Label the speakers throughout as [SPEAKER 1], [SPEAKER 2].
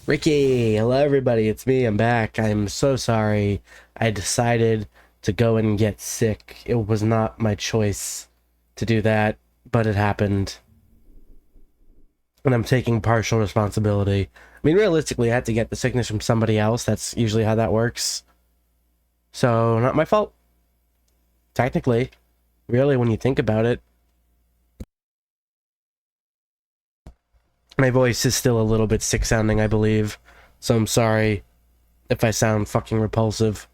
[SPEAKER 1] Ricky, hello everybody, it's me, I'm back. I'm so sorry. I decided to go and get sick. It was not my choice to do that, but it happened. And I'm taking partial responsibility. I mean, realistically, I had to get the sickness from somebody else. That's usually how that works. So, not my fault. Technically. Really, when you think about it. My voice is still a little bit sick sounding, I believe. So I'm sorry if I sound fucking repulsive.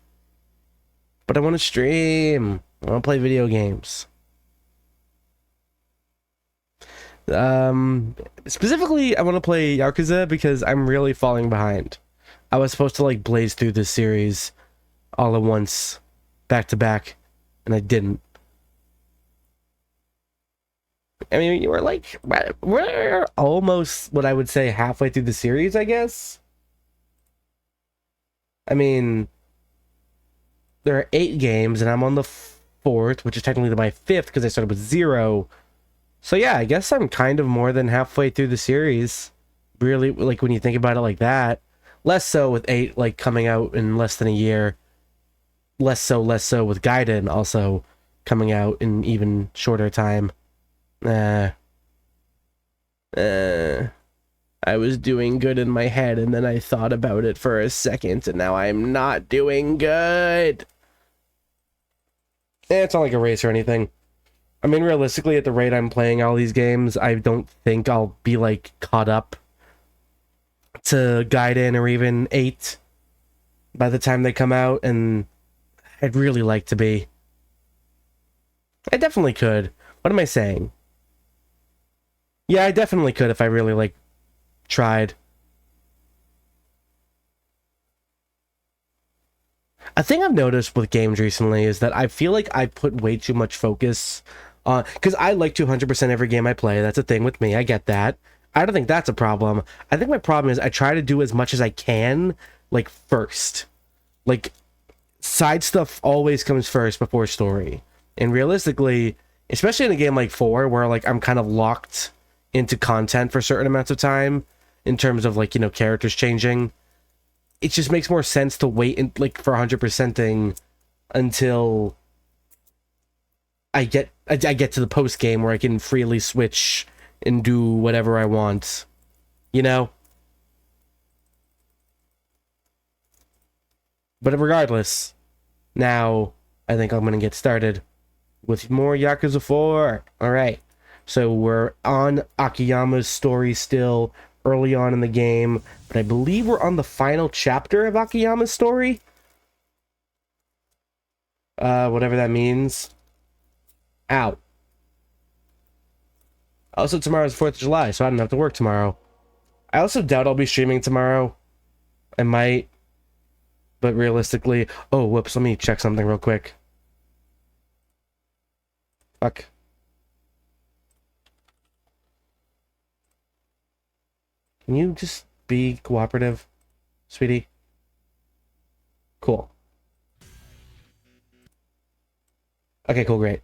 [SPEAKER 1] But I want to stream. I want to play video games. Specifically, I want to play Yakuza because I'm really falling behind. I was supposed to like blaze through this series all at once, back to back, and I didn't. I mean, we're almost what I would say halfway through the series, I guess. I mean, there are 8 games, and I'm on the 4th, which is technically my 5th because I started with 0. So yeah, I guess I'm kind of more than halfway through the series. Really, like when you think about it like that. Less so with 8 like coming out in less than a year. Less so with Gaiden also coming out in even shorter time. Uh, uh, I was doing good in my head and then I thought about it for a second and now I'm not doing good. It's not like a race or anything. I mean, realistically, at the rate I'm playing all these games, I don't think I'll be, like, caught up to Gaiden or even 8 by the time they come out, and I'd really like to be. I definitely could. What am I saying? Yeah, I definitely could if I really, like, tried. A thing I've noticed with games recently is that I feel like I put way too much focus on, because I like 200% every game I play. That's a thing with me. I get that. I don't think that's a problem. I think my problem is I try to do as much as I can, like, first. Like, side stuff always comes first before story. And realistically, especially in a game like 4, where, like, I'm kind of locked into content for certain amounts of time, in terms of, like, characters changing, it just makes more sense to wait and like for 100%ing until I get to the post game where I can freely switch and do whatever I want. You know? But regardless, now I think I'm gonna get started with more Yakuza 4. Alright. So we're on Akiyama's story still, early on in the game, but I believe we're on the final chapter of Akiyama's story. Whatever that means. Out. Also, tomorrow's 4th of July, so I don't have to work tomorrow. I also doubt I'll be streaming tomorrow. I might. But realistically... Oh, whoops, let me check something real quick. Fuck. Can you just be cooperative, sweetie? Cool. Okay, cool, great.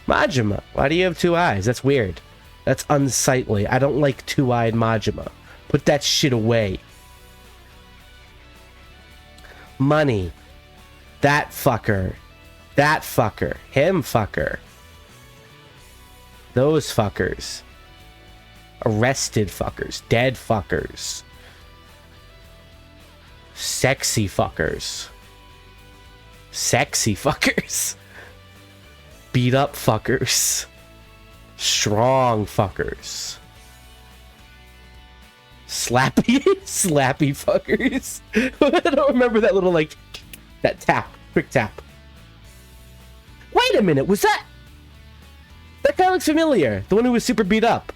[SPEAKER 1] Majima, why do you have 2 eyes? That's weird. That's unsightly. I don't like 2-eyed Majima. Put that shit away. Money. That fucker. That fucker. Him fucker. Those fuckers. Arrested fuckers. Dead fuckers. Sexy fuckers. Sexy fuckers. Beat up fuckers. Strong fuckers. Slappy slappy fuckers. I don't remember that little like that tap, quick tap. Wait a minute, was that guy looks familiar? The one who was super beat up.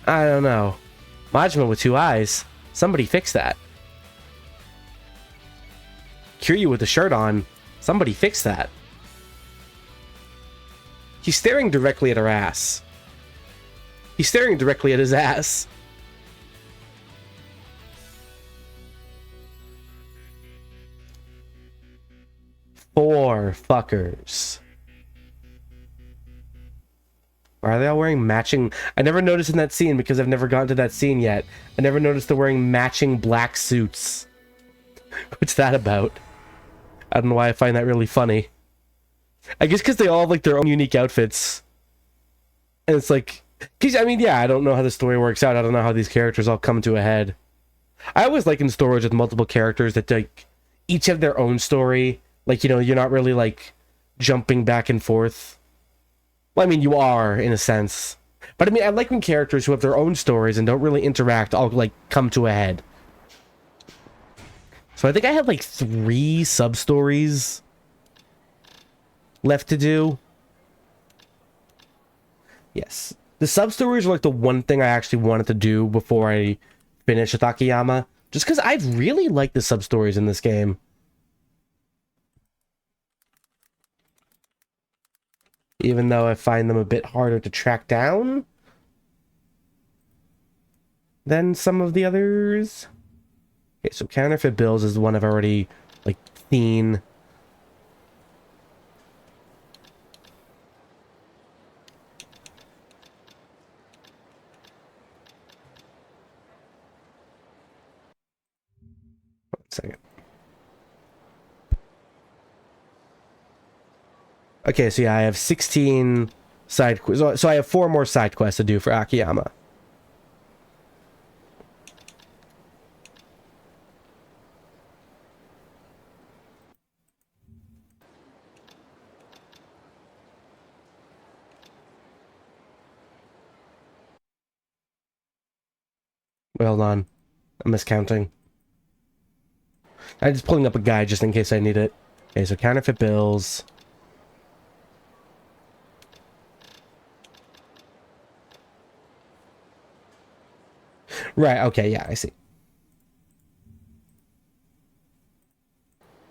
[SPEAKER 1] I don't know. Majima with 2 eyes. Somebody fix that. Kiryu with the shirt on. Somebody fix that. He's staring directly at her ass. He's staring directly at his ass. Four fuckers. Why are they all wearing matching? I never noticed in that scene because I've never gotten to that scene yet. I never noticed they're wearing matching black suits. What's that about? I don't know why I find that really funny. I guess because they all have like their own unique outfits. And it's like, cause I mean, yeah, I don't know how the story works out. I don't know how these characters all come to a head. I always like in stories with multiple characters that like each have their own story. Like, you know, you're not really like jumping back and forth. Well, I mean, you are in a sense. But I mean, I like when characters who have their own stories and don't really interact all like come to a head. So I think I have like 3 sub-stories left to do. Yes. The sub-stories are like the one thing I actually wanted to do before I finish with Akiyama. Just because I really like the sub-stories in this game. Even though I find them a bit harder to track down than some of the others. Okay, so counterfeit bills is the one I've already, like, seen. One second. Okay, so yeah, I have 16 side quests. So I have 4 more side quests to do for Akiyama. Well done. I'm miscounting. I'm just pulling up a guide just in case I need it. Okay, so counterfeit bills. Right, okay, yeah, I see.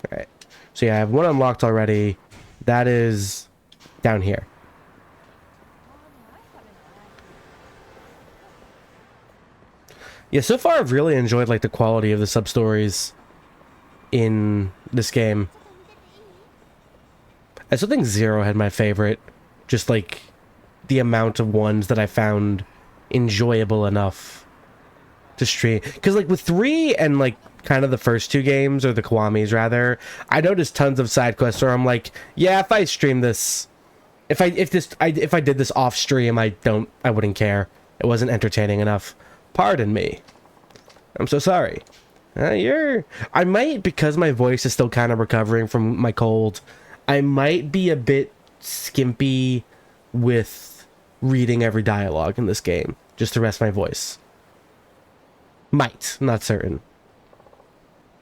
[SPEAKER 1] Alright. So yeah, I have 1 unlocked already. That is down here. Yeah, so far I've really enjoyed like the quality of the sub-stories in this game. I still think 0 had my favorite. Just like the amount of ones that I found enjoyable enough to stream. Because like with 3 and like kind of the first 2 games, or the Kiwamis rather, I noticed tons of side quests where I'm like, yeah, if I stream this, if I did this off stream, I wouldn't care. It wasn't entertaining enough. Pardon me. I'm so sorry. I might, because my voice is still kind of recovering from my cold, I might be a bit skimpy with reading every dialogue in this game, just to rest my voice. Might, not certain.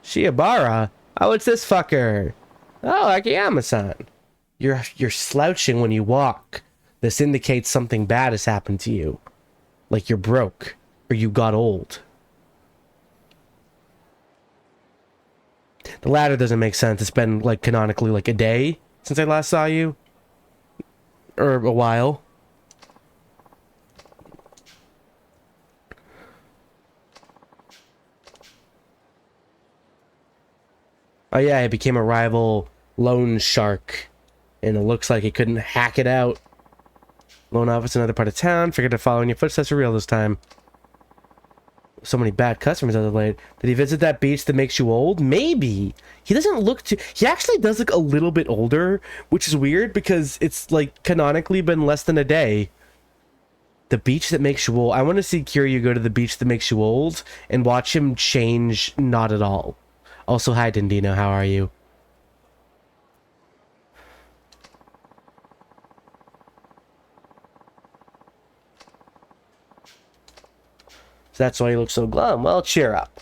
[SPEAKER 1] Shiobara? Oh, it's this fucker. Oh, Akiyama-san. You're slouching when you walk. This indicates something bad has happened to you. Like you're broke, or you got old. The latter doesn't make sense. It's been, like, canonically, like, a day since I last saw you. Or a while. Oh yeah, it became a rival loan shark. And it looks like he couldn't hack it out. Loan office in another part of town. Figured to follow in your footsteps for real this time. So many bad customers as of late. Did he visit that beach that makes you old? Maybe. He doesn't look too... He actually does look a little bit older, which is weird because it's, like, canonically been less than a day. The beach that makes you old. I want to see Kiryu go to the beach that makes you old and watch him change not at all. Also, hi, Dindino. How are you? So that's why you look so glum. Well, cheer up.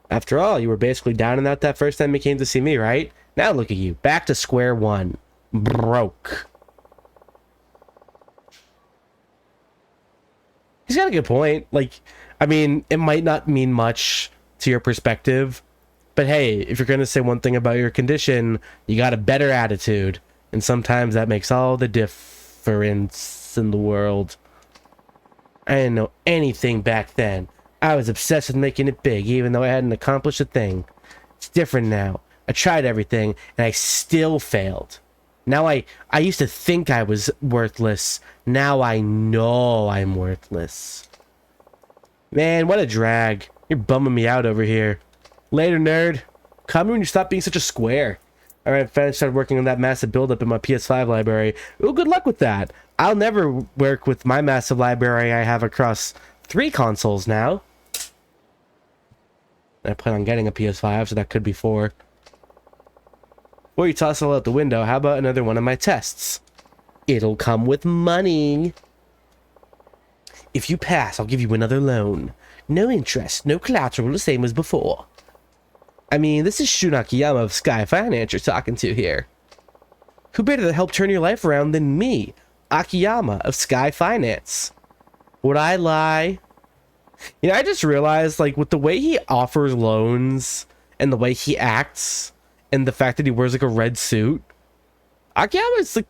[SPEAKER 1] After all, you were basically down and out that first time you came to see me, right? Now look at you. Back to square one. Broke. He's got a good point. Like, I mean, it might not mean much to your perspective, but hey, if you're going to say one thing about your condition, you got a better attitude. And sometimes that makes all the difference in the world. I didn't know anything back then. I was obsessed with making it big, even though I hadn't accomplished a thing. It's different now. I tried everything, and I still failed. Now I used to think I was worthless. Now I know I'm worthless. Man, what a drag. You're bumming me out over here. Later, nerd. Come here when you stop being such a square. Alright, finally started working on that massive buildup in my PS5 library. Ooh, good luck with that. I'll never work with my massive library I have across 3 consoles now. I plan on getting a PS5, so that could be 4. Before you toss it all out the window, how about another one of my tests? It'll come with money. If you pass, I'll give you another loan. No interest, no collateral, the same as before. I mean, this is Shun Akiyama of Sky Finance you're talking to here. Who better to help turn your life around than me, Akiyama of Sky Finance? Would I lie? You know, I just realized, like, with the way he offers loans and the way he acts and the fact that he wears, like, a red suit, Akiyama is, like,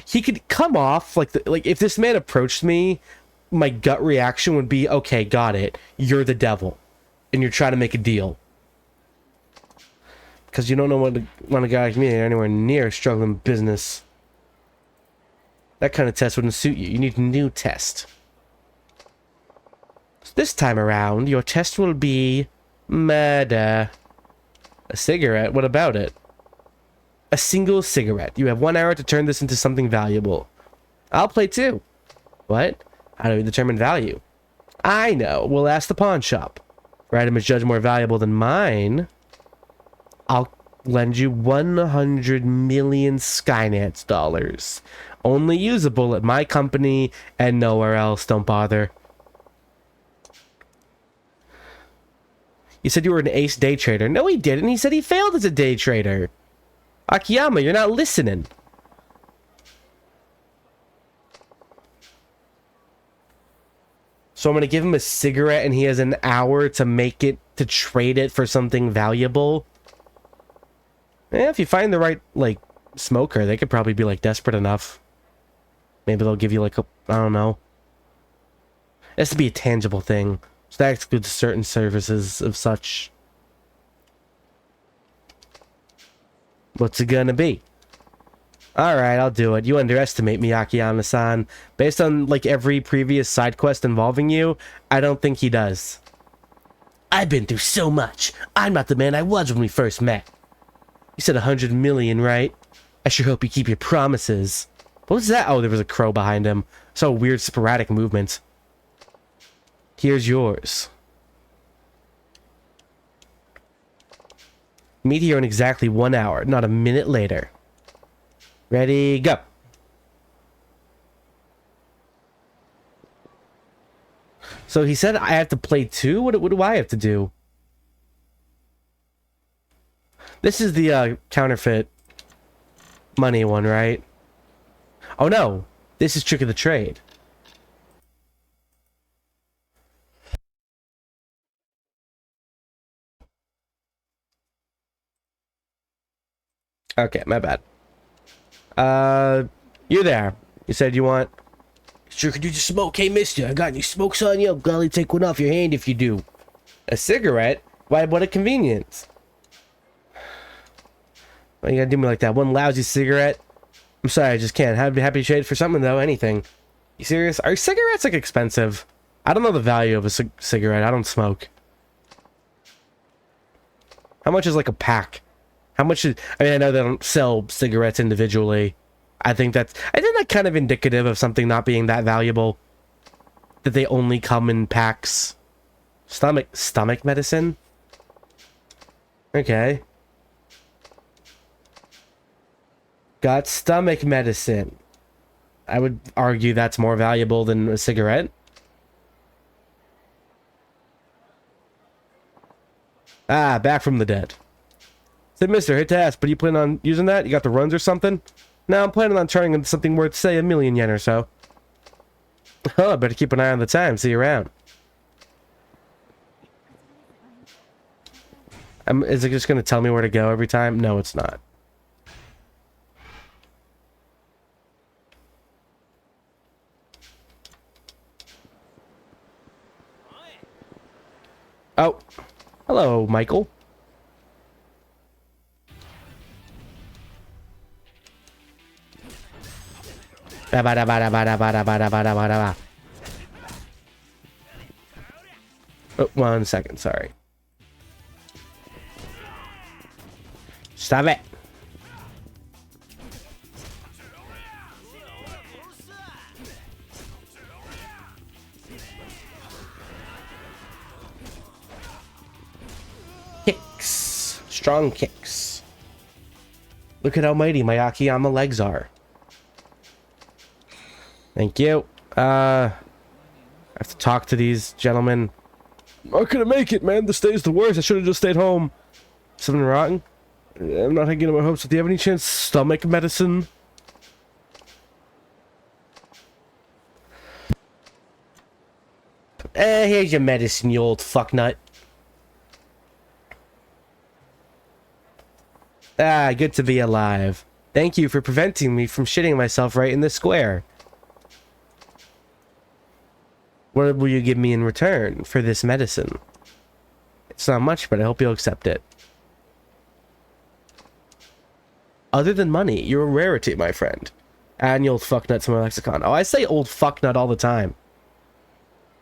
[SPEAKER 1] he could come off, like, if this man approached me, my gut reaction would be, okay, got it. You're the devil. And you're trying to make a deal. Because you don't know what a guy like me anywhere near struggling business. That kind of test wouldn't suit you. You need a new test. So this time around, your test will be murder. A cigarette? What about it? A single cigarette. You have 1 hour to turn this into something valuable. I'll play too. What? How do we determine value? I know. We'll ask the pawn shop. For item is judged more valuable than mine, I'll lend you 100 million Skynets dollars. Only usable at my company and nowhere else. Don't bother. You said you were an ace day trader. No, he didn't. He said he failed as a day trader. Akiyama, you're not listening. So I'm going to give him a cigarette and he has an hour to make it, to trade it for something valuable. Eh, if you find the right, like, smoker, they could probably be, like, desperate enough. Maybe they'll give you, like, I don't know. It has to be a tangible thing. So that excludes certain services of such. What's it gonna be? Alright, I'll do it. You underestimate me, Akiyama-san. Based on, like, every previous side quest involving you, I don't think he does. I've been through so much. I'm not the man I was when we first met. You said 100 million, right? I sure hope you keep your promises. What was that? Oh, there was a crow behind him. So weird sporadic movement. Here's yours. Meet here in exactly 1 hour, not a minute later. Ready, go. So he said I have to play 2? What do I have to do? This is the counterfeit money one, right? Oh no, this is Trick of the Trade. Okay, my bad. You there. You said you want... Sure could use a smoke. Hey, mister, I got any smokes on you? I'll gladly take one off your hand if you do. A cigarette? Why, what a convenience. Why you gotta do me like that? One lousy cigarette? I'm sorry, I just can't. I'd be happy to trade for something, though. Anything. You serious? Are cigarettes, like, expensive? I don't know the value of a cigarette. I don't smoke. How much is, like, a pack? How much is... I mean, I know they don't sell cigarettes individually. I think that kind of indicative of something not being that valuable. That they only come in packs. Stomach medicine? Okay. Got stomach medicine. I would argue that's more valuable than a cigarette. Ah, back from the dead. Said, mister, hate to ask, but you plan on using that? You got the runs or something? No, I'm planning on turning into something worth, say, 1 million yen or so. Oh, I better keep an eye on the time. See you around. Is it just going to tell me where to go every time? No, it's not. Oh. Hello, Michael. Oh, 1 second, sorry. Stop it. Kicks. Strong kicks. Look at how mighty my Akiyama legs are. Thank you. I have to talk to these gentlemen. I couldn't make it, man. This day's the worst. I should have just stayed home. Something wrong? I'm not hanging up my hopes. Do you have any chance stomach medicine? Here's your medicine, you old fucknut. Ah, good to be alive. Thank you for preventing me from shitting myself right in the square. What will you give me in return for this medicine? It's not much, but I hope you'll accept it. Other than money, you're a rarity, my friend. Add old fucknut to my lexicon. Oh, I say old fucknut all the time.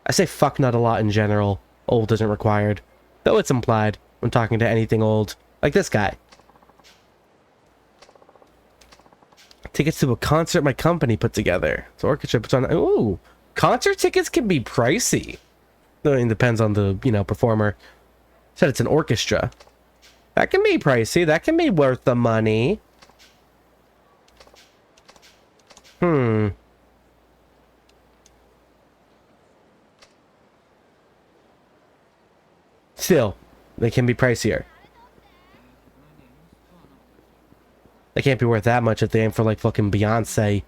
[SPEAKER 1] I say fucknut a lot in general. Old isn't required. Though it's implied when talking to anything old. Like this guy. Tickets to a concert my company put together. It's an orchestra puts on... Ooh! Concert tickets can be pricey. I mean, depends on the, performer. Said it's an orchestra. That can be pricey. That can be worth the money. Still, they can be pricier. They can't be worth that much if they aim for, like, fucking Beyonce.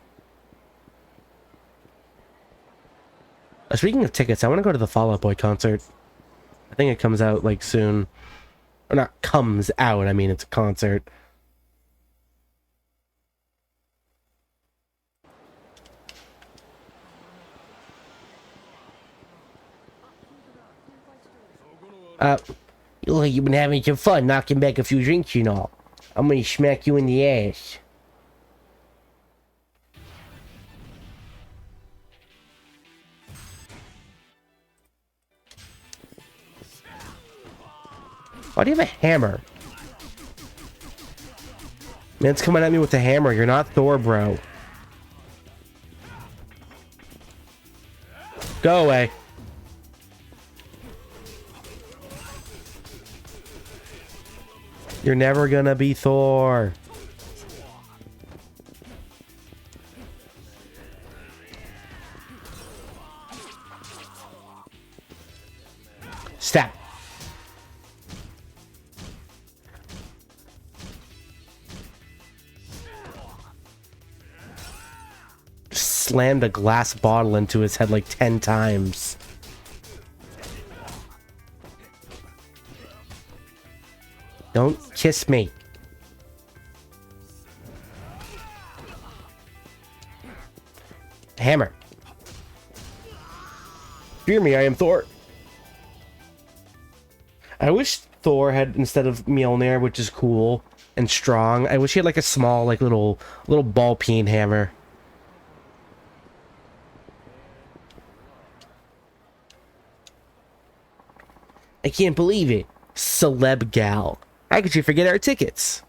[SPEAKER 1] Speaking of tickets, I want to go to the Fall Out Boy concert. I think it comes out, like, soon. Or not comes out, I mean, it's a concert. You look like you've been having some fun knocking back a few drinks and all. I'm gonna smack you in the ass. Why do you have a hammer? Man's coming at me with a hammer. You're not Thor, bro. Go away. You're never gonna be Thor. Stop. Slammed a glass bottle into his head like 10 times. Don't kiss me. Hammer. Fear me, I am Thor. I wish Thor had, instead of Mjolnir, which is cool and strong, I wish he had like a small, like little ball peen hammer. I can't believe it. Celeb gal. How could you forget our tickets?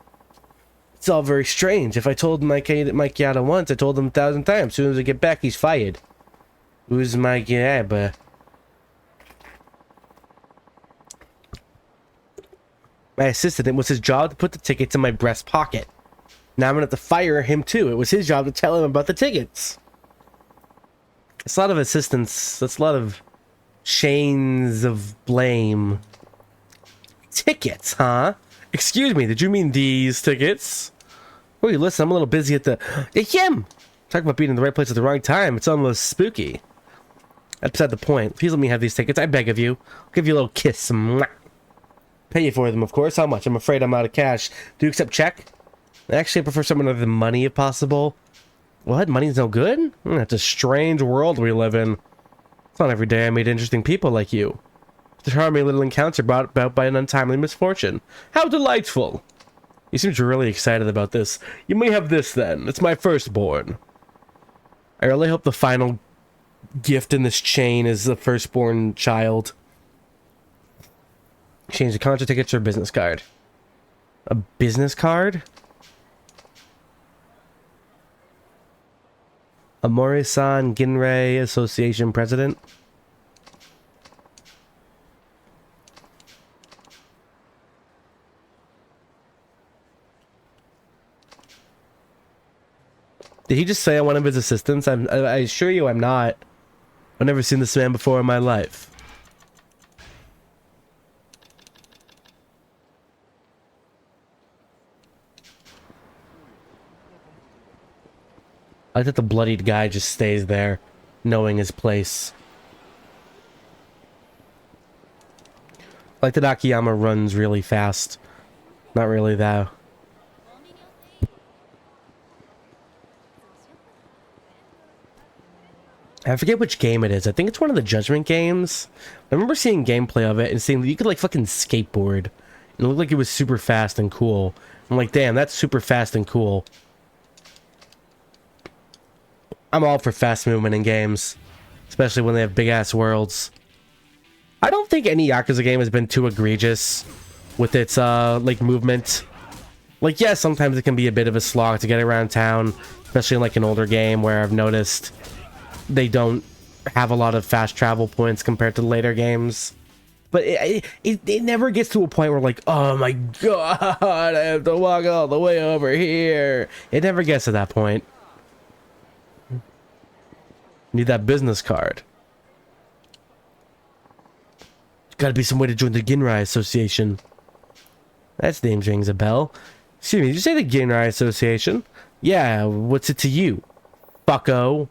[SPEAKER 1] It's all very strange. If I told Mike Yada once, I told him 1,000 times. As soon as I get back, he's fired. Who's Mike Yada? My assistant, it was his job to put the tickets in my breast pocket. Now I'm gonna have to fire him too. It was his job to tell him about the tickets. It's a lot of assistants. That's a lot of chains of blame. Tickets, huh? Excuse me, did you mean these tickets? Wait, listen, I'm a little busy at the... Him! Talk about being in the right place at the wrong time. It's almost spooky. That's beside the point. Please let me have these tickets. I beg of you. I'll give you a little kiss. Mwah. Pay you for them, of course. How much? I'm afraid I'm out of cash. Do you accept check? Actually, I prefer something other than money, if possible. What? Money's no good? That's a strange world we live in. It's not every day I meet interesting people like you. The charming little encounter brought about by an untimely misfortune. How delightful! You seem really excited about this. You may have this then. It's my firstborn. I really hope the final gift in this chain is the firstborn child. Change the concert tickets or business card. A business card? Amori-san Ginrei Association President. Did he just say I'm one of his assistants? I assure you I'm not. I've never seen this man before in my life. I like that the bloodied guy just stays there, knowing his place. I like that Akiyama runs really fast. Not really, though. I forget which game it is. I think it's one of the Judgment games. I remember seeing gameplay of it and seeing that you could, like, fucking skateboard. And it looked like it was super fast and cool. I'm like, damn, that's super fast and cool. I'm all for fast movement in games. Especially when they have big-ass worlds. I don't think any Yakuza game has been too egregious with its, like, movement. Like, yeah, sometimes it can be a bit of a slog to get around town. Especially in, like, an older game where I've noticed they don't have a lot of fast travel points compared to later games. But it never gets to a point where, like, oh my god, I have to walk all the way over here. It never gets to that point. Need that business card. Gotta be some way to join the Ginrai Association. That name rings a bell. Excuse me, did you say the Ginrai Association? Yeah, what's it to you? Fucko.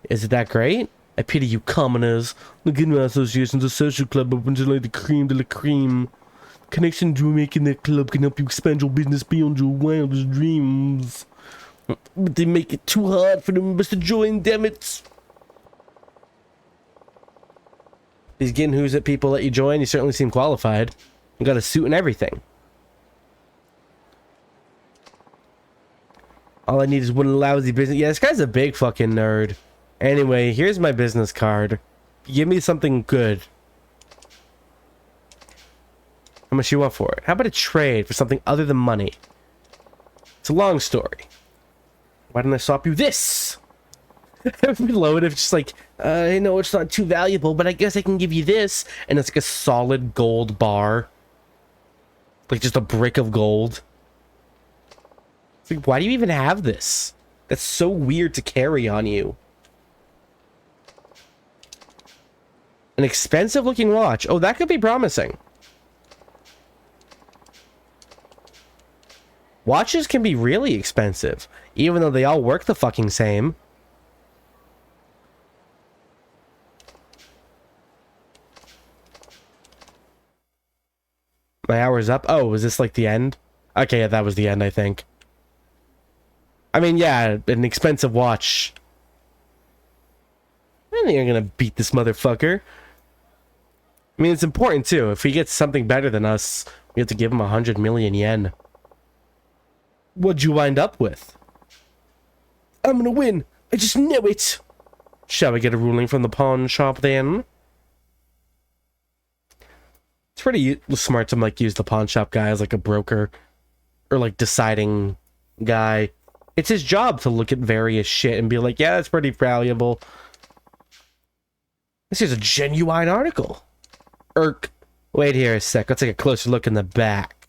[SPEAKER 1] Is it that great? I pity you commoners. The Ginrai Association is a social club open to like the cream de la cream. Connection you make in that club can help you expand your business beyond your wildest dreams. But they make it too hard for the members to join, damn it. These Ginhoos that people let you join, you certainly seem qualified. You got a suit and everything. All I need is one lousy business. Yeah, this guy's a big fucking nerd. Anyway, here's my business card. Give me something good. How much you want for it? How about a trade for something other than money? It's a long story. Why didn't I swap you this? Below it, if just like, I know it's not too valuable, but I guess I can give you this. And it's like a solid gold bar. Like just a brick of gold. It's like, why do you even have this? That's so weird to carry on you. An expensive looking watch. Oh, that could be promising. Watches can be really expensive, even though they all work the fucking same. My hour's up. Oh, was this like the end? Okay, yeah, that was the end, I think. I mean, yeah, an expensive watch. I think you're gonna beat this motherfucker. I mean, it's important too. If he gets something better than us, we have to give him 100 million yen. What'd you wind up with? I'm gonna win. I just know it. Shall we get a ruling from the pawn shop then? It's pretty smart to like use the pawn shop guy as like a broker or like deciding guy. It's his job to look at various shit and be like, yeah, that's pretty valuable. This is a genuine article. Irk. Wait here a sec. Let's take a closer look in the back.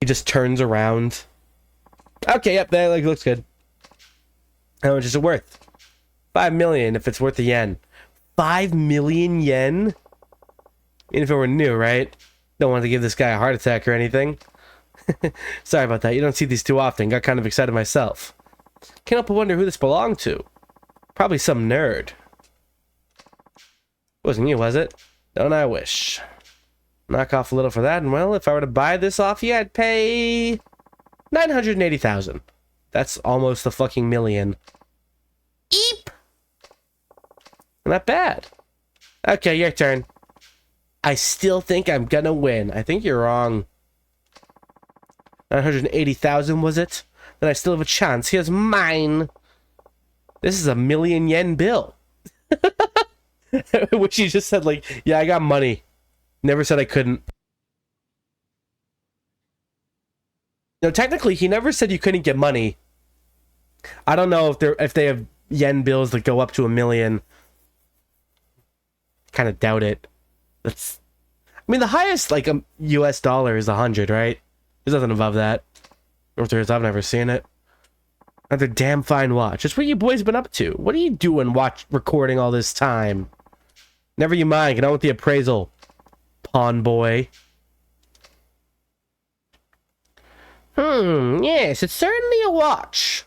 [SPEAKER 1] He just turns around. Okay, yep, that like, looks good. How much is it worth? 5 million if it's worth a yen. 5 million yen? Even if it were new, right? Don't want to give this guy a heart attack or anything. Sorry about that. You don't see these too often. Got kind of excited myself. Can't help but wonder who this belonged to. Probably some nerd. Wasn't you, was it? Don't I wish. Knock off a little for that, and well, if I were to buy this off you, I'd pay 980,000. That's almost a fucking million. Eep! Not bad. Okay, your turn. I still think I'm gonna win. I think you're wrong. 980,000 was it? then I still have a chance. Here's mine. This is a 1,000,000 yen bill. Which he just said, like, yeah, I got money. Never said I couldn't. No, technically, he never said you couldn't get money. I don't know if they have yen bills that go up to 1,000,000. Kind of doubt it. I mean, the highest, like, US dollar is 100, right? There's nothing above that. Or if there is, I've never seen it. Another damn fine watch. That's what you boys been up to. What are you doing recording all this time? Never you mind. Get on with the appraisal, pawn boy. Yes, it's certainly a watch.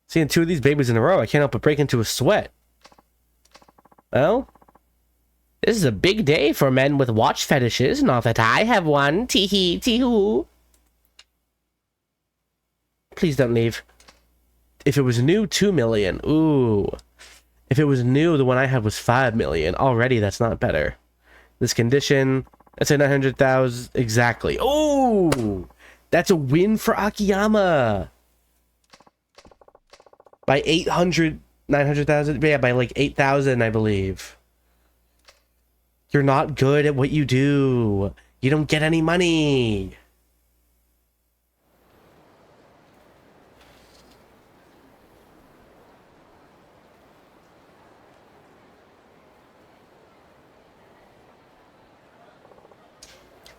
[SPEAKER 1] Seeing 2 of these babies in a row, I can't help but break into a sweat. Well, this is a big day for men with watch fetishes. Not that I have one. Tee-hee, tee-hoo. Please don't leave. If it was new, 2 million. Ooh. If it was new, the one I had was 5 million. Already, that's not better. This condition, that's a 900,000. Exactly. Oh! That's a win for Akiyama. By 900,000? Yeah, by like 8,000, I believe. You're not good at what you do. You don't get any money.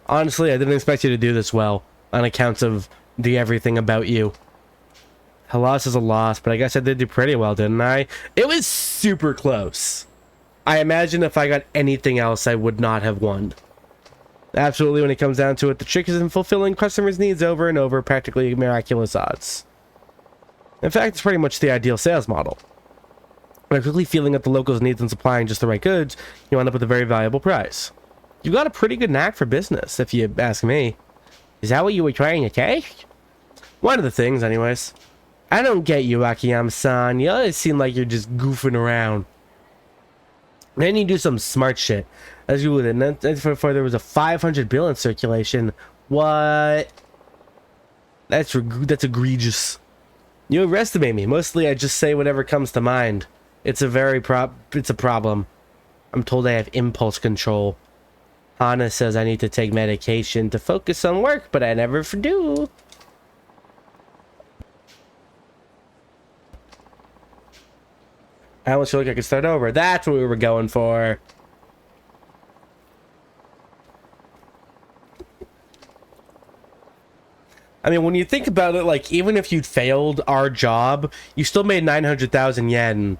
[SPEAKER 1] Honestly, I didn't expect you to do this well, on account of the everything about you. A loss is a loss, but I guess I did do pretty well, didn't I? It was super close. I imagine if I got anything else, I would not have won. Absolutely, when it comes down to it, the trick is in fulfilling customers' needs over and over, practically miraculous odds. In fact, it's pretty much the ideal sales model. By quickly feeling out the locals' needs and supplying just the right goods, you end up with a very valuable price. You got a pretty good knack for business, if you ask me. Is that what you were trying to take? One of the things, anyways. I don't get you, Akiyama-san. You always seem like you're just goofing around. Then you do some smart shit. As you would, and then for there was a 500 bill in circulation. What? That's egregious. You overestimate me. Mostly I just say whatever comes to mind. It's a problem. I'm told I have impulse control. Hana says I need to take medication to focus on work, but I never do. I almost feel like I could start over. That's what we were going for. I mean, when you think about it, like, even if you'd failed our job, you still made 900,000 yen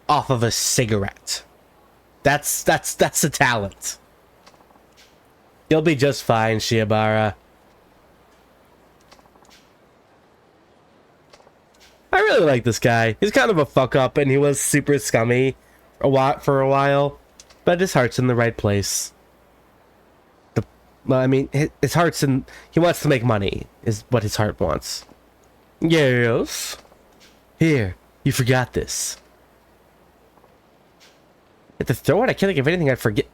[SPEAKER 1] off of a cigarette. That's a talent. You'll be just fine, Shiobara. I really like this guy. He's kind of a fuck up, and he was super scummy for a while, but his heart's in the right place. Well, I mean, his heart's in... He wants to make money, is what his heart wants. Yes. Here, you forgot this. At the throw it, I can't think of anything I'd forget.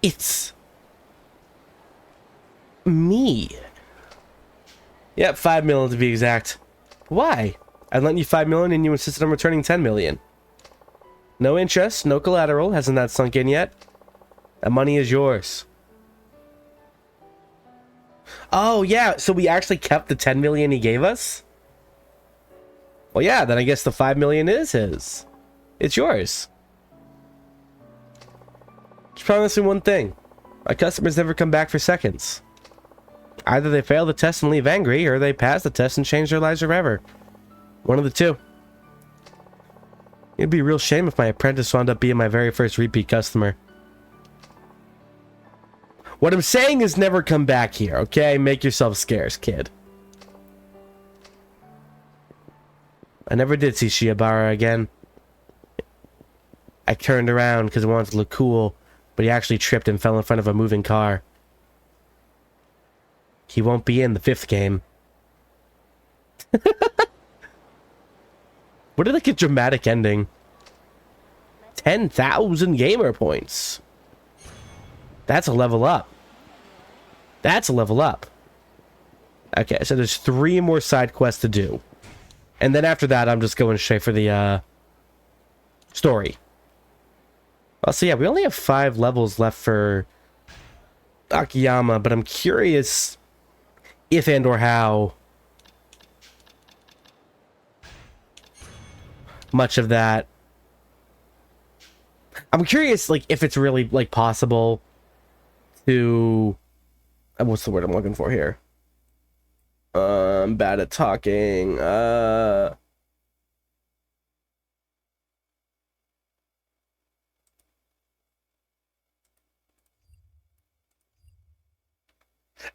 [SPEAKER 1] It's... me. Yep, 5 million to be exact. Why? I lent you 5 million and you insisted on returning 10 million. No interest, no collateral, hasn't that sunk in yet? That money is yours. Oh, yeah, so we actually kept the 10 million he gave us? Well, yeah, then I guess the 5 million is his. It's yours. Just promise me one thing. My customers never come back for seconds. Either they fail the test and leave angry, or they pass the test and change their lives forever. One of the two. It'd be a real shame if my apprentice wound up being my very first repeat customer. What I'm saying is never come back here, okay? Make yourself scarce, kid. I never did see Shiobara again. I turned around because I wanted to look cool, but he actually tripped and fell in front of a moving car. He won't be in the 5th game. What did like a dramatic ending? 10,000 gamer points. That's a level up. That's a level up. Okay, so there's 3 more side quests to do. And then after that, I'm just going straight for the story. Well, so yeah, we only have 5 levels left for Akiyama, but I'm curious if and or how much of that... I'm curious, like, if it's really, like, possible to... What's the word I'm looking for here? I'm bad at talking.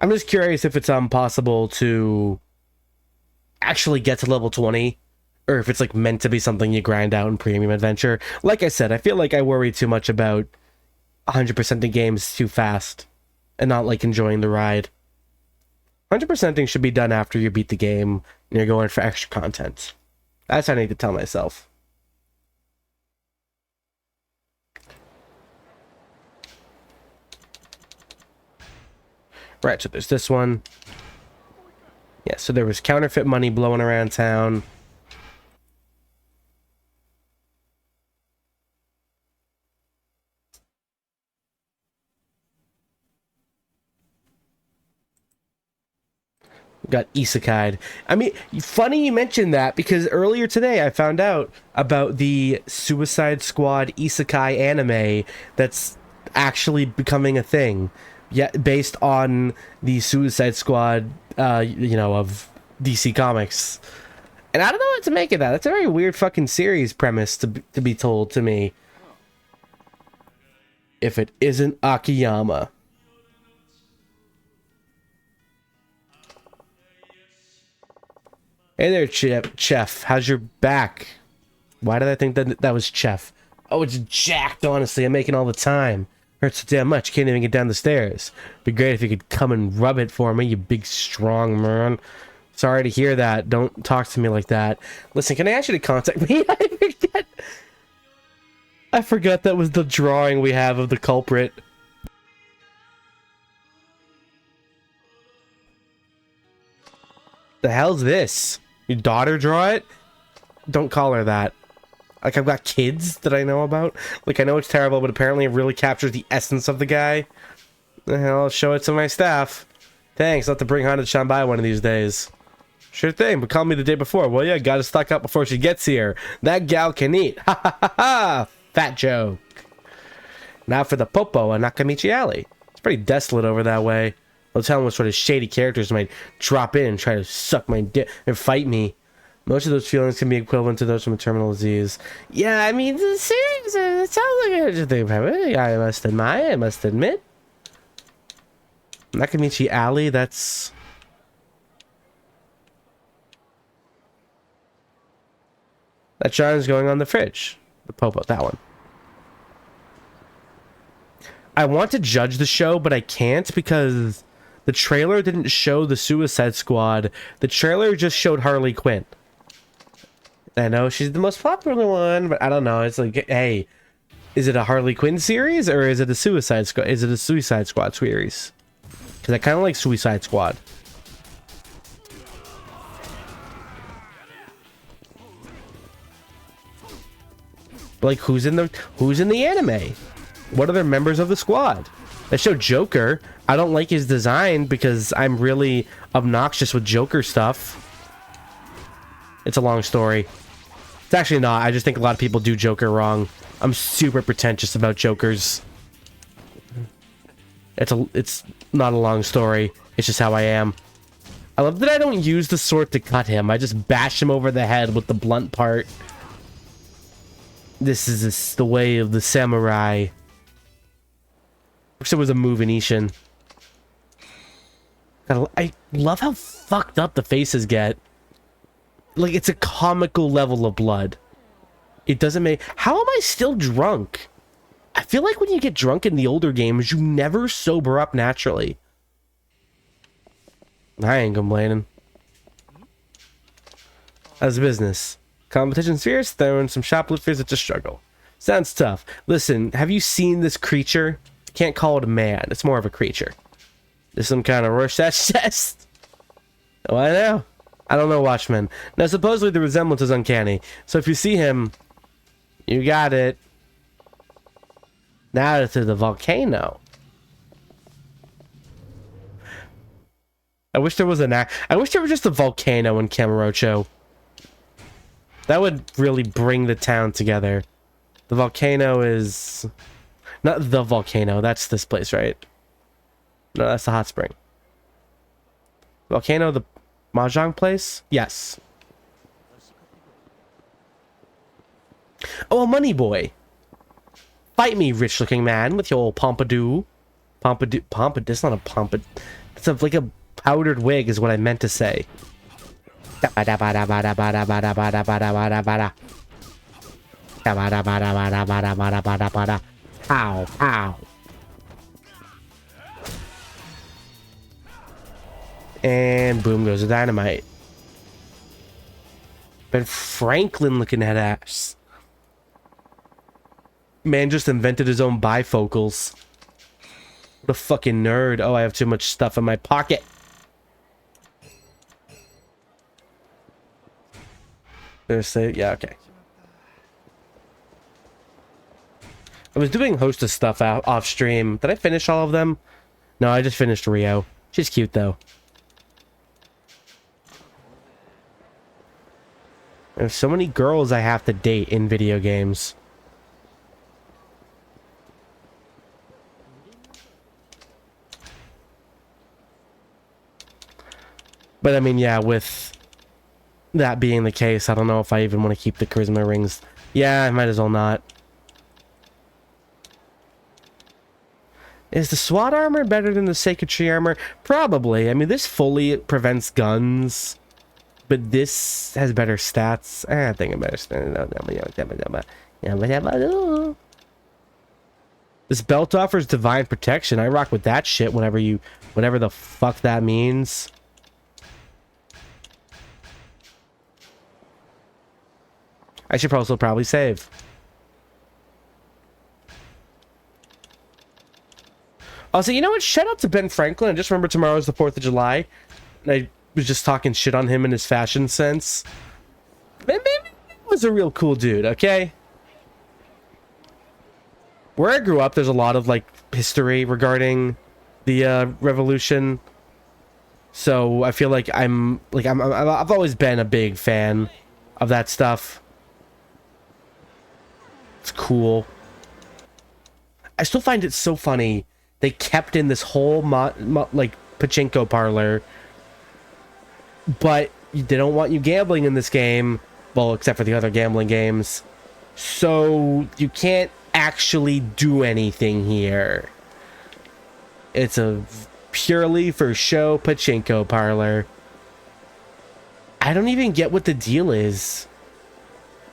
[SPEAKER 1] I'm just curious if it's possible to actually get to level 20, or if it's like meant to be something you grind out in premium adventure. Like I said, I feel like I worry too much about 100%ing games too fast and not like enjoying the ride. 100%ing should be done after you beat the game and you're going for extra content. That's what I need to tell myself. Right, so there's this one. Yeah, so there was counterfeit money blowing around town. Got isekai'd. I mean, funny you mentioned that, because earlier today I found out about the Suicide Squad isekai anime that's actually becoming a thing. Yeah, based on the Suicide Squad, of DC Comics. And I don't know what to make of that. That's a very weird fucking series premise to be told to me. If it isn't Akiyama. Hey there, Chef. How's your back? Why did I think that was Chef? Oh, it's jacked, honestly. I'm making all the time. Hurts so damn much. Can't even get down the stairs. Be great if you could come and rub it for me, you big strong man. Sorry to hear that. Don't talk to me like that. Listen, can I ask you to contact me? I forgot that was the drawing we have of the culprit. The hell's this? Your daughter draw it? Don't call her that. Like, I've got kids that I know about. Like, I know it's terrible, but apparently it really captures the essence of the guy. I'll show it to my staff. Thanks, I'll have to bring Hana Chan by one of these days. Sure thing, but call me the day before. Well, yeah, gotta stock up before she gets here. That gal can eat. Ha ha ha ha! Fat joke. Now for the Popo on Nakamichi Alley. It's pretty desolate over that way. I'll tell him what sort of shady characters might drop in and try to suck my dick and fight me. Most of those feelings can be equivalent to those from a terminal disease. Yeah, I mean, the series, it sounds like a thing. I must admit. Nakamichi Alley, that's... That John's going on the fridge. The Popo, that one. I want to judge the show, but I can't because the trailer didn't show the Suicide Squad. The trailer just showed Harley Quinn. I know she's the most popular one, but I don't know. It's like, hey, is it a Harley Quinn series or is it a Suicide Squad? Is it a Suicide Squad series? Because I kind of like Suicide Squad. But like, who's in the anime? What other members of the squad? They show Joker. I don't like his design because I'm really obnoxious with Joker stuff. It's a long story. It's actually not. I just think a lot of people do Joker wrong. I'm super pretentious about Jokers. It's not a long story. It's just how I am. I love that I don't use the sword to cut him. I just bash him over the head with the blunt part. This is the way of the samurai. Wish there was a move in Ishin. I love how fucked up the faces get. Like, it's a comical level of blood. It doesn't make... How am I still drunk? I feel like when you get drunk in the older games, you never sober up naturally. I ain't complaining. How's business? Competition's fierce, throwing some shoplifters at the struggle. Sounds tough. Listen, have you seen this creature? Can't call it a man. It's more of a creature. There's some kind of Rorschach test. Oh, I know. I don't know, Watchmen. Now, supposedly the resemblance is uncanny. So if you see him, you got it. Now to the volcano. I wish there was I wish there was just a volcano in Kamurocho. That would really bring the town together. The volcano is... Not the volcano. That's this place, right? No, that's the hot spring. Volcano, the Mahjong place? Yes. Oh, a money boy. Fight me, rich-looking man, with your old pompadour. Pompadour? That's not a pompadour. It's like a powdered wig is what I meant to say. Pow, pow. And boom goes the dynamite. Ben Franklin looking at ass. Man just invented his own bifocals. What a fucking nerd. Oh, I have too much stuff in my pocket. There's say, yeah, okay. I was doing hostess stuff off stream. Did I finish all of them? No, I just finished Rio. She's cute though. There's so many girls I have to date in video games. But I mean, yeah, with that being the case, I don't know if I even want to keep the charisma rings. Yeah, I might as well not. Is the SWAT armor better than the Sacred Tree armor? Probably. I mean, this fully prevents guns, but this has better stats. I think it better. This belt offers divine protection. I rock with that shit whatever the fuck that means. I should also probably save. Also, you know what? Shout out to Ben Franklin. I just remember tomorrow's the 4th of July. And I was just talking shit on him and his fashion sense. Maybe he was a real cool dude, okay? Where I grew up, there's a lot of, like, history regarding the revolution. So I feel like I've always been a big fan of that stuff. It's cool. I still find it so funny. They kept in this whole like pachinko parlor, but they don't want you gambling in this game. Well, except for the other gambling games, so you can't actually do anything here. It's a purely for show pachinko parlor. I don't even get what the deal is.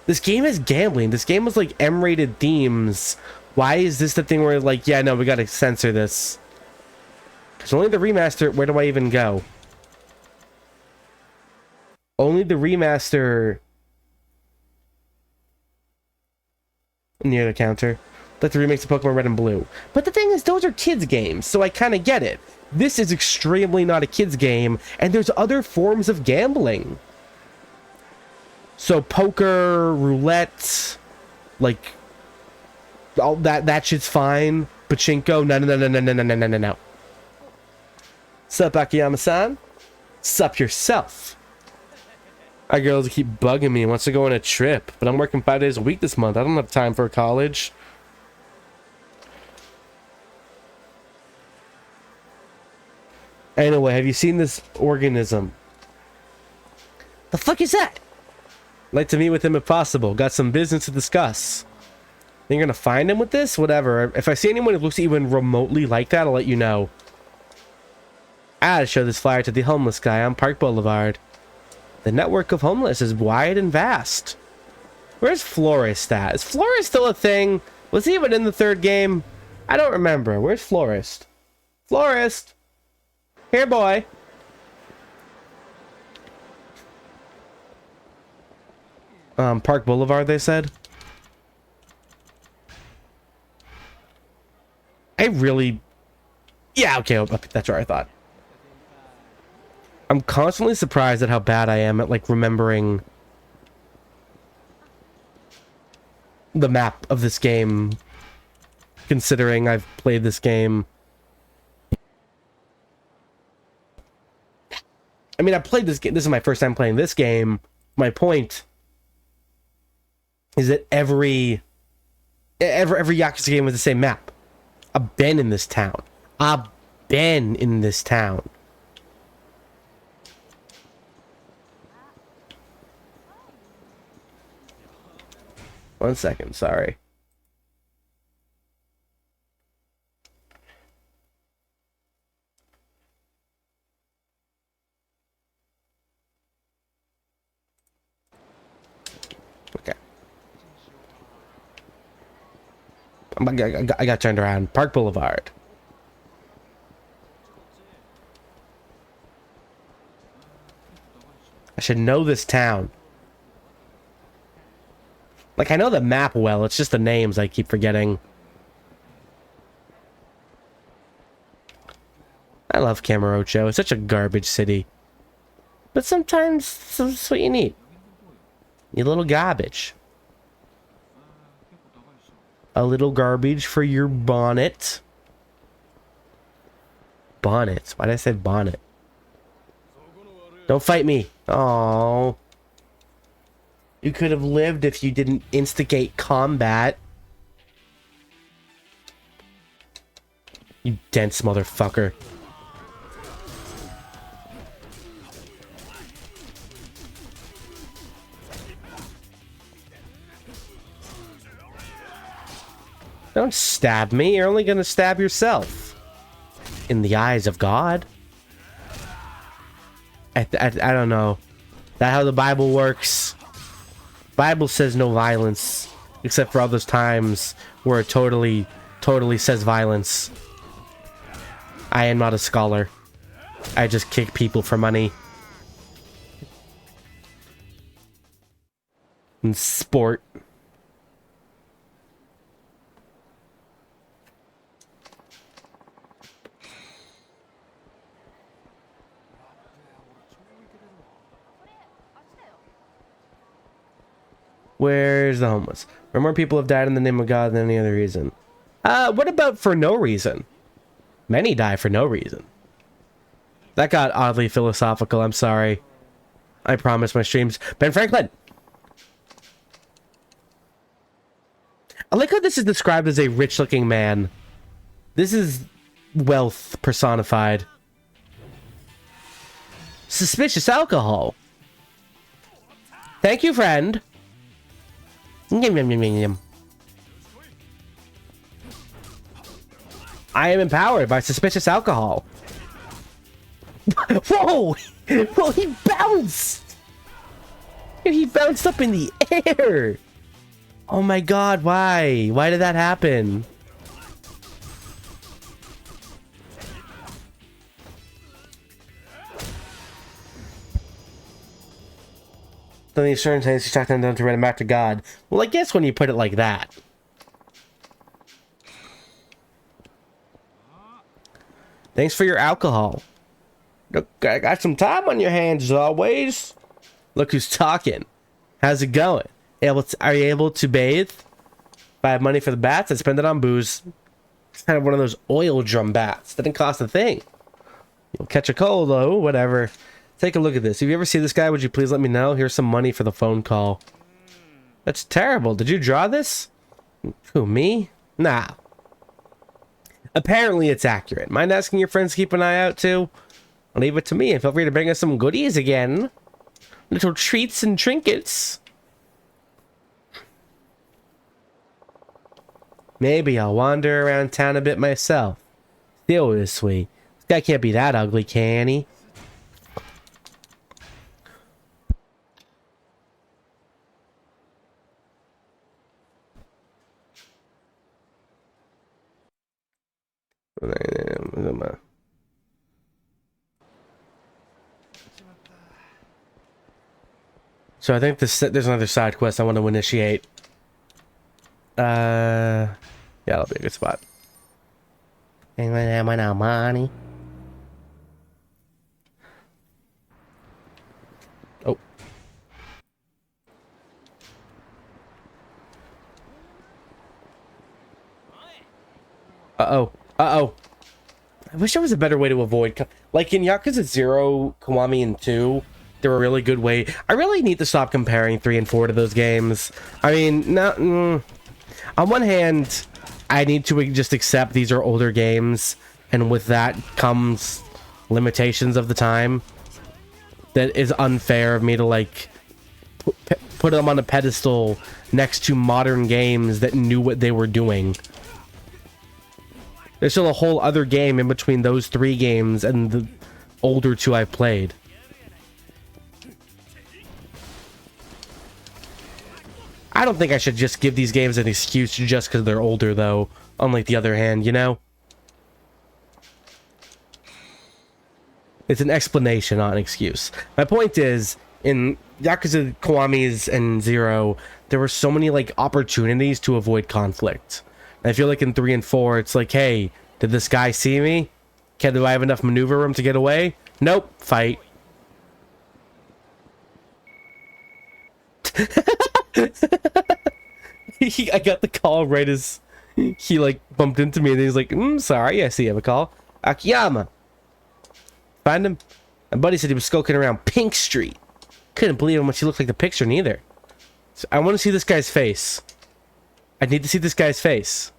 [SPEAKER 1] This game is gambling. This game was like M-rated themes. Why is this the thing where, like, yeah, no, we gotta censor this? Because only the remaster... Where do I even go? Only the remaster... Near the counter. Like the remakes of Pokemon Red and Blue. But the thing is, those are kids' games, so I kind of get it. This is extremely not a kids' game, and there's other forms of gambling. So poker, roulette, like... all that shit's fine. Pachinko, no. Sup, Akiyama-san? Sup yourself. Our girls keep bugging me and wants to go on a trip, but I'm working 5 days a week this month. I don't have time for college. Anyway, have you seen this organism? The fuck is that? Like to meet with him if possible. Got some business to discuss. Think you're gonna find him with this? Whatever. If I see anyone who looks even remotely like that, I'll let you know. I gotta show this flyer to the homeless guy on Park Boulevard. The network of homeless is wide and vast. Where's Florist at? Is Florist still a thing? Was he even in the third game? I don't remember. Where's Florist? Florist! Here, boy! Park Boulevard, they said? I really... Yeah, okay, that's what I thought. I'm constantly surprised at how bad I am at, like, remembering the map of this game, considering I've played this game. I mean, I played this game. This is my first time playing this game. My point is that every Yakuza game was the same map. I've been in this town. I've been in this town. One second, sorry. Okay. I got turned around. Park Boulevard. I should know this town. Like, I know the map well, it's just the names I keep forgetting. I love Kamurocho. It's such a garbage city. But sometimes that's what you need. You little garbage. A little garbage for your bonnet. Bonnet. Why did I say bonnet? Don't fight me. Oh. You could have lived if you didn't instigate combat. You dense motherfucker. Don't stab me. You're only gonna stab yourself. In the eyes of God. I don't know. That how the Bible works? Bible says no violence. Except for all those times where it totally says violence. I am not a scholar. I just kick people for money. And sport. Where's the homeless? Where more people have died in the name of God than any other reason. What about for no reason? Many die for no reason. That got oddly philosophical, I'm sorry. I promise my streams. Ben Franklin! I like how this is described as a rich-looking man. This is wealth personified. Suspicious alcohol. Thank you, friend. Yum, yum, yum, yum, yum. I am empowered by suspicious alcohol. Whoa! Whoa, he bounced! He bounced up in the air! Oh my god, why? Why did that happen? Then the assurance has shot them down to run back to God. Well, I guess when you put it like that. Thanks for your alcohol. Look, I got some time on your hands as always. Look who's talking. How's it going? Are you able to bathe? If I have money for the bats, I spend it on booze. It's kind of one of those oil drum bats. That didn't cost a thing. You'll catch a cold though, whatever. Take a look at this. If you ever see this guy, would you please let me know? Here's some money for the phone call. That's terrible. Did you draw this? Who, me? Nah. Apparently it's accurate. Mind asking your friends to keep an eye out too? Leave it to me and feel free to bring us some goodies again. Little treats and trinkets. Maybe I'll wander around town a bit myself. Still this way. This guy can't be that ugly, can he? So I think there's another side quest I want to initiate. Yeah, that'll be a good spot. Money. wish there was a better way to avoid... Like, in Yakuza 0, Kiwami, and 2, they were a really good way... I really need to stop comparing 3 and 4 to those games. I mean, on one hand, I need to just accept these are older games, and with that comes limitations of the time. That is unfair of me to, like, put them on a pedestal next to modern games that knew what they were doing. There's still a whole other game in between those 3 games and the older 2 I've played. I don't think I should just give these games an excuse just because they're older, though. Unlike the other hand, you know? It's an explanation, not an excuse. My point is, in Yakuza, Kiwami's, and 0, there were so many, like, opportunities to avoid conflict. And I feel like in 3 and 4, it's like, hey, did this guy see me? Do I have enough maneuver room to get away? Nope. Fight. I got the call right as he, like, bumped into me, and he's like, sorry, I see you have a call. Akiyama. Find him. My buddy said he was skulking around Pink Street. Couldn't believe how much he looked like the picture, neither. So I want to see this guy's face. I need to see this guy's face.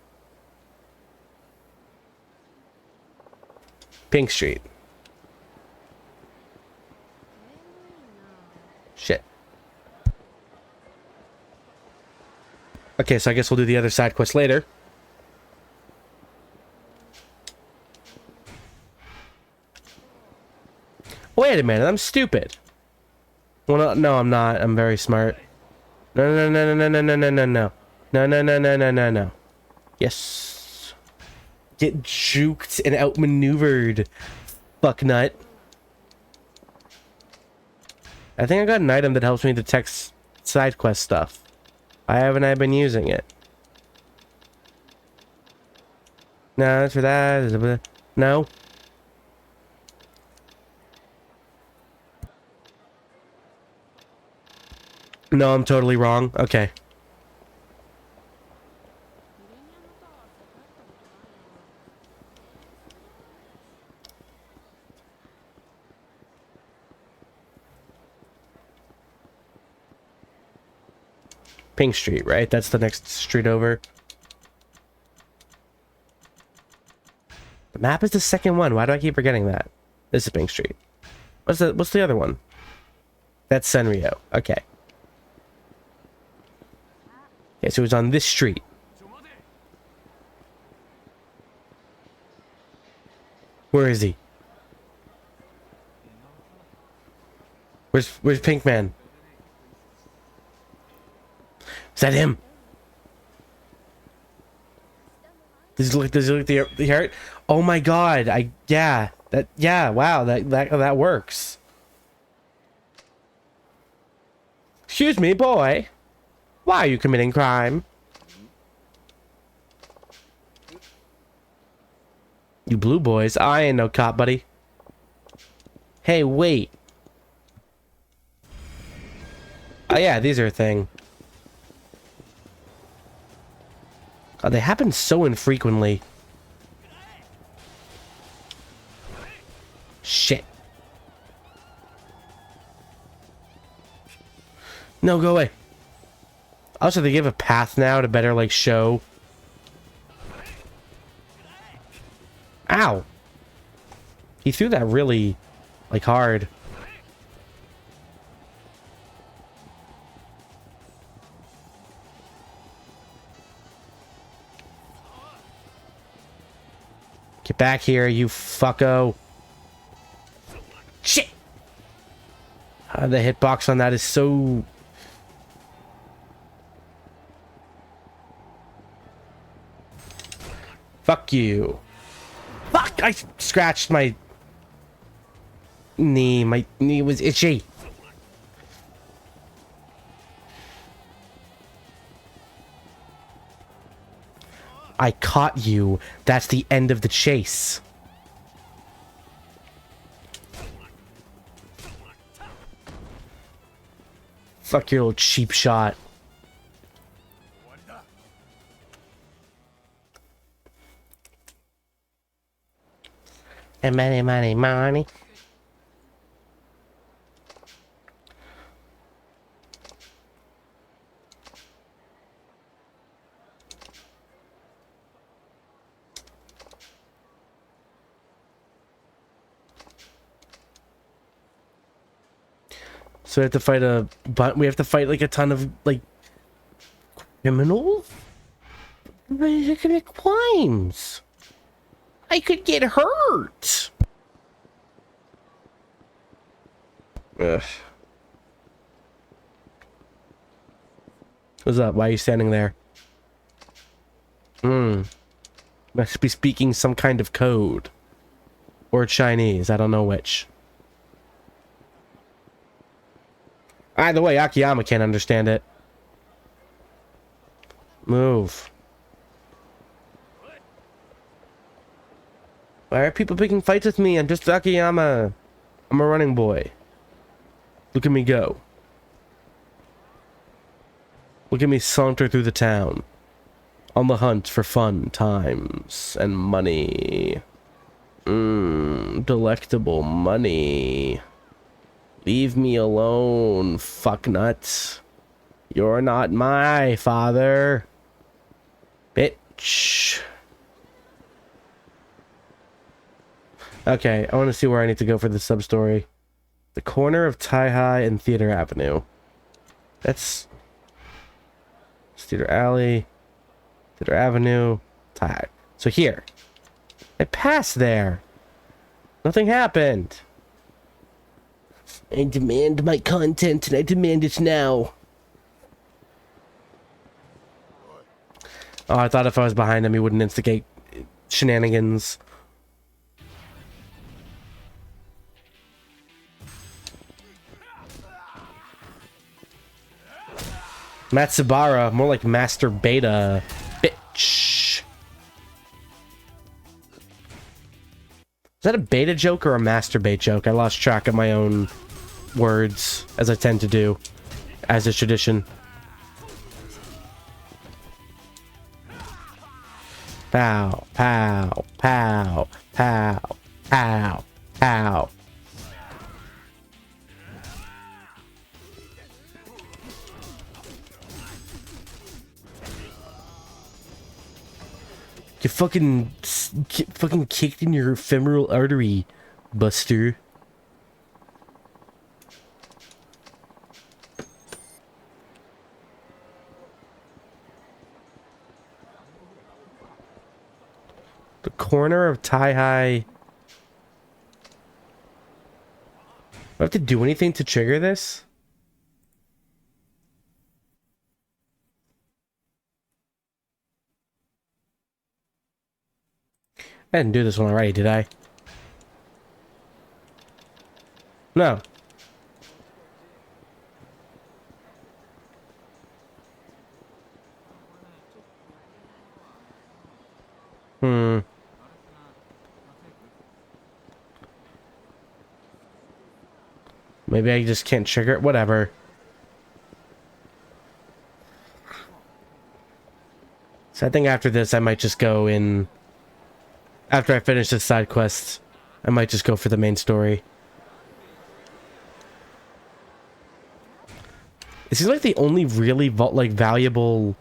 [SPEAKER 1] Pink Street. Shit. Okay, so I guess we'll do the other side quest later. Wait a minute, I'm stupid. Well, no, I'm not. I'm very smart. No, no, no, no, no, no, no, no, no. No, no, no, no, no, no, no. Yes. Get juked and outmaneuvered. Fuck nut. I think I got an item that helps me detect side quest stuff. Why haven't I been using it? No, that's for that. No. No, I'm totally wrong. Okay. Pink Street, right? That's the next street over. The map is the second one. Why do I keep forgetting that? This is Pink Street. What's the other one? That's Senryo. Okay. Okay, so it was on this street. Where is he? Where's Pink Man? Is that him? Does he look the heart? Oh my god, wow, that works. Excuse me, boy. Why are you committing crime? You blue boys, I ain't no cop, buddy. Hey, wait. Oh yeah, these are a thing. Oh, they happen so infrequently. Shit. No, go away. Also, they give a path now to better, like, show. Ow. He threw that really, like, hard. Get back here, you fucko. Shit! The hitbox on that is so... Fuck you. Fuck! I scratched my knee. My knee was itchy. I caught you. That's the end of the chase. Fuck your little cheap shot. And money, money, money. So we have to fight we have to fight like a ton of like criminals? They commit crimes. I could get hurt. Ugh. What's up? Why are you standing there? Must be speaking some kind of code. Or Chinese, I don't know which. Either way, Akiyama can't understand it. Move. Why are people picking fights with me? I'm just Akiyama. I'm a running boy. Look at me go. Look at me saunter through the town. On the hunt for fun times and money. Delectable money. Leave me alone, fucknuts. You're not my father. Bitch. Okay, I want to see where I need to go for the sub-story. The corner of Tai Hai and Theater Avenue. That's Theater Alley, Theater Avenue, Tai Hai. So here. I passed there. Nothing happened. I demand my content and I demand it now. Oh, I thought if I was behind him, he wouldn't instigate shenanigans. Matsubara, more like Master Beta. Bitch. Is that a beta joke or a masturbate joke? I lost track of my own words, as I tend to do, as is tradition. Pow, pow, pow, pow, pow, pow. You fucking kicked in your femoral artery, Buster. The corner of Tai Hai. Do I have to do anything to trigger this? I didn't do this one already, did I? No. Maybe I just can't trigger it. Whatever. So I think after this, I might just go in... After I finish this side quest, I might just go for the main story. It seems like the only really valuable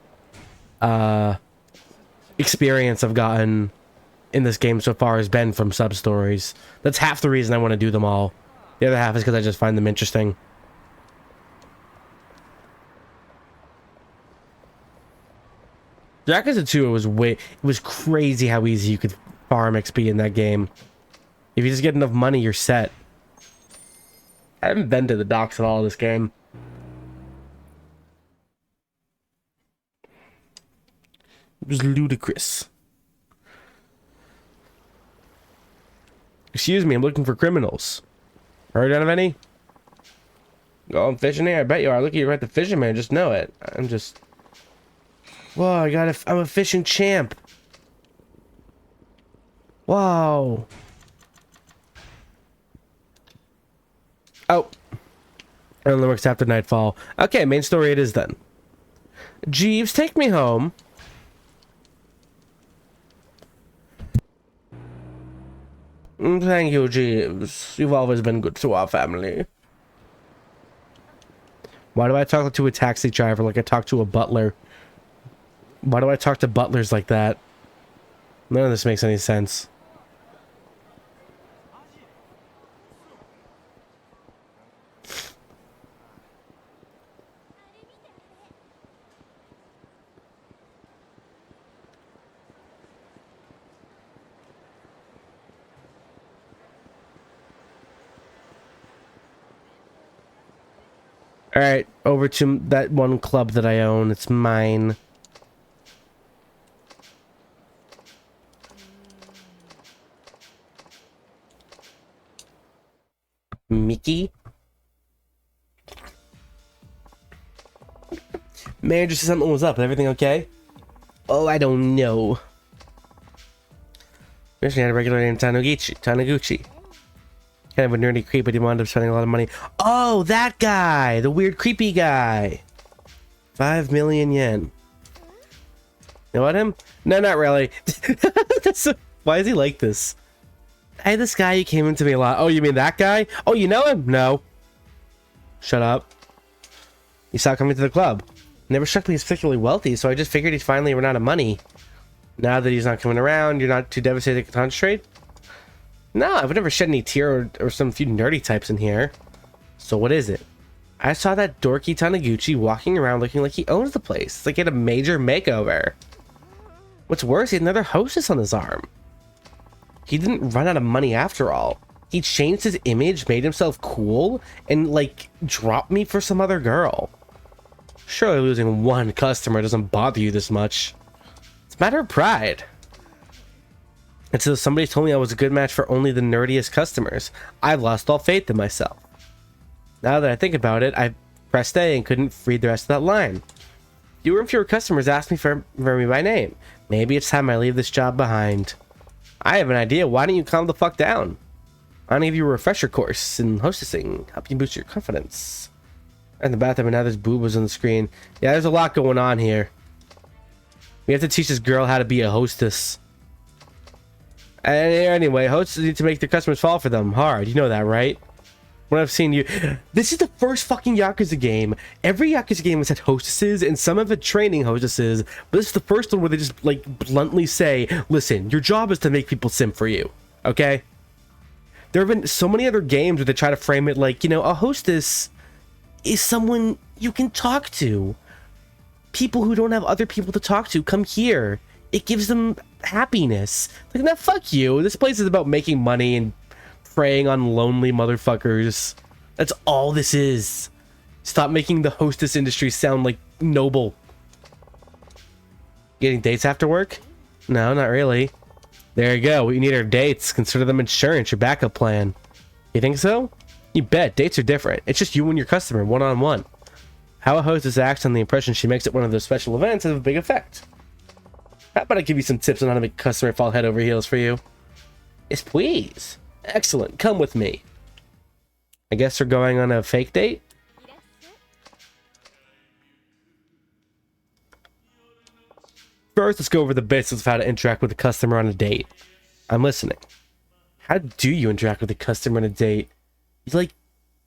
[SPEAKER 1] experience I've gotten in this game so far has been from sub-stories. That's half the reason I want to do them all. The other half is because I just find them interesting. Yakuza 2, it was crazy how easy you could farm XP in that game. If you just get enough money, you're set. I haven't been to the docks at all this game. It was ludicrous. Excuse me, I'm looking for criminals. Heard of any? Going fishing here? I bet you are. Look at you, right? The fisherman. Just know it. I'm just... Whoa, I'm a fishing champ. Wow. Oh. It only works after nightfall. Okay, main story it is then. Jeeves, take me home. Thank you, Jeeves. You've always been good to our family. Why do I talk to a taxi driver like I talk to a butler? Why do I talk to butlers like that? None of this makes any sense. All right, over to that one club that I own. It's mine. Mickey? Manager said something was up. Is everything okay? Oh, I don't know. Originally had a regular name Taniguchi. Kind of a nerdy creep, but he wound up spending a lot of money. Oh, that guy! The weird creepy guy! 5 million yen. You know what, him? No, not really. Why is he like this? I had this guy who came into me a lot. Oh, you mean that guy? Oh, you know him? No. Shut up. He stopped coming to the club. Never struck me as particularly wealthy, so I just figured he'd finally run out of money. Now that he's not coming around, you're not too devastated to concentrate? No, I've never shed any tear or some few nerdy types in here. So what is it? I saw that dorky Taniguchi walking around looking like he owns the place. It's like he had a major makeover. What's worse, he had another hostess on his arm. He didn't run out of money after all. He changed his image, made himself cool, and like dropped me for some other girl. Surely losing one customer doesn't bother you this much. It's a matter of pride. And so somebody told me I was a good match for only the nerdiest customers. I've lost all faith in myself. Now that I think about it, I pressed A and couldn't read the rest of that line. Fewer and fewer customers asked me for me by name. Maybe it's time I leave this job behind. I have an idea. Why don't you calm the fuck down? I'll give you a refresher course in hostessing. Help you boost your confidence. In the bathroom, and now there's boobas on the screen. Yeah, there's a lot going on here. We have to teach this girl how to be a hostess. And anyway, hosts need to make their customers fall for them hard. You know that, right? When I've seen you... This is the first fucking Yakuza game. Every Yakuza game has had hostesses, and some have had training hostesses. But this is the first one where they just, like, bluntly say, listen, your job is to make people sim for you. Okay? There have been so many other games where they try to frame it like, you know, a hostess is someone you can talk to. People who don't have other people to talk to come here. It gives them happiness. Like, now fuck you. This place is about making money and preying on lonely motherfuckers. That's all this is. Stop making the hostess industry sound like noble. Getting dates after work? No, not really. There you go. We need our dates. Consider them insurance, your backup plan. You think so? You bet. Dates are different. It's just you and your customer, one-on-one. How a hostess acts on the impression she makes at one of those special events has a big effect. How about I give you some tips on how to make a customer fall head over heels for you? Yes, please. Excellent. Come with me. I guess we're going on a fake date? First, let's go over the basics of how to interact with a customer on a date. I'm listening. How do you interact with a customer on a date? You, like,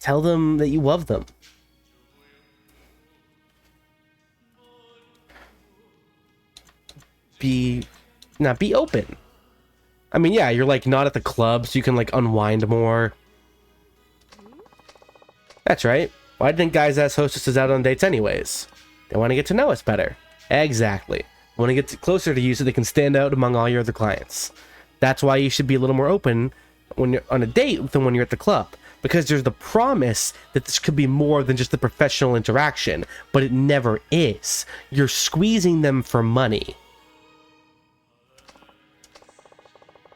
[SPEAKER 1] tell them that you love them. Be open. I mean, yeah, you're like not at the club, so you can like unwind more. That's right. Why didn't guys ask hostesses out on dates anyways? They want to get to know us better. Exactly. Want to get closer to you so they can stand out among all your other clients. That's why you should be a little more open when you're on a date than when you're at the club. Because there's the promise that this could be more than just a professional interaction, but it never is. You're squeezing them for money.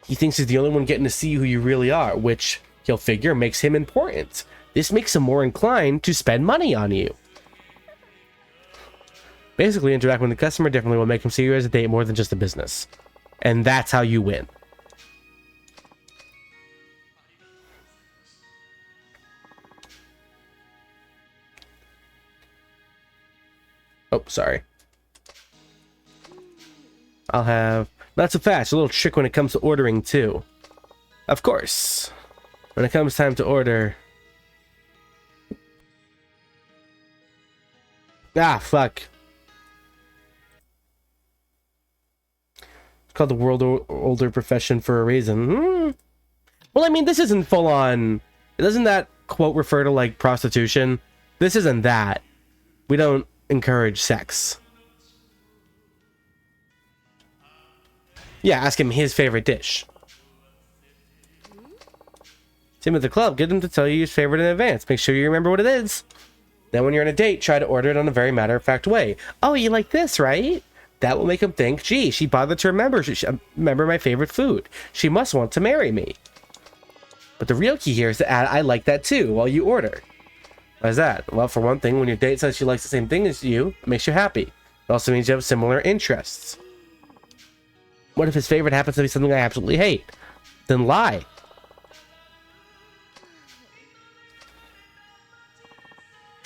[SPEAKER 1] He thinks he's the only one getting to see who you really are, which he'll figure makes him important. This makes him more inclined to spend money on you. Basically, interacting with the customer differently will make him see you as a date more than just a business. And that's how you win. Oh, sorry. I'll have... Not so fast. A little trick when it comes to ordering, too. Of course. When it comes time to order... Ah, fuck. It's called the world older profession for a reason. Well, I mean, this isn't full on... Doesn't that quote refer to, like, prostitution? This isn't that. We don't encourage sex. Yeah, ask him his favorite dish. See him at the club, get him to tell you his favorite in advance. Make sure you remember what it is. Then when you're on a date, try to order it in a very matter-of-fact way. Oh, you like this, right? That will make him think, gee, she bothered to remember my favorite food. She must want to marry me. But the real key here is to add, I like that too, while you order. Why is that? Well, for one thing, when your date says she likes the same thing as you, it makes you happy. It also means you have similar interests. What if his favorite happens to be something I absolutely hate? Then lie.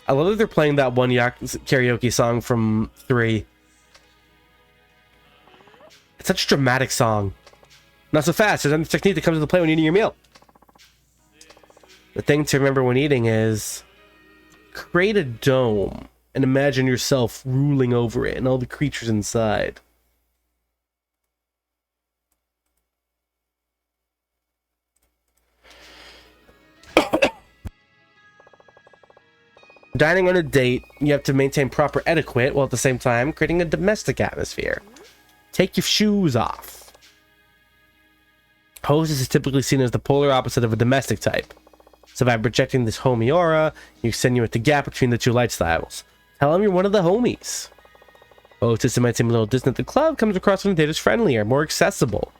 [SPEAKER 1] I love that they're playing that one karaoke song from 3. It's such a dramatic song. Not so fast. There's another technique that comes into play when eating your meal. The thing to remember when eating is... create a dome and imagine yourself ruling over it and all the creatures inside. Dining on a date, you have to maintain proper etiquette while at the same time creating a domestic atmosphere. Take your shoes off. Hostess is typically seen as the polar opposite of a domestic type. So by projecting this homey aura, you extenuate the gap between the two lifestyles. Tell them you're one of the homies. Hostess, who might seem a little distant at the club, comes across on a date as friendlier, more accessible,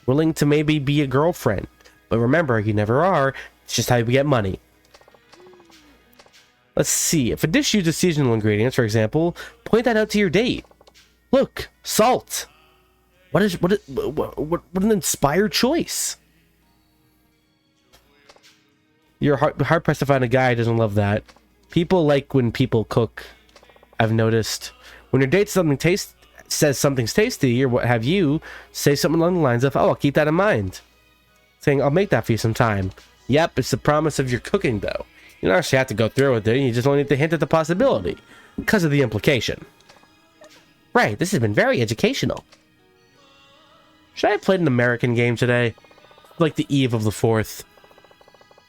[SPEAKER 1] willing to maybe be a girlfriend. But remember, you never are. It's just how you get money. Let's see. If a dish uses seasonal ingredients, for example, point that out to your date. Look, salt. What an inspired choice. You're hard pressed to find a guy who doesn't love that. People like when people cook. I've noticed when your date says something's tasty or what have you, say something along the lines of, "Oh, I'll keep that in mind." Saying, "I'll make that for you sometime." Yep, it's the promise of your cooking, though. You don't actually have to go through with it. You just only need to hint at the possibility because of the implication. Right. This has been very educational. Should I have played an American game today? Like the eve of the 4th.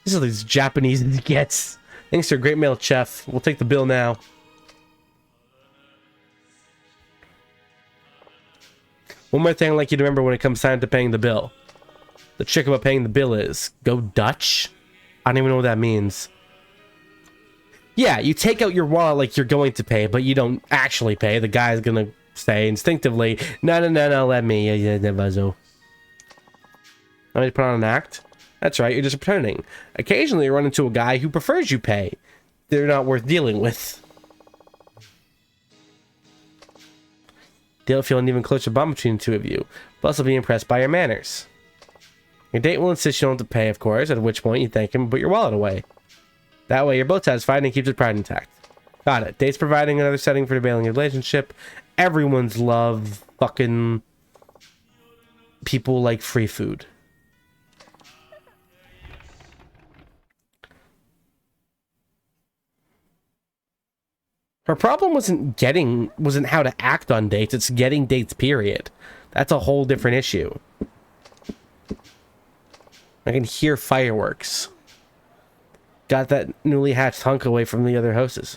[SPEAKER 1] This is as Japanese as it gets. Thanks to a great male chef. We'll take the bill now. One more thing I'd like you to remember when it comes time to paying the bill. The trick about paying the bill is go Dutch. I don't even know what that means. Yeah, you take out your wallet like you're going to pay, but you don't actually pay. The guy's gonna say instinctively, no, let me. Let me put on an act. That's right, you're just pretending. Occasionally you run into a guy who prefers you pay. They're not worth dealing with. They'll feel an even closer bond between the two of you. Plus, they'll be impressed by your manners. Your date will insist you don't have to pay, of course, at which point you thank him and put your wallet away. That way, you're both satisfied and it keeps your pride intact. Got it. Dates providing another setting for debating a relationship. Everyone's love fucking people like free food. Her problem wasn't how to act on dates. It's getting dates, period. That's a whole different issue. I can hear fireworks. Got that newly hatched hunk away from the other hostess.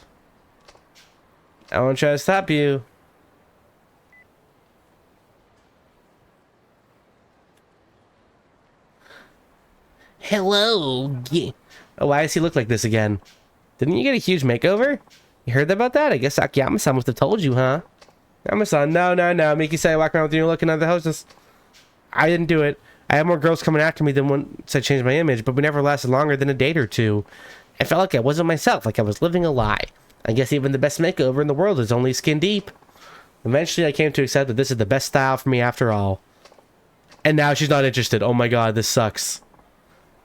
[SPEAKER 1] I won't try to stop you. Hello. Oh, why does he look like this again? Didn't you get a huge makeover? You heard about that? I guess Akiyama-san must have told you, huh? Akiyama-san, no. Miki said I walk around with you looking at the hostess. I didn't do it. I had more girls coming after me than once I changed my image, but we never lasted longer than a date or two. I felt like I wasn't myself, like I was living a lie. I guess even the best makeover in the world is only skin deep. Eventually, I came to accept that this is the best style for me after all. And now she's not interested. Oh my god, this sucks.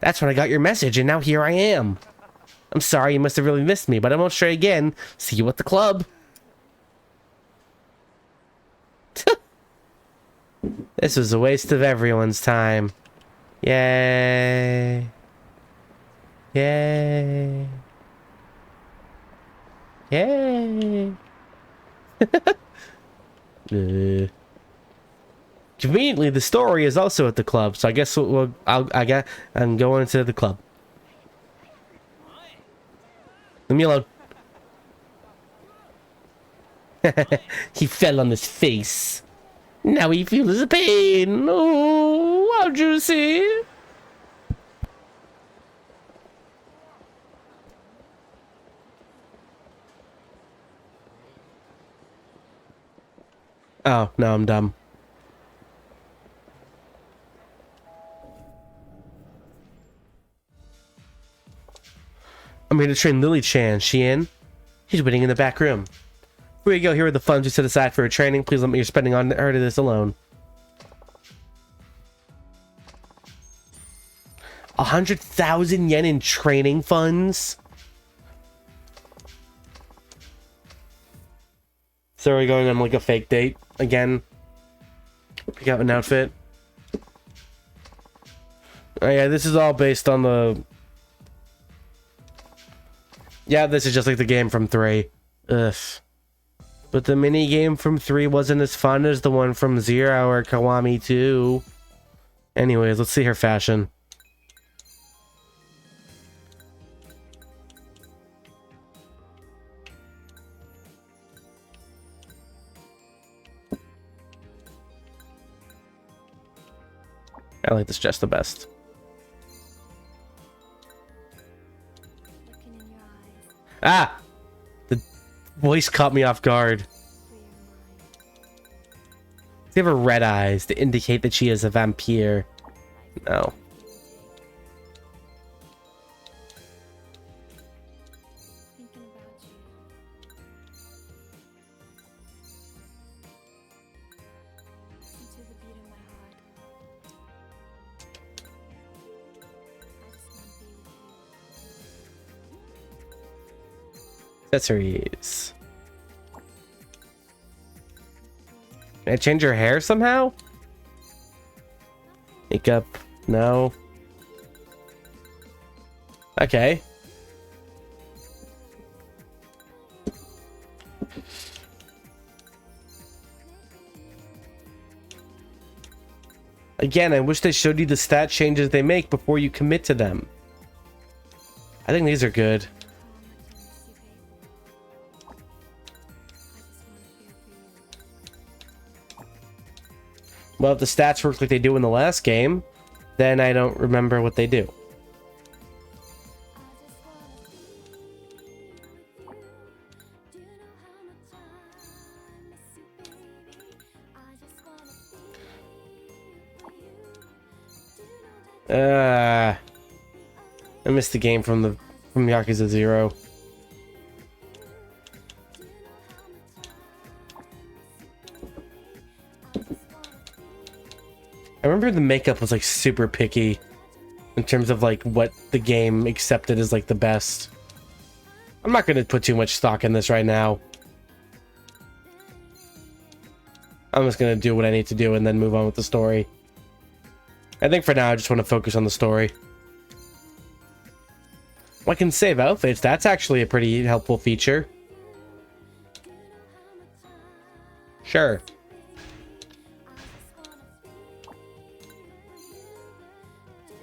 [SPEAKER 1] That's when I got your message, and now here I am. I'm sorry, you must have really missed me, but I won't stray again. See you at the club. This was a waste of everyone's time. Yay. Yay. Yay. Conveniently, the story is also at the club, so I guess I'm going to the club. Leave me alone. He fell on his face. Now he feels the pain. Oh, how juicy. Oh, no, I'm dumb. I'm here to train Lily Chan. She in? She's waiting in the back room. Here you go. Here are the funds we set aside for her training. Please let me your spending on her to this alone. 100,000 yen in training funds? So are we going on like a fake date again? Pick out an outfit. Oh yeah, this is all based on the... Yeah, this is just like the game from 3. Ugh. But the mini game from 3 wasn't as fun as the one from 0 or Kiwami 2. Anyways, let's see her fashion. I like this dress the best. Ah! The voice caught me off guard. They have her red eyes to indicate that she is a vampire. No. Accessories. Can I change her hair somehow? Makeup. No. Okay. Again, I wish they showed you the stat changes they make before you commit to them. I think these are good. Well, if the stats work like they do in the last game, then I don't remember what they do. I missed the game from Yakuza 0. I remember the makeup was like super picky in terms of like what the game accepted as like the best. I'm not going to put too much stock in this right now. I'm just going to do what I need to do and then move on with the story. I think for now I just want to focus on the story. Well, I can save outfits. That's actually a pretty helpful feature. Sure.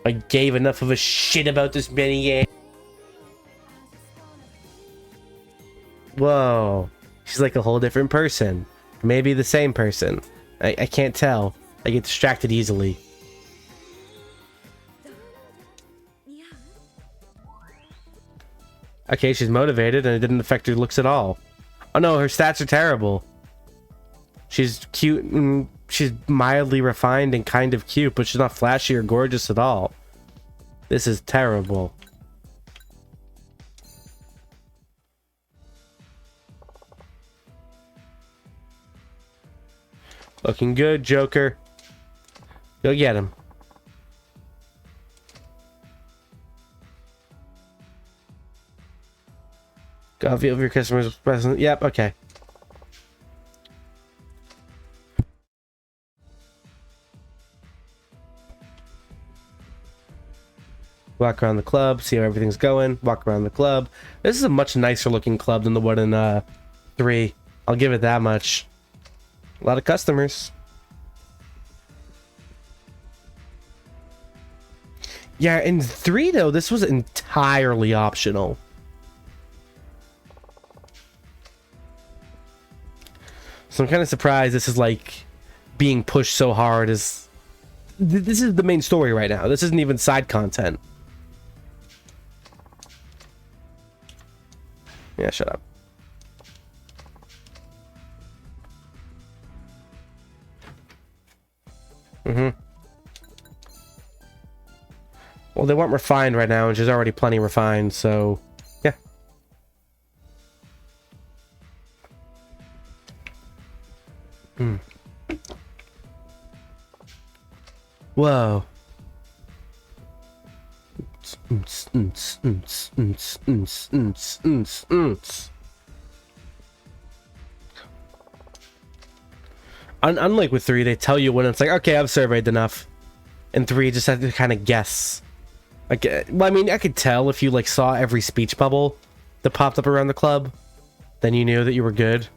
[SPEAKER 1] I gave enough of a shit about this mini game. Whoa. She's like a whole different person. Maybe the same person. I can't tell. I get distracted easily. Okay, she's motivated and it didn't affect her looks at all. Oh no, her stats are terrible. She's cute and she's mildly refined and kind of cute, but she's not flashy or gorgeous at all. This is terrible. Looking good, Joker. Go get him. Copy of your customer's present. Yep, okay. Walk around the club, see how everything's going. Walk around the club. This is a much nicer looking club than the one in 3. I'll give it that much. A lot of customers. Yeah, in 3 though, this was entirely optional. So I'm kind of surprised this is like being pushed so hard as this is the main story right now. This isn't even side content. Yeah, shut up. Well, they weren't refined right now, and she's already plenty refined, so yeah. Whoa. Unlike with 3, they tell you when it's like, okay, I've surveyed enough. In 3, you just have to kind of guess. Like, well, I mean, I could tell if you like saw every speech bubble that popped up around the club, then you knew that you were good.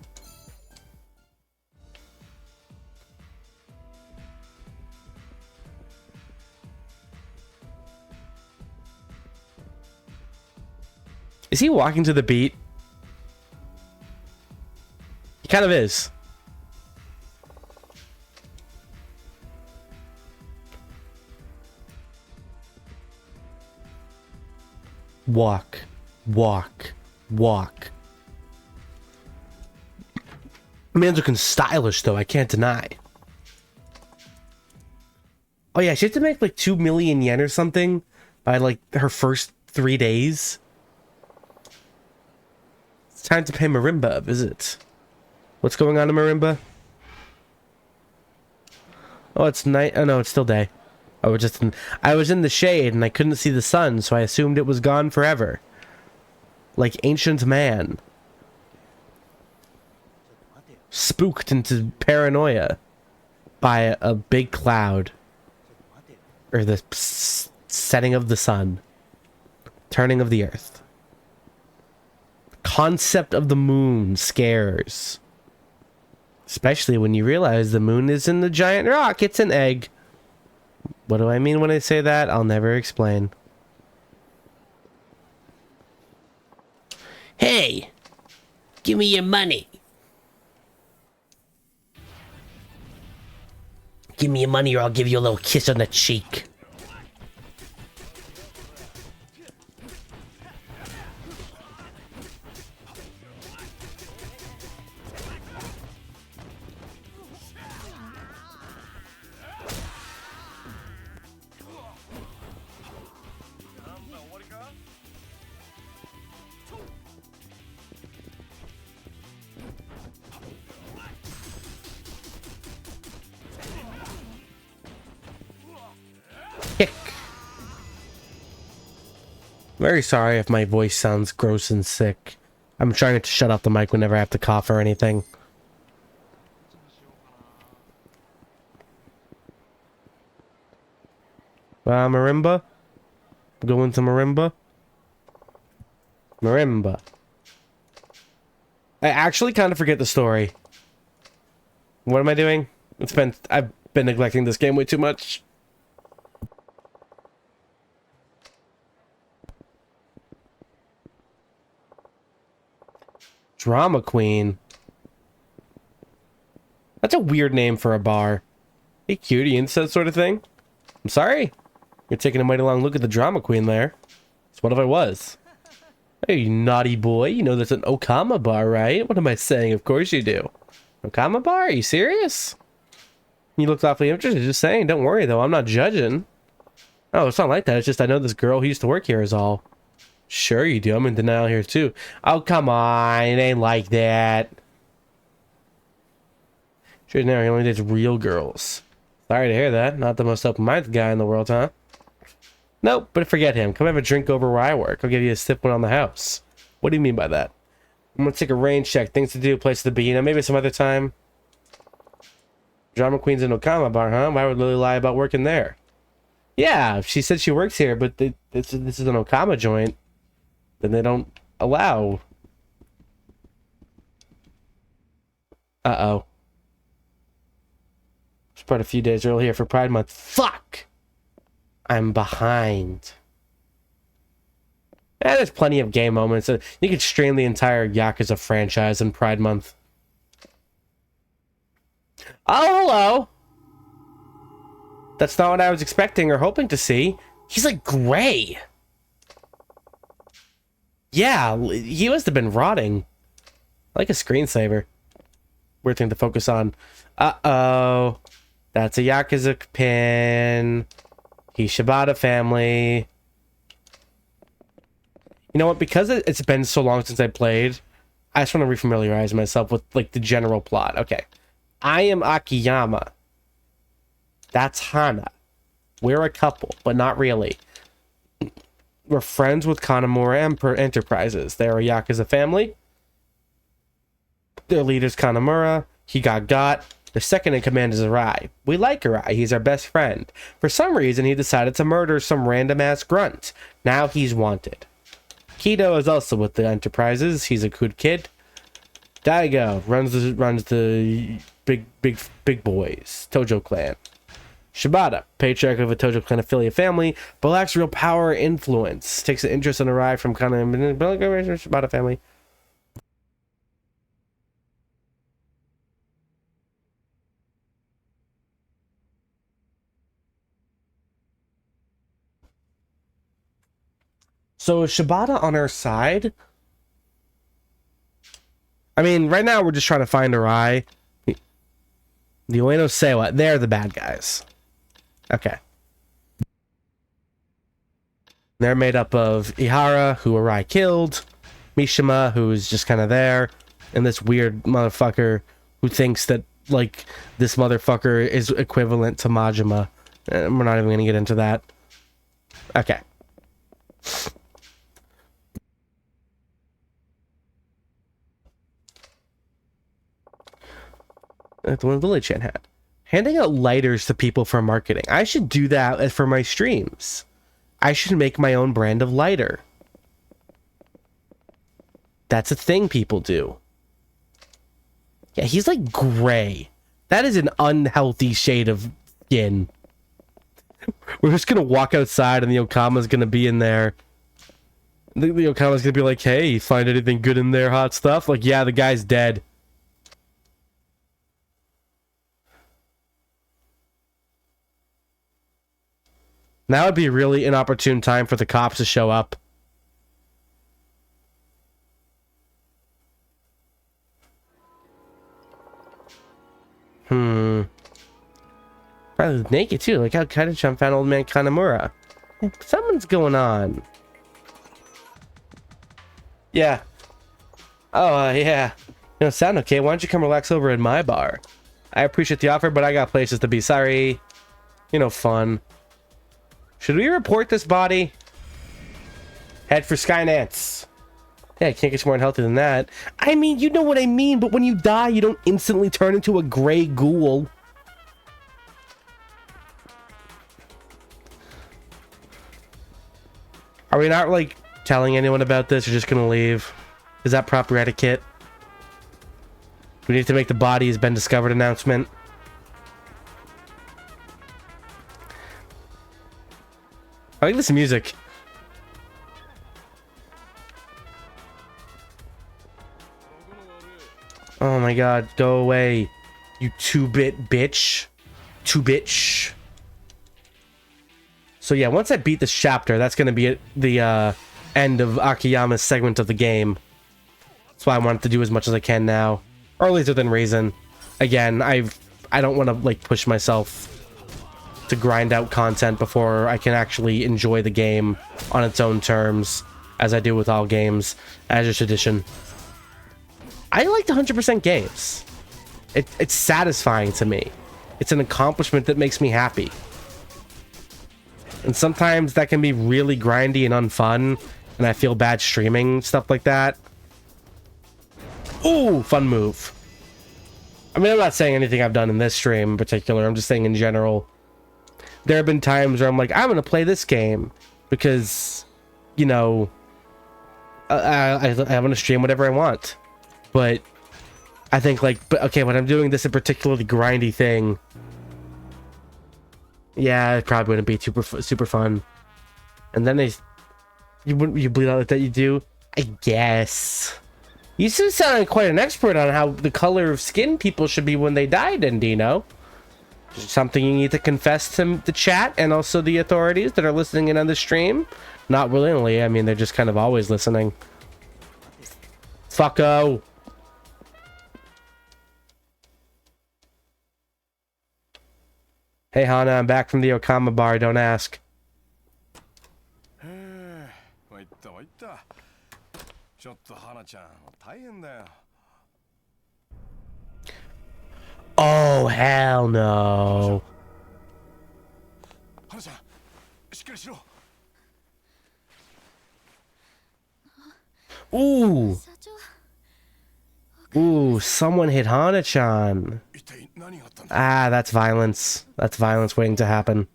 [SPEAKER 1] Is he walking to the beat? He kind of is. Walk, walk, walk. Man's looking stylish though, I can't deny. Oh yeah, she had to make like 2 million yen or something by like her first 3 days. It's time to pay Marimba a visit. What's going on in Marimba? Oh, it's night. Oh no, it's still day. I was in the shade and I couldn't see the sun, so I assumed it was gone forever. Like ancient man. Spooked into paranoia by a big cloud. Or the setting of the sun. Turning of the earth. Concept of the moon scares. Especially when you realize the moon isn't the giant rock, it's an egg. What do I mean when I say that? I'll never explain. Hey! Give me your money! Give me your money or I'll give you a little kiss on the cheek. Very sorry if my voice sounds gross and sick. I'm trying to shut off the mic whenever I have to cough or anything. Marimba? Going to Marimba? Marimba. I actually kind of forget the story. What am I doing? I've been neglecting this game way too much. Drama Queen. That's a weird name for a bar. Hey cutie, that sort of thing. I'm sorry. You're taking a mighty long look at the Drama Queen there. It's what if I was? Hey, you naughty boy. You know that's an Okama bar, right? What am I saying? Of course you do. Okama bar? Are you serious? You looked awfully interested. Just saying. Don't worry, though. I'm not judging. Oh, it's not like that. It's just I know this girl who used to work here is all. Sure you do. I'm in denial here too. Oh, come on. It ain't like that. Sure, now he only dates real girls. Sorry to hear that. Not the most open-minded guy in the world, huh? Nope, but forget him. Come have a drink over where I work. I'll give you a stiff one on the house. What do you mean by that? I'm gonna take a rain check. Things to do, place to be. You know, maybe some other time. Drama Queen's in Okama bar, huh? Why would Lily lie about working there? Yeah, she said she works here, but this is an Okama joint. Then they don't allow. Uh-oh. Spread a few days early here for Pride Month. Fuck! I'm behind. There's plenty of game moments. You could stream the entire Yakuza franchise in Pride Month. Oh, hello! That's not what I was expecting or hoping to see. He's like gray. Yeah, he must have been rotting. Like a screensaver. Weird thing to focus on. Uh-oh. That's a Yakuza pin. He's Shibata family. You know what? Because it's been so long since I played, I just want to refamiliarize myself with, like, the general plot. Okay. I am Akiyama. That's Hana. We're a couple, but not really. We're friends with Kanamura Enterprises. They're a Yakuza family. Their leader's Kanamura. He got. Their second in command is Arai. We like Arai. He's our best friend. For some reason, he decided to murder some random-ass grunt. Now he's wanted. Kido is also with the Enterprises. He's a good kid. Daigo runs the big boys. Tojo clan. Shibata, patriarch of a Tojo clan affiliate family, but lacks real power or influence. Takes an interest in Arai from Shibata family. So is Shibata on our side? I mean, right now we're just trying to find Arai. The Ueno Seiwa, they're the bad guys. Okay. They're made up of Ihara, who Arai killed, Mishima, who's just kind of there, and this weird motherfucker who thinks that, like, this motherfucker is equivalent to Majima. We're not even going to get into that. Okay. The one Lily-chan had. Handing out lighters to people for marketing. I should do that for my streams. I should make my own brand of lighter. That's a thing people do. Yeah, he's like gray. That is an unhealthy shade of skin. We're just gonna walk outside and the Okama's gonna be in there. The Okama's gonna be like, hey, you find anything good in there, hot stuff? Like, yeah, the guy's dead. Now would be really an opportune time for the cops to show up. Probably naked too, like how Kaito-chan found old man Kanamura. Something's going on. Yeah. Oh, yeah. You know, sound okay? Why don't you come relax over in my bar? I appreciate the offer, but I got places to be. Sorry. You know, fun. Should we report this body? Head for Skynance. Yeah, I can't get more unhealthy than that. I mean, you know what I mean, but when you die, you don't instantly turn into a gray ghoul. Are we not, like, telling anyone about this or just gonna leave? Is that proper etiquette? We need to make the body has been discovered announcement. I like this music. Oh my god, go away. You 2-bit bitch. 2-bitch. So yeah, once I beat this chapter, that's going to be the end of Akiyama's segment of the game. That's why I wanted to do as much as I can now. Or at least within reason. Again, I don't want to like push myself to grind out content before I can actually enjoy the game on its own terms, as I do with all games, as a tradition. I like the 100% games. It's satisfying to me. It's an accomplishment that makes me happy. And sometimes that can be really grindy and unfun, and I feel bad streaming stuff like that. Ooh, fun move. I mean, I'm not saying anything I've done in this stream in particular. I'm just saying in general. there have been times where I'm like, I'm gonna play this game because, you know, I want to stream whatever I want. But I think like, but okay, when I'm doing this a particularly grindy thing, yeah, it probably wouldn't be super fun. And then you bleed out like that. You do, I guess. You seem to sound like quite an expert on how the color of skin people should be when they die, Dendino. Something you need to confess to the chat and also the authorities that are listening in on the stream. Not willingly, I mean, they're just kind of always listening. Fucko. Hey Hana, I'm back from the Okama bar, don't ask. Oh, hell no. Ooh. Ooh, someone hit Hana-chan. Ah, that's violence. That's violence waiting to happen.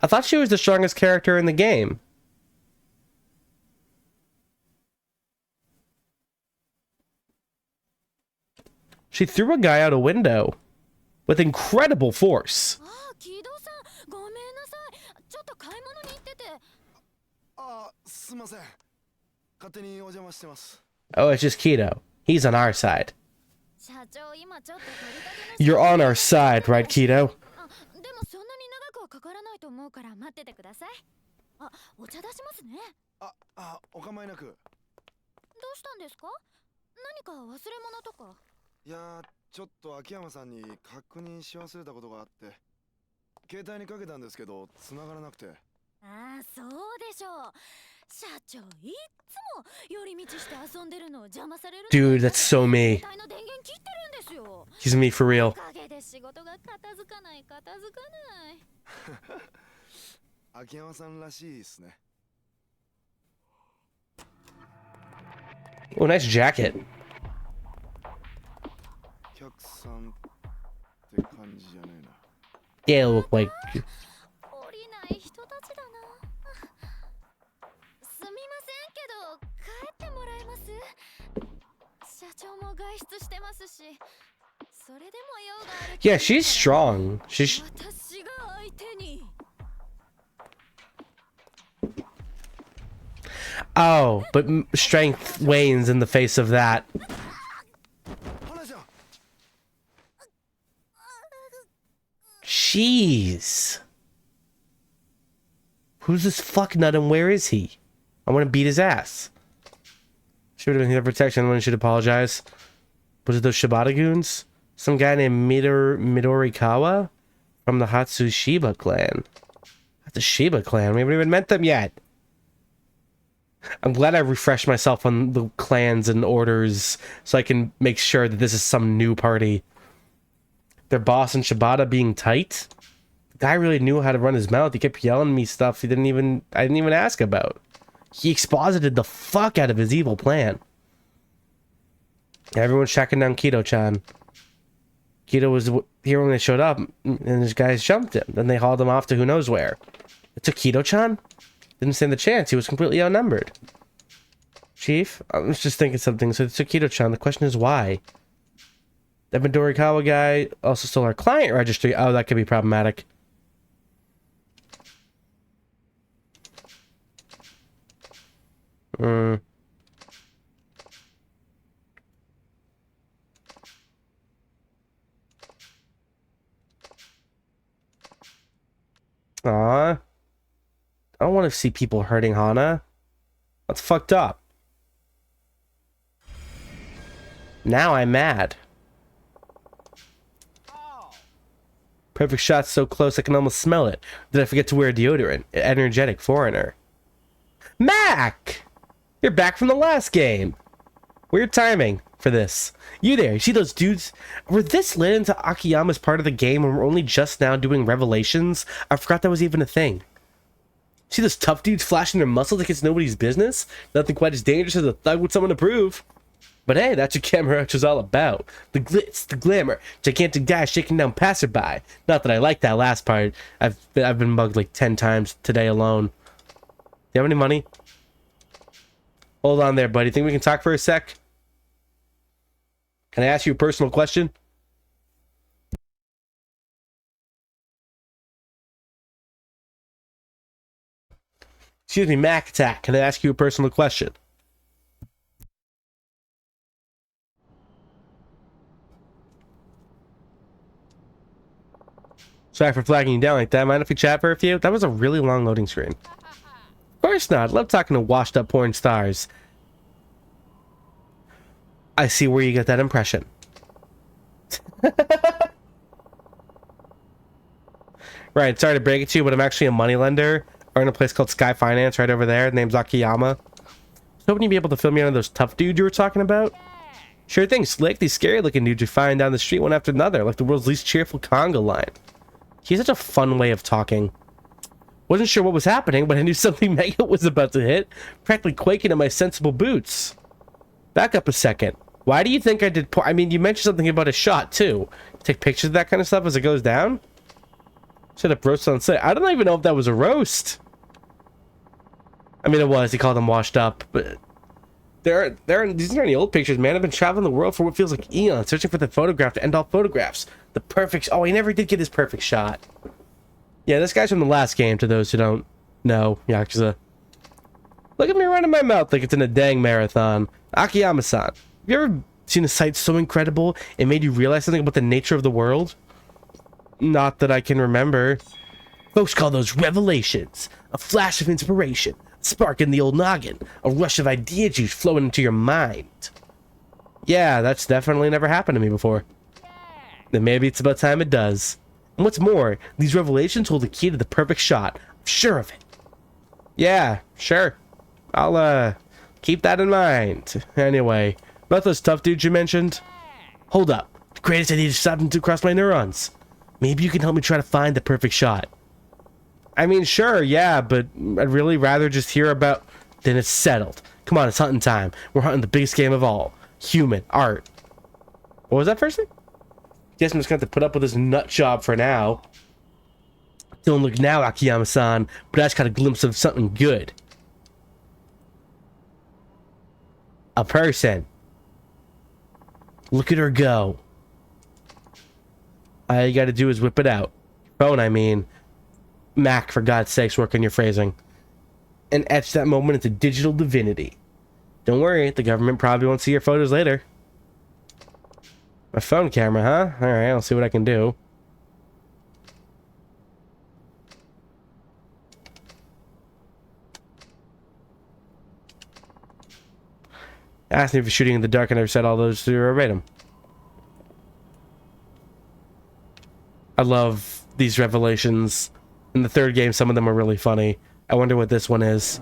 [SPEAKER 1] I thought she was the strongest character in the game. She threw a guy out a window with incredible force. Oh, it's just Kido. He's on our side. You're on our side, right, Kido? Dude, that's so me. He's me for real. Oh, nice jacket. Yeah, it'll look like... Yeah, she's strong. She's... Oh, but strength wanes in the face of that. Jeez. Who's this fucknut and where is he? I want to beat his ass. Should have been here for protection. One should apologize. Was it those Shibata goons? Some guy named Midorikawa from the Hatsushiba clan. That's a Shiba clan. We haven't even met them yet. I'm glad I refreshed myself on the clans and orders so I can make sure that this is some new party. Their boss and Shibata being tight. The guy really knew how to run his mouth. He kept yelling me stuff I didn't even ask about. He exposited the fuck out of his evil plan. Everyone's tracking down Kido-chan. Kido was here when they showed up, and his guys jumped him. Then they hauled him off to who knows where. It took Kido-chan? Didn't stand the chance. He was completely outnumbered. Chief, I was just thinking something. So it took Kido-chan. The question is why? That Midorikawa guy also stole our client registry. Oh, that could be problematic. Aw. I don't want to see people hurting Hana. That's fucked up. Now I'm mad. Perfect shot so close I can almost smell it. Did I forget to wear deodorant? Energetic foreigner. Mac! You're back from the last game. Weird timing for this. You there, you see those dudes? Were this lit into Akiyama's part of the game and we're only just now doing revelations? I forgot that was even a thing. See those tough dudes flashing their muscles like it's nobody's business? Nothing quite as dangerous as a thug with someone to prove. But hey, that's what Camera Rexx was all about. The glitz, the glamour, gigantic guy shaking down passerby. Not that I like that last part. I've been mugged like 10 times today alone. Do you have any money? Hold on there, buddy. Think we can talk for a sec? Can I ask you a personal question? Excuse me, Mac Attack. Can I ask you a personal question? Sorry for flagging you down like that. Mind if we chat for a few? That was a really long loading screen. Of course not. Love talking to washed up porn stars. I see where you get that impression. Right, sorry to break it to you, but I'm actually a moneylender. Or in a place called Sky Finance right over there. The name's Akiyama. Hoping you'd be able to fill me in on those tough dudes you were talking about. Sure thing, Slick. These scary looking dudes you find down the street one after another, like the world's least cheerful conga line. He's such a fun way of talking. Wasn't sure what was happening, but I knew something mega was about to hit, practically quaking in my sensible boots. Back up a second. Why do you think I did I mean, you mentioned something about a shot, too. Take pictures of that kind of stuff as it goes down? Set up roast on set. I don't even know if that was a roast. I mean, it was. He called them washed up, but these aren't any old pictures, man. I've been traveling the world for what feels like eons, searching for the photograph to end all photographs. The perfect... Oh, he never did get his perfect shot. Yeah, this guy's from the last game, to those who don't know, Yakuza. Look at me running my mouth like it's in a dang marathon. Akiyama-san, have you ever seen a sight so incredible it made you realize something about the nature of the world? Not that I can remember. Folks call those revelations. A flash of inspiration. A spark in the old noggin. A rush of idea juice flowing into your mind. Yeah, that's definitely never happened to me before. Then maybe it's about time it does. And what's more, these revelations hold the key to the perfect shot. I'm sure of it. Yeah, sure. I'll, keep that in mind. Anyway, about those tough dudes you mentioned. Hold up. The greatest idea just stopped across my neurons. Maybe you can help me try to find the perfect shot. I mean, sure, yeah, but I'd really rather just hear about... Then it's settled. Come on, it's hunting time. We're hunting the biggest game of all. Human art. What was that first thing? Guess I'm just going to have to put up with this nut job for now. Don't look now, Akiyama-san, but I just got a glimpse of something good. A person. Look at her go. All you gotta do is whip it out. Phone, I mean. Mac, for God's sakes, work on your phrasing. And etch that moment into digital divinity. Don't worry, the government probably won't see your photos later. My phone camera, huh? Alright, I'll see what I can do. Asked me if you're shooting in the dark, I never said all those to verbatim. I love these revelations. In the third game, some of them are really funny. I wonder what this one is.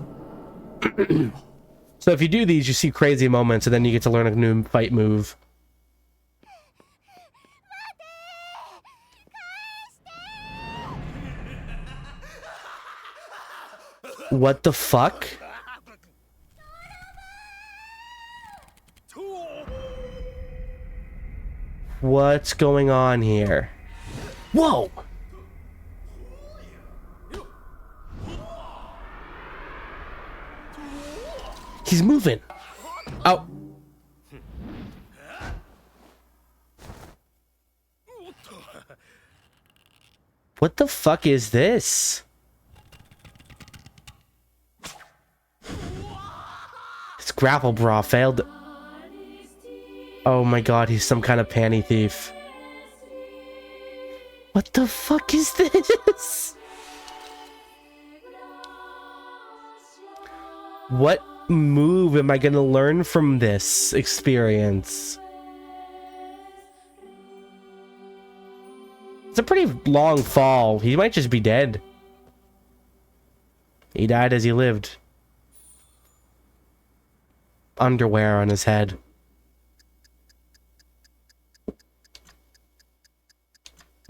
[SPEAKER 1] So if you do these, you see crazy moments, and then you get to learn a new fight move. What the fuck? What's going on here? Whoa! He's moving. Oh. What the fuck is this? His grapple bra failed. Oh my god, he's some kind of panty thief. What the fuck is this? What move am I gonna learn from this experience? It's a pretty long fall. He might just be dead. He died as he lived. Underwear on his head.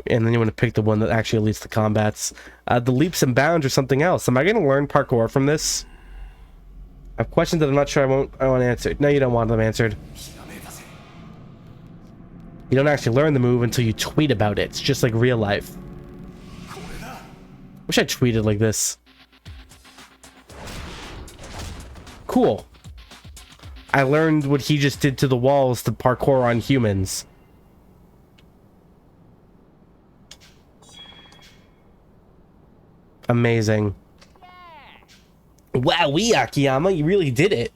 [SPEAKER 1] And then you want to pick the one that actually leads to combats. The leaps and bounds or something else. Am I going to learn parkour from this? I have questions that I'm not sure I want answered. No, you don't want them answered. You don't actually learn the move until you tweet about it. It's just like real life. Wish I tweeted like this. Cool. I learned what he just did to the walls to parkour on humans. Amazing. Wow, Akiyama, you really did it.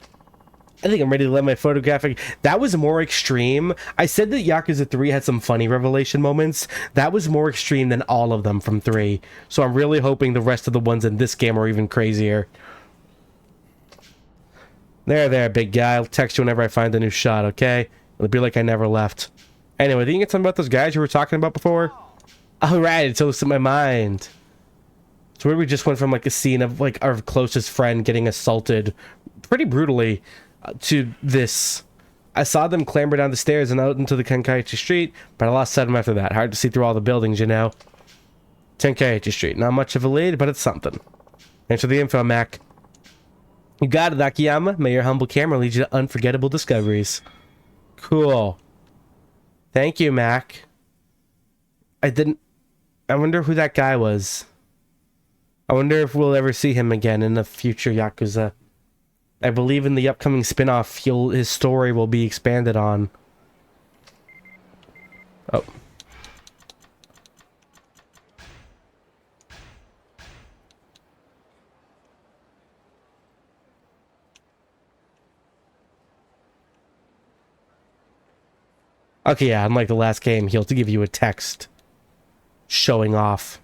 [SPEAKER 1] I think I'm ready to let my photographic... That was more extreme. I said that Yakuza 3 had some funny revelation moments. That was more extreme than all of them from 3. So I'm really hoping the rest of the ones in this game are even crazier. There, big guy. I'll text you whenever I find a new shot, okay? It'll be like I never left. Anyway, did you get something about those guys you were talking about before? Alright, it's also in my mind. So where we just went from like a scene of like our closest friend getting assaulted pretty brutally to this. I saw them clamber down the stairs and out into the Tenkaichi Street, but I lost sight of them after that. Hard to see through all the buildings, you know. Tenkaichi Street. Not much of a lead, but it's something. Thanks for the info, Mac. You got it, Akiyama. May your humble camera lead you to unforgettable discoveries. Cool. Thank you, Mac. I wonder who that guy was. I wonder if we'll ever see him again in a future Yakuza. I believe in the upcoming spin-off, his story will be expanded on. Oh. Okay, yeah, unlike the last game, he'll give you a text showing off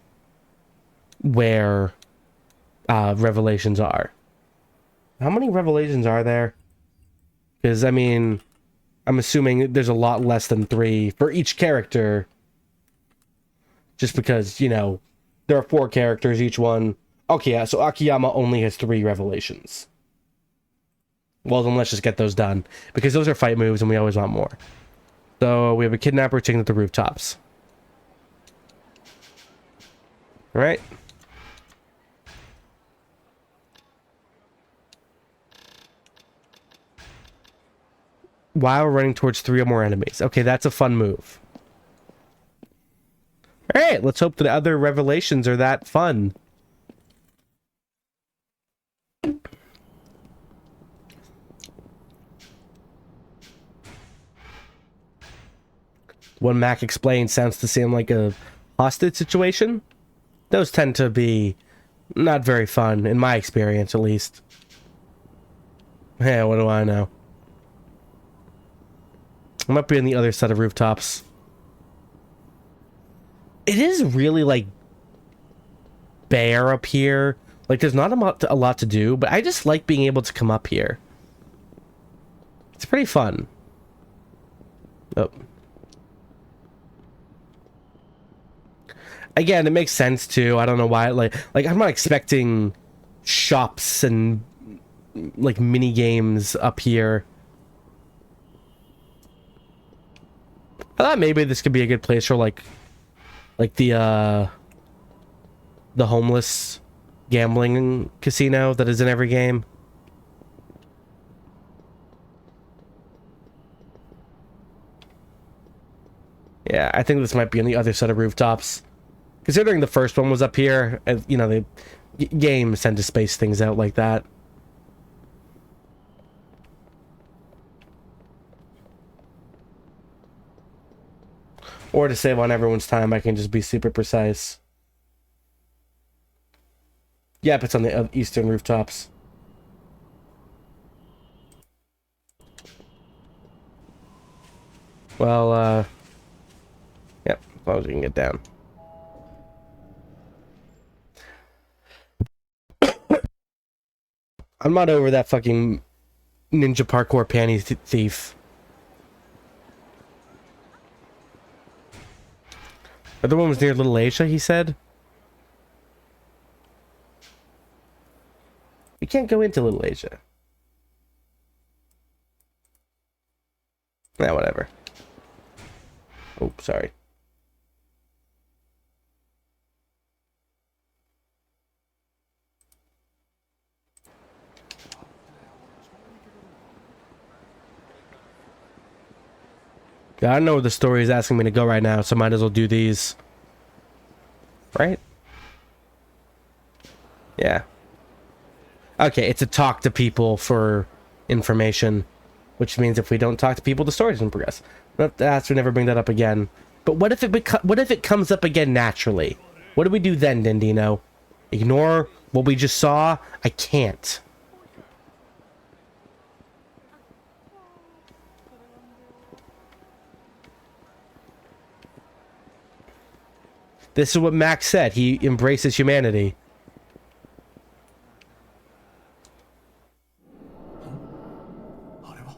[SPEAKER 1] where revelations are. How many revelations are there? Because, I mean, I'm assuming there's a lot less than 3 for each character. Just because, you know, there are 4 characters, each one. Okay, yeah, so Akiyama only has 3 revelations. Well, then let's just get those done. Because those are fight moves and we always want more. So, we have a kidnapper taking to the rooftops. Alright. While running towards 3 or more enemies. Okay, that's a fun move. Alright, let's hope the other revelations are that fun. What Mac explained sounds to seem like a hostage situation. Those tend to be not very fun, in my experience at least. Hey, what do I know? I might be on the other side of rooftops. It is really, like, bare up here. Like, there's not a lot to do, but I just like being able to come up here. It's pretty fun. Oh. Again, it makes sense, too. I don't know why. Like I'm not expecting shops and, like, mini games up here. I thought maybe this could be a good place for like the homeless gambling casino that is in every game. Yeah, I think this might be on the other side of rooftops. Considering the first one was up here, you know, the games tend to space things out like that. Or to save on everyone's time, I can just be super precise. Yep, it's on the eastern rooftops. Well, yep, as long as we can get down. I'm not over that fucking ninja parkour panty thief. The other one was near Little Asia, he said? We can't go into Little Asia. Yeah, whatever. Oh, sorry. I don't know where the story is asking me to go right now, so might as well do these. Right? Yeah. Okay, it's a talk to people for information, which means if we don't talk to people, the story doesn't progress. That's we never bring that up again. But what if it comes up again naturally? What do we do then, Dindino? Ignore what we just saw? I can't. This is what Max said. He embraces humanity.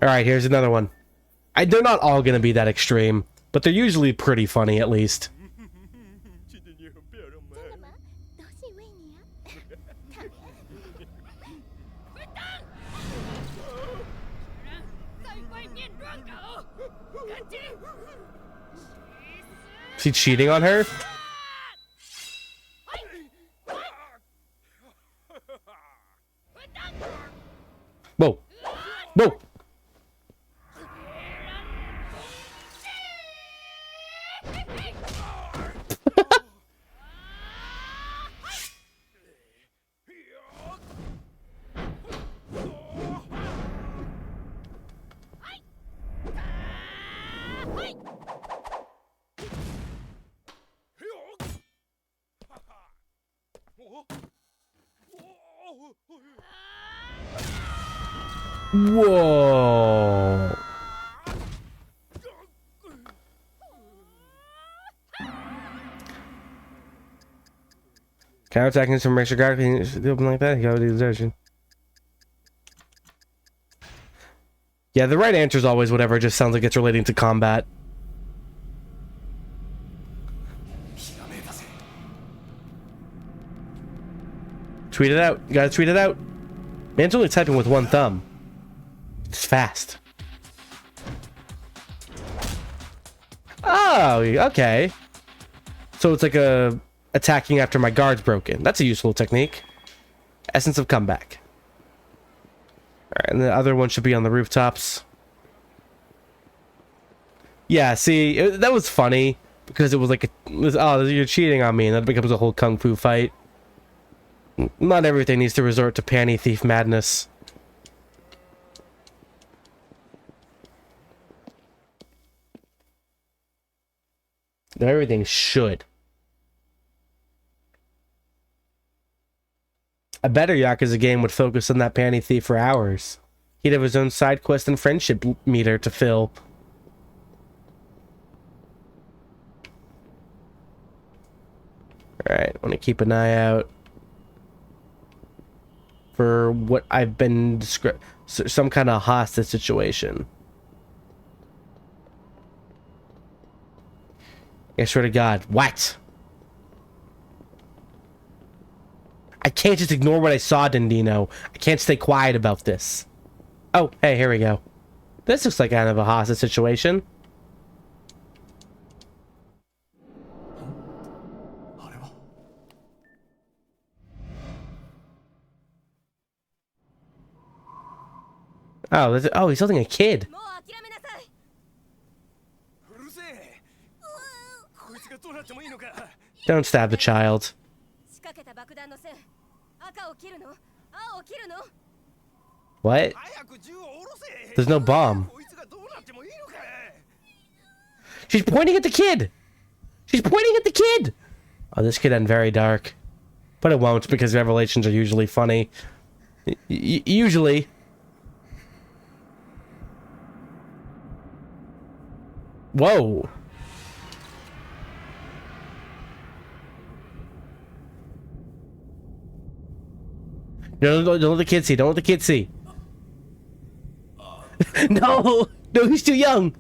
[SPEAKER 1] Alright, here's another one. They're not all gonna be that extreme, but they're usually pretty funny, at least. Is he cheating on her? Whoa. Whoa. Whoa. Counterattacking some extra guard like that. You gotta do desertion. Yeah, the right answer is always whatever. It just sounds like it's relating to combat. Tweet it out. You gotta tweet it out. Man's only typing with one thumb. It's fast. Oh, okay. So it's like attacking after my guard's broken. That's a useful technique. Essence of comeback. Alright, and the other one should be on the rooftops. Yeah, see, that was funny. Because it was like, oh, you're cheating on me. And that becomes a whole kung fu fight. Not everything needs to resort to panty thief madness. Everything should. A better Yakuza game would focus on that panty thief for hours. He'd have his own side quest and friendship meter to fill. Alright, want to keep an eye out for what I've been described. Some kind of hostage situation. I swear to God. What? I can't just ignore what I saw, Dindino. I can't stay quiet about this. Oh, hey, here we go. This looks like kind of a hostage situation. Oh, he's holding a kid. Don't stab the child. What? There's no bomb. She's pointing at the kid! She's pointing at the kid! Oh, this could end very dark. But it won't, because revelations are usually funny. Usually. Whoa. No, don't let the kid see. Don't let the kid see. No! No, he's too young!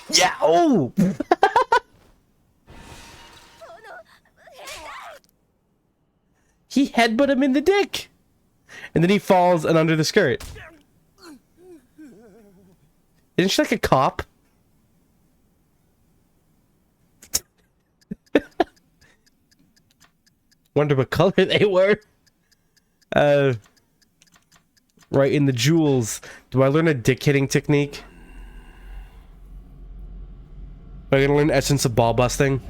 [SPEAKER 1] Yeah! Oh! He headbutt him in the dick! And then he falls and under the skirt. Isn't she like a cop? Wonder what color they were. Right in the jewels. Do I learn a dick hitting technique? Am I gonna learn essence of ball busting?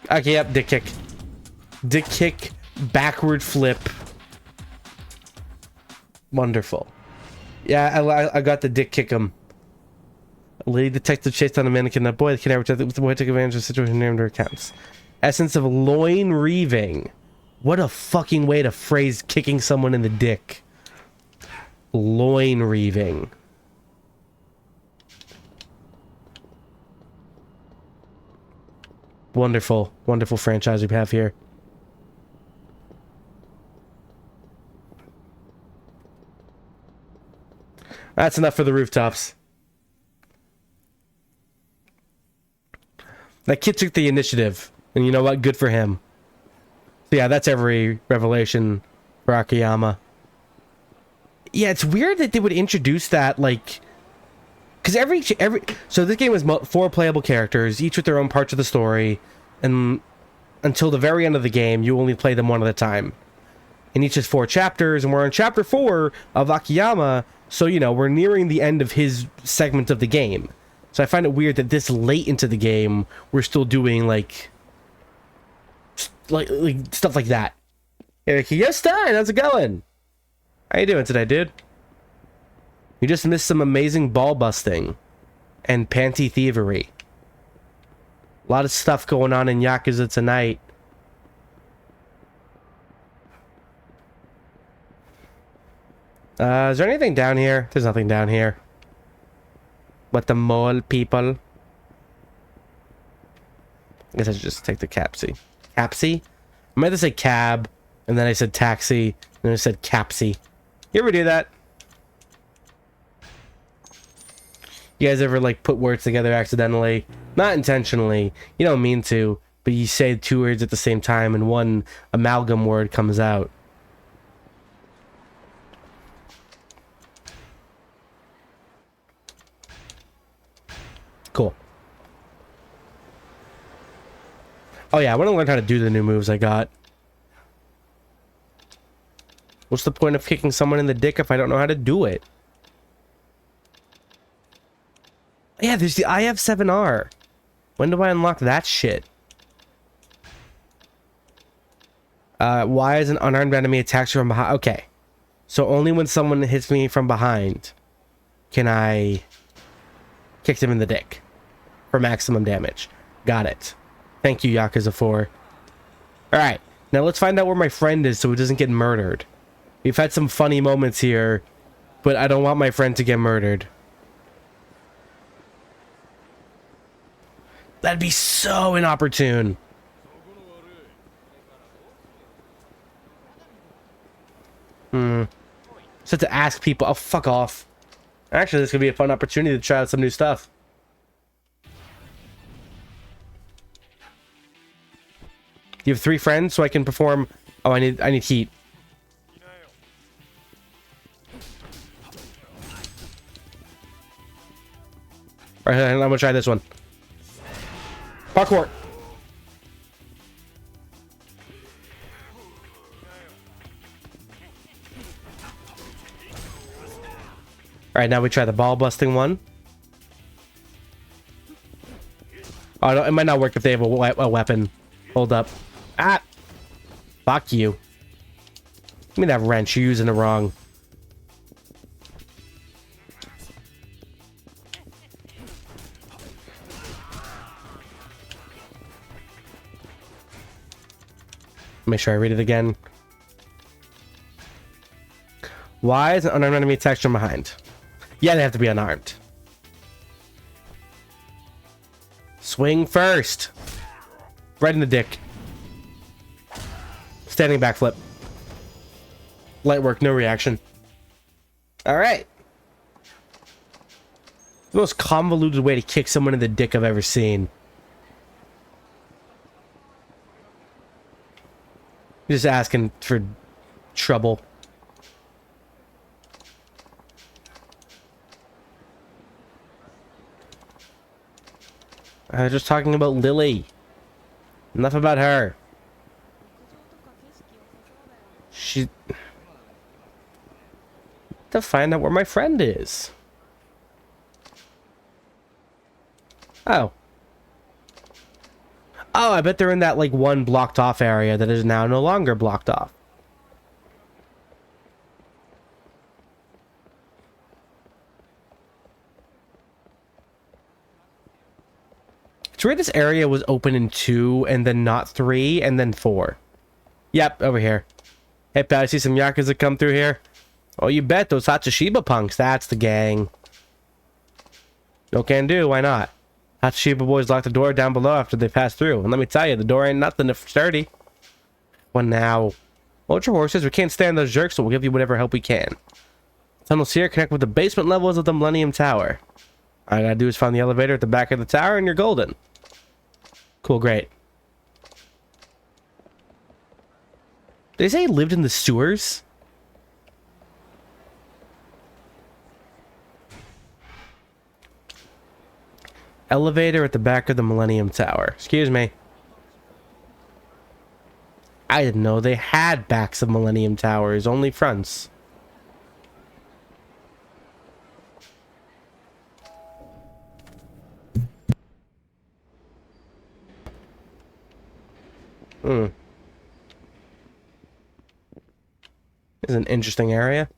[SPEAKER 1] Okay, yep, dick kick. Dick kick, backward flip. Wonderful. Yeah, I got the dick kick him. A lady detective chased down a mannequin. That boy, the kid the boy took advantage of the situation named her accounts. Essence of loin reaving. What a fucking way to phrase kicking someone in the dick. Loin reaving. Wonderful, wonderful franchise we have here. That's enough for the rooftops. That kid took the initiative, and you know what? Good for him. So yeah, that's every revelation for Akiyama. Yeah, it's weird that they would introduce that, like... Because every... So this game was 4 playable characters, each with their own parts of the story, and until the very end of the game, you only play them one at a time. And each has 4 chapters, and we're on chapter 4 of Akiyama, so, you know, we're nearing the end of his segment of the game. So I find it weird that this late into the game, we're still doing, like stuff like that. Yes, Stein, how's it going? How you doing today, dude? You just missed some amazing ball busting and panty thievery. A lot of stuff going on in Yakuza tonight. Is there anything down here? There's nothing down here. But the mole people. I guess I should just take the capsy. Capsy? I meant to say cab, and then I said taxi, and then I said capsy. You ever do that? You guys ever, like, put words together accidentally? Not intentionally. You don't mean to, but you say 2 words at the same time, and one amalgam word comes out. Cool. Oh yeah, I want to learn how to do the new moves I got. What's the point of kicking someone in the dick if I don't know how to do it? Yeah, there's the IF7R. When do I unlock that shit? Why is an unarmed enemy attacks you from behind? Okay. So only when someone hits me from behind can I kick them in the dick for maximum damage. Got it. Thank you, Yakuza 4. Alright, now let's find out where my friend is so he doesn't get murdered. We've had some funny moments here, but I don't want my friend to get murdered. That'd be so inopportune. So to ask people, oh, fuck off. Actually, this could be a fun opportunity to try out some new stuff. You have 3 friends, so I can perform. Oh, I need heat. All right, I'm gonna try this one. Parkour. All right, now we try the ball busting one. Oh, no, it might not work if they have a weapon. Hold up. Ah! Fuck you. Give me that wrench. You're using it wrong. Make sure I read it again. Why is an unarmed enemy attacked from behind? Yeah, they have to be unarmed. Swing first. Right in the dick. Standing backflip. Light work, no reaction. Alright. The most convoluted way to kick someone in the dick I've ever seen. Just asking for trouble. I was just talking about Lily. Enough about her. She... To find out where my friend is. Oh. Oh, I bet they're in that, like, one blocked off area that is now no longer blocked off. It's weird this area was open in 2, and then not 3, and then 4. Yep, over here. Hey, pal, I see some Yakuza come through here. Oh, you bet, those Hatshiba punks. That's the gang. No can do, why not? Hatshiba boys lock the door down below after they pass through. And let me tell you, the door ain't nothing if sturdy. What now? Ultra horses, we can't stand those jerks, so we'll give you whatever help we can. Tunnels here connect with the basement levels of the Millennium Tower. All I gotta do is find the elevator at the back of the tower and you're golden. Cool, great. Did they say he lived in the sewers? Elevator at the back of the Millennium Tower. Excuse me. I didn't know they had backs of Millennium Towers, only fronts. This is an interesting area.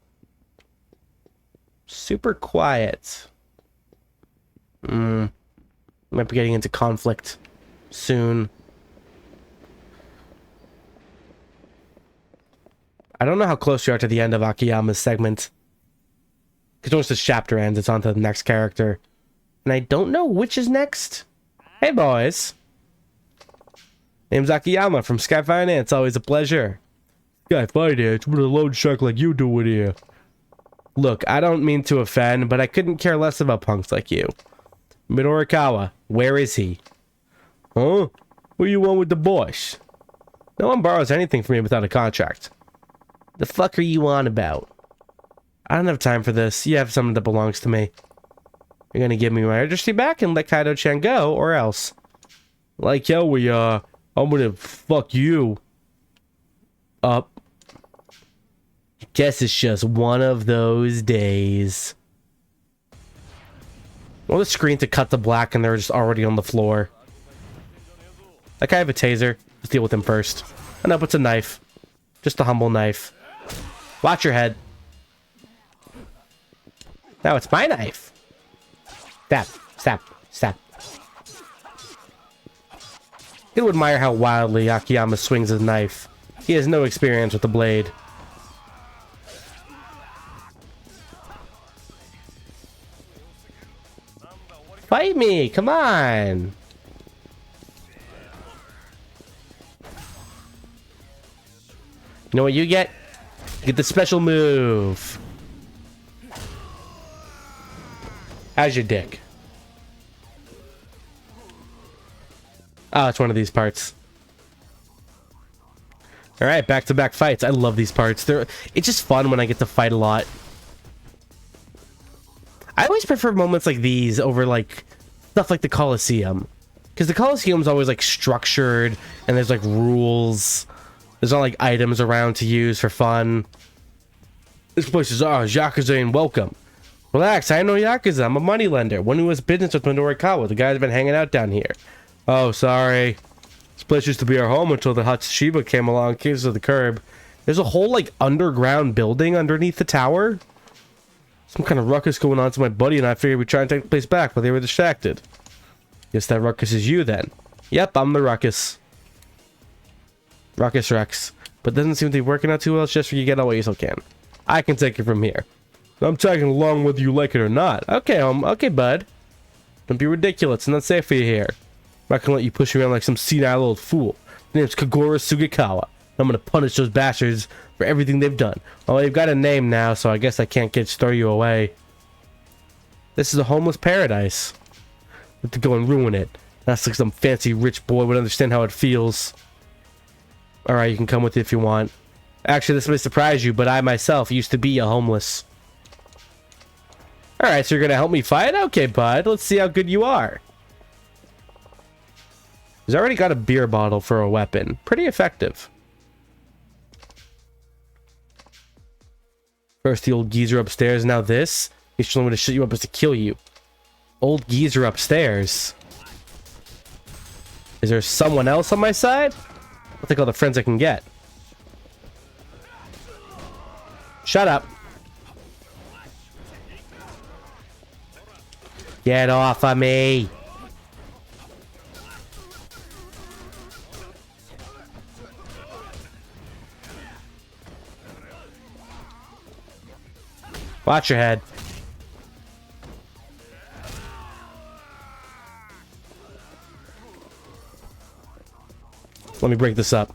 [SPEAKER 1] Super quiet. Might be getting into conflict soon. I don't know how close you are to the end of Akiyama's segment. Because once this chapter ends, it's on to the next character. And I don't know which is next. Hey, boys. Name's Akiyama from Sky Finance. Always a pleasure. Sky Finance? What a loan shark like you doing here? Look, I don't mean to offend, but I couldn't care less about punks like you. Midorikawa, where is he? Huh? What do you want with the boss? No one borrows anything from me without a contract. The fuck are you on about? I don't have time for this. You have something that belongs to me. You're gonna give me my registry back and let Kaido-chan go, or else. Like yo, I'm gonna fuck you up. Guess it's just one of those days. Well, the screen to cut to black and they're just already on the floor. That guy have a taser. Let's deal with him first. Oh, nope, it's a knife. Just a humble knife. Watch your head. Now it's my knife. Stab, stab, stab. You'll admire how wildly Akiyama swings his knife. He has no experience with the blade. Fight me! Come on! You know what you get? You get the special move. How's your dick? Oh, it's one of these parts. Alright, back-to-back fights. I love these parts. It's just fun when I get to fight a lot. I always prefer moments like these over, like, stuff like the Colosseum. Because the Colosseum's always, like, structured, and there's, like, rules. There's not, like, items around to use for fun. This place is ours. Yakuza ain't welcome. Relax, I know Yakuza. I'm a moneylender. One who has business with Midorikawa. The guy's been hanging out down here. Oh, sorry. This place used to be our home until the Hatshiba came along, kicked us to the curb. There's a whole, like, underground building underneath the tower. Some kind of ruckus going on to my buddy and I figured we'd try and take the place back, but they were distracted. Guess that ruckus is you then. Yep, I'm the ruckus. Ruckus Rexx. But doesn't seem to be working out too well. It's just for you get all what you still can. I can take it from here. I'm tagging along whether you like it or not. Okay, okay, bud. Don't be ridiculous. It's not safe for you here. I'm not gonna let you push me around like some senile old fool. My name's Kagura Sugikawa. I'm gonna punish those bastards for everything they've done. Oh, you've got a name now, so I guess I can't throw you away. This is a homeless paradise. I have to go and ruin it. That's like some fancy rich boy would understand how it feels. Alright, you can come with it if you want. Actually, this may surprise you, but I myself used to be a homeless. Alright, so you're gonna help me fight? Okay, bud. Let's see how good you are. He's already got a beer bottle for a weapon. Pretty effective. First the old geezer upstairs, now this. He's showing me to shut you up is to kill you. Old geezer upstairs. Is there someone else on my side? I'll take all the friends I can get. Shut up. Get off of me. Watch your head. Let me break this up.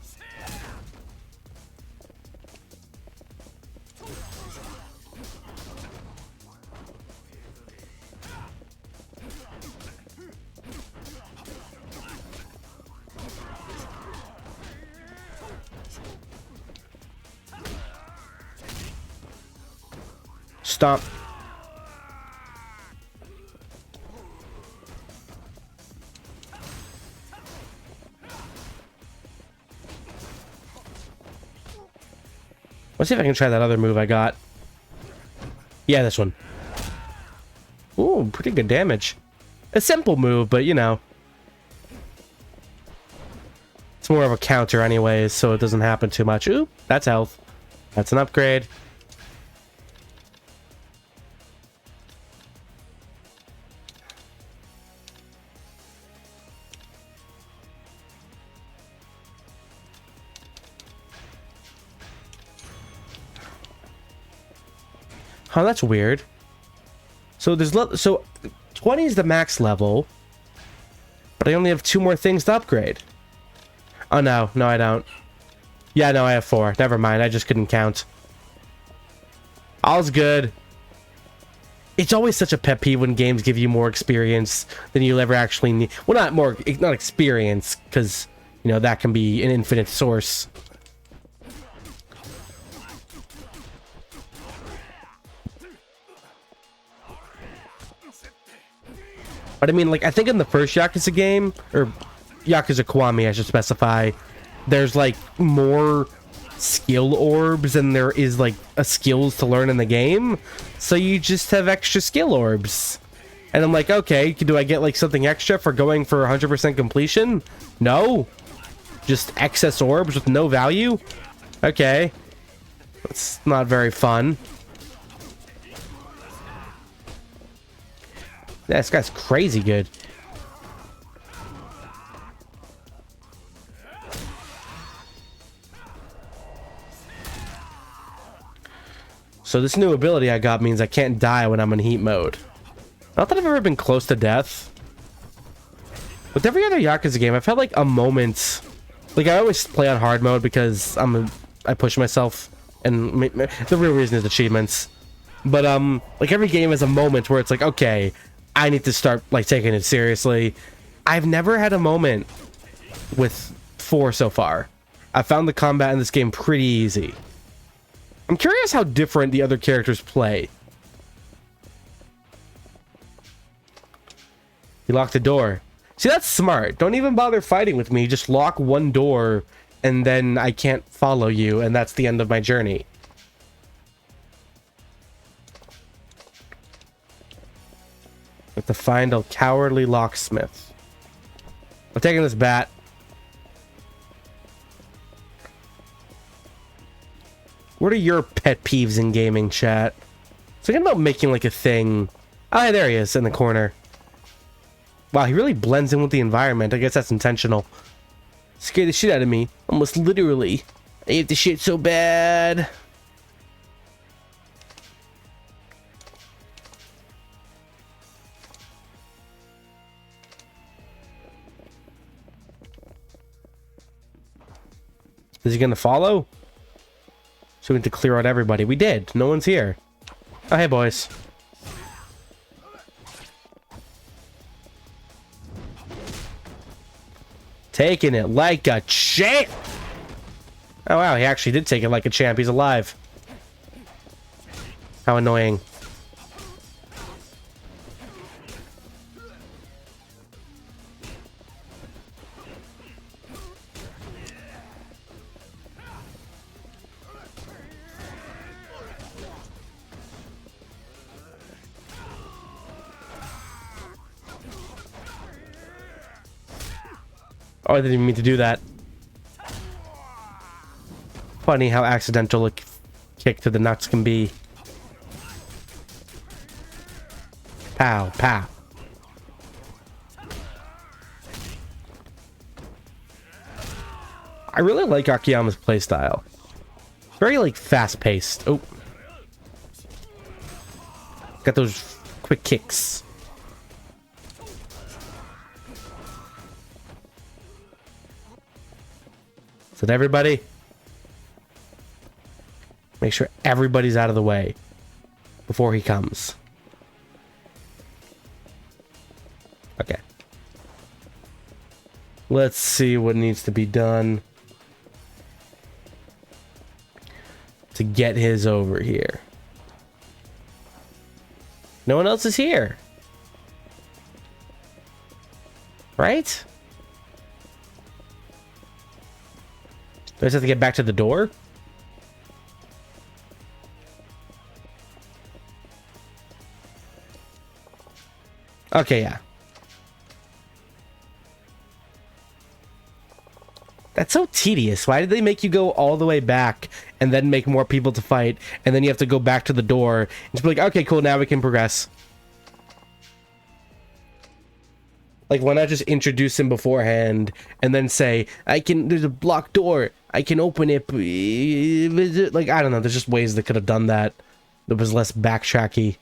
[SPEAKER 1] Stop. Let's see if I can try that other move I got. Yeah, this one. Ooh, pretty good damage. A simple move, but you know. It's more of a counter anyways, so it doesn't happen too much. Ooh, that's health. That's an upgrade. Huh, that's weird. So there's so 20 is the max level, but I only have 2 more things to upgrade. Oh no, no I don't. Yeah, no, I have 4. Never mind, I just couldn't count. All's good. It's always such a pet peeve when games give you more experience than you'll ever actually need. Well, not experience, because you know that can be an infinite source. But I mean, like, I think in the first Yakuza game, or Yakuza Kiwami, I should specify, there's, like, more skill orbs than there is, like, skills to learn in the game. So you just have extra skill orbs. And I'm like, okay, do I get, like, something extra for going for 100% completion? No. Just excess orbs with no value? Okay. That's not very fun. This guy's crazy good. So this new ability I got means I can't die when I'm in heat mode. Not that I've ever been close to death. With every other Yakuza game, I've had like a moment. Like I always play on hard mode because I push myself, and the real reason is achievements. But like every game has a moment where it's like, okay, I need to start like taking it seriously. I've never had a moment with 4 so far. I found the combat in this game pretty easy. I'm curious how different the other characters play. You locked the door. See, that's smart. Don't even bother fighting with me. Just lock one door and then I can't follow you, and that's the end of my journey. Have to find a cowardly locksmith. I'm taking this bat. What are your pet peeves in gaming, chat? Thinking about making like a thing. Oh, hey, there he is in the corner. Wow, he really blends in with the environment. I guess that's intentional. Scared the shit out of me. Almost literally. I hate the shit so bad. Is he gonna follow? So we need to clear out everybody. We did. No one's here. Oh, hey, boys. Taking it like a champ. Oh, wow. He actually did take it like a champ. He's alive. How annoying. Oh, I didn't even mean to do that. Funny how accidental a kick to the nuts can be. Pow, pow. I really like Akiyama's playstyle. Very, like, fast-paced. Oh. Got those quick kicks. Is it everybody? Make sure everybody's out of the way before he comes. Okay. Let's see what needs to be done to get his over here. No one else is here. Right? Do I just have to get back to the door? Okay, yeah. That's so tedious. Why did they make you go all the way back and then make more people to fight, and then you have to go back to the door and just be like, okay, cool, now we can progress. Like, why not just introduce him beforehand and then say, there's a blocked door, I can open it. Like, I don't know, there's just ways they could have done that that was less backtracky.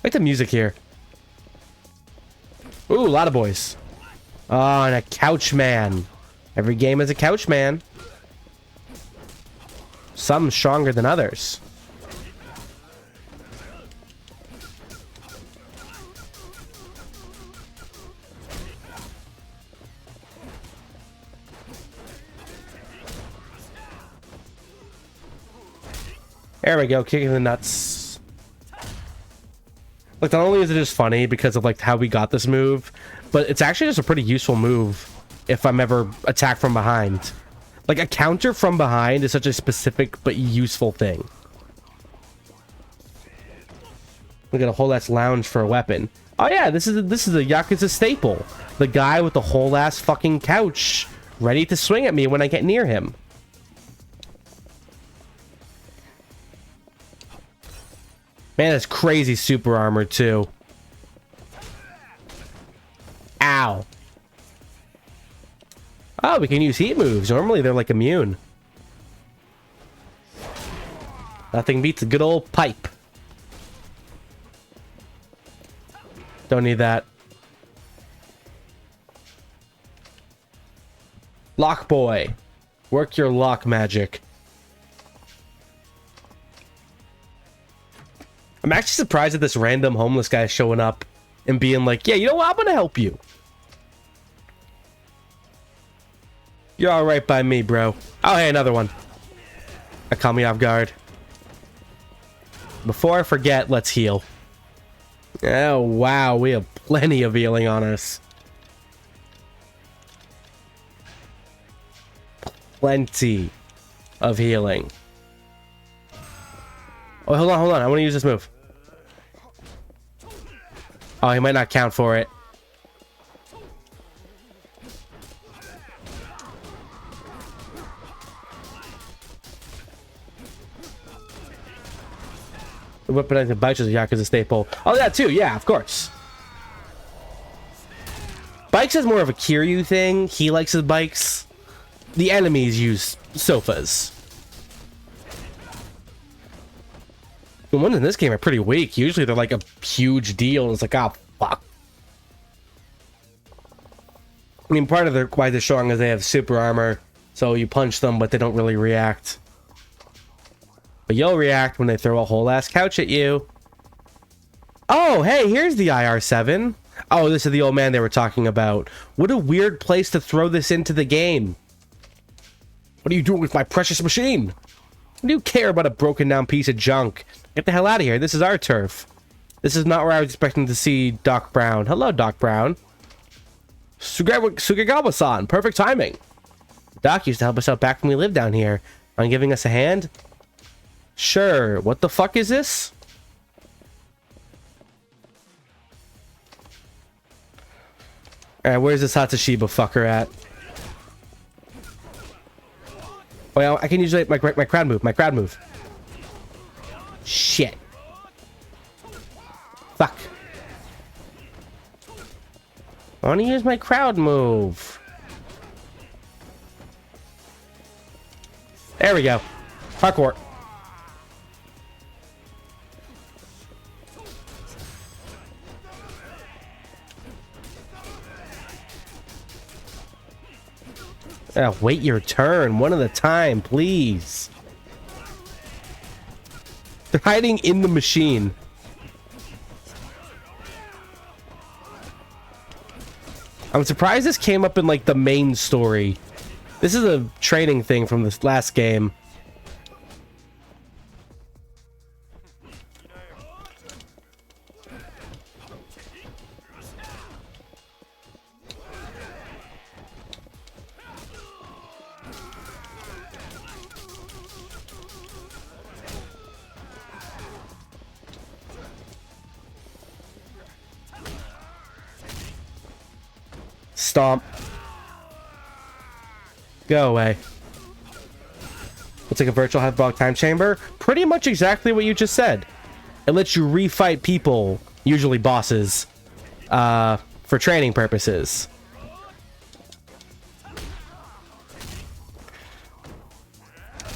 [SPEAKER 1] I like the music here. Ooh, a lot of boys. Oh, and a couch man. Every game is a couch man. Some stronger than others. There we go, kicking the nuts. Like, not only is it just funny because of, like, how we got this move, but it's actually just a pretty useful move if I'm ever attacked from behind. Like, a counter from behind is such a specific but useful thing. Look at a whole ass lounge for a weapon. Oh yeah, this is a Yakuza staple. The guy with the whole ass fucking couch ready to swing at me when I get near him. Man, that's crazy super armor, too. Ow. Oh, we can use heat moves. Normally, they're, like, immune. Nothing beats a good old pipe. Don't need that. Lock boy. Work your lock magic. I'm actually surprised at this random homeless guy showing up and being like, yeah, you know what? I'm gonna help you. You're alright by me, bro. Oh, hey, another one. That caught me off guard. Before I forget, let's heal. Oh, wow. We have plenty of healing on us. Plenty of healing. Oh, hold on. I want to use this move. Oh, he might not count for it. The weaponized bikes is a Yakuza staple. Oh, that too. Yeah, of course. Bikes is more of a Kiryu thing. He likes his bikes. The enemies use sofas. The ones in this game are pretty weak. Usually they're like a huge deal. And it's like, oh, fuck. I mean, part of why they're strong is they have super armor. So you punch them, but they don't really react. But you'll react when they throw a whole ass couch at you. Oh, hey, here's the IR-7. Oh, this is the old man they were talking about. What a weird place to throw this into the game. What are you doing with my precious machine? What do you care about a broken down piece of junk? Get the hell out of here. This is our turf. This is not where I was expecting to see Doc Brown. Hello, Doc Brown. Sugagawa-san. Perfect timing. Doc used to help us out back when we lived down here. On giving us a hand? Sure. What the fuck is this? Alright, where's this Hatsashiba fucker at? Well, I can use my crowd move. My crowd move. Shit. Fuck. I want to use my crowd move. There we go. Parkour. Wait your turn. One at a time, please. They're hiding in the machine. I'm surprised this came up in, like, the main story. This is a training thing from this last game. Stomp. Go away. It's like a virtual hyperbolic time chamber. Pretty much exactly what you just said. It lets you refight people, usually bosses, for training purposes.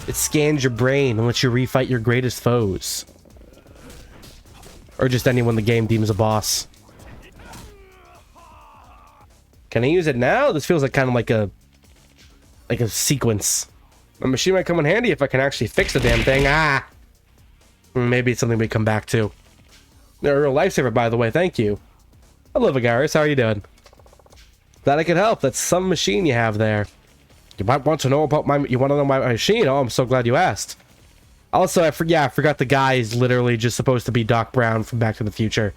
[SPEAKER 1] It scans your brain and lets you refight your greatest foes. Or just anyone the game deems a boss. Can I use it now? This feels like kind of like a sequence. A machine might come in handy if I can actually fix the damn thing. Ah! Maybe it's something we come back to. They're a real lifesaver, by the way. Thank you. Hello, Vigaris. How are you doing? Glad I could help. That's some machine you have there. You might want to know about my... You want to know my machine? Oh, I'm so glad you asked. Also, I forgot the guy is literally just supposed to be Doc Brown from Back to the Future.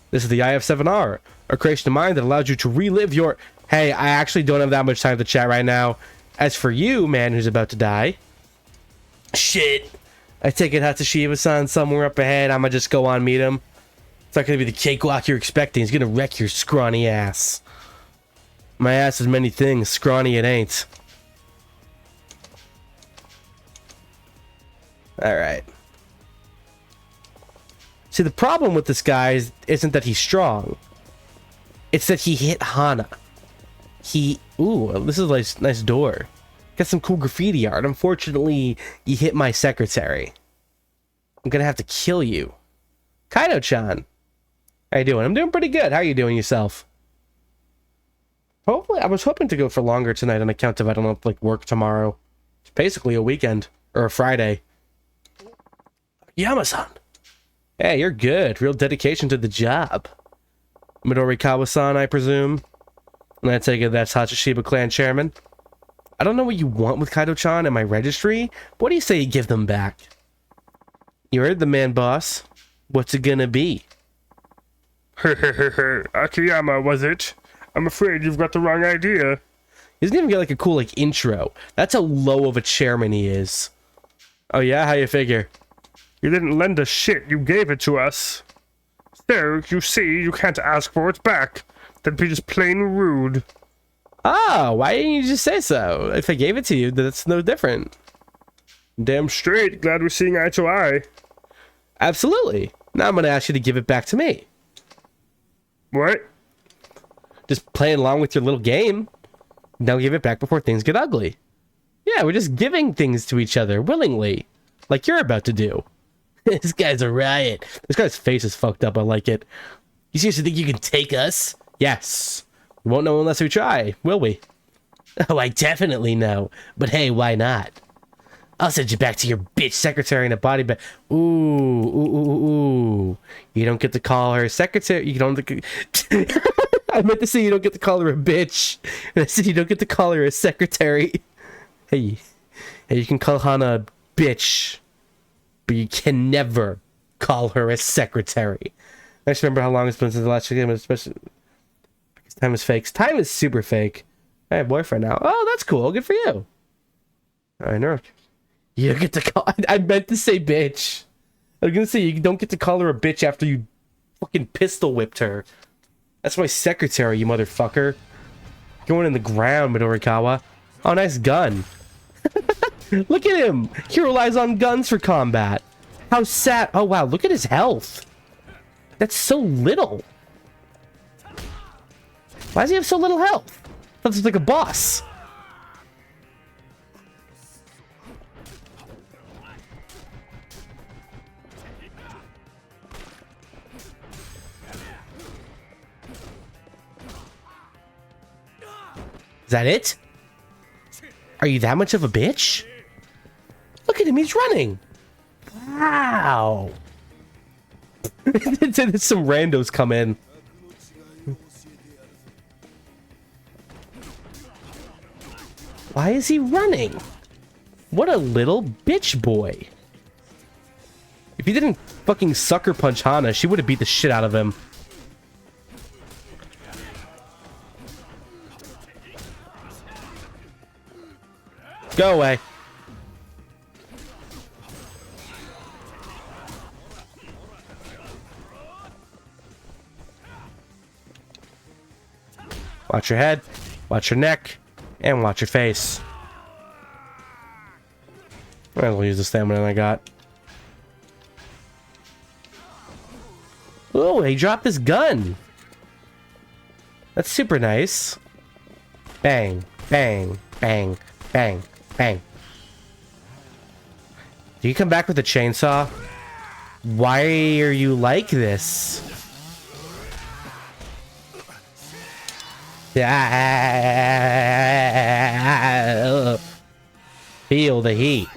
[SPEAKER 1] This is the IF7R, a creation of mind that allows you to relive your... Hey, I actually don't have that much time to chat right now. As for you, man who's about to die... Shit. I take it Hatsashiba-san somewhere up ahead. I'ma just go on meet him. It's not gonna be the cakewalk you're expecting. He's gonna wreck your scrawny ass. My ass is many things. Scrawny it ain't. Alright. See, the problem with this guy isn't that he's strong. It's that he hit Hana. Ooh, this is a nice door. Got some cool graffiti art. Unfortunately, you hit my secretary. I'm gonna have to kill you. Kaido-chan. How you doing? I'm doing pretty good. How are you doing yourself? Hopefully, I was hoping to go for longer tonight on account of I don't know, like work tomorrow. It's basically a weekend. Or a Friday. Yama-san. Hey, you're good. Real dedication to the job. Midori Kawa-san, I presume. And I take it that's Hatsashiba clan chairman. I don't know what you want with Kaido-chan and my registry, but what do you say you give them back? You heard the man, boss. What's it gonna be?
[SPEAKER 2] Akiyama, was it? I'm afraid you've got the wrong idea.
[SPEAKER 1] He doesn't even get like a cool like intro. That's how low of a chairman he is. Oh yeah? How you figure?
[SPEAKER 2] You didn't lend us shit, you gave it to us. So, you see, you can't ask for it back. That'd be just plain rude.
[SPEAKER 1] Ah, why didn't you just say so? If I gave it to you, that's no different.
[SPEAKER 2] Damn straight, glad we're seeing eye to eye.
[SPEAKER 1] Absolutely. Now I'm gonna ask you to give it back to me.
[SPEAKER 2] What?
[SPEAKER 1] Just playing along with your little game. Now give it back before things get ugly. Yeah, we're just giving things to each other willingly. Like you're about to do. This guy's a riot. This guy's face is fucked up. I like it. You seriously think you can take us? Yes. We won't know unless we try, will we? Oh, I definitely know. But hey, why not? I'll send you back to your bitch secretary in a body bag. Ooh. You don't get to call her secretary. You don't... I meant to say you don't get to call her a bitch. And I said you don't get to call her a secretary. Hey, you can call Hana a bitch. But you can never call her a secretary. I just remember how long it's been since the last game, especially because time is fake. Time is super fake. I have a boyfriend now. Oh, that's cool. Good for you. I know. You get to call... I meant to say bitch. I was gonna say you don't get to call her a bitch after you fucking pistol whipped her. That's my secretary, you motherfucker. Going in the ground, Midorikawa. Oh, nice gun. Look at him. He relies on guns for combat. How sad. Oh, wow. Look at his health. That's so little. Why does he have so little health? That's like a boss. Is that it? Are you that much of a bitch? Look at him, he's running. Wow. Some randos come in. Why is he running? What a little bitch boy. If he didn't fucking sucker punch Hana, she would have beat the shit out of him. Go away. Watch your head, watch your neck, and watch your face. Might as well use the stamina I got. Oh, he dropped his gun. That's super nice. Bang, bang, bang, bang, bang. Do you come back with a chainsaw? Why are you like this? Feel the heat.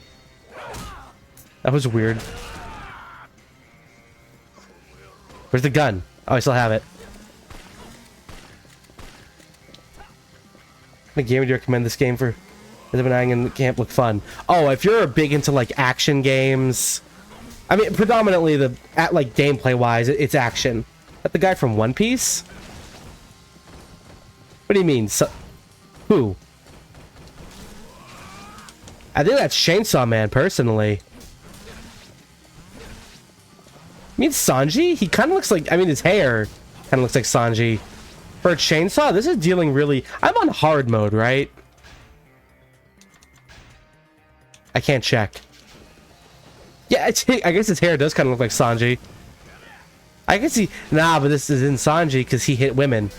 [SPEAKER 1] That was weird. Where's the gun? Oh, I still have it. What game would you recommend this game for? And camp look fun. Oh, if you're big into like action games, I mean, predominantly like gameplay wise, it's action. That the guy from One Piece? What do you mean? Who? I think that's Chainsaw Man, personally. You mean Sanji? He kind of looks like, I mean, his hair kind of looks like Sanji. For a chainsaw, this is dealing really... I'm on hard mode, right? I can't check. Yeah, I guess his hair does kind of look like Sanji. I guess he... Nah, but this is in Sanji because he hit women.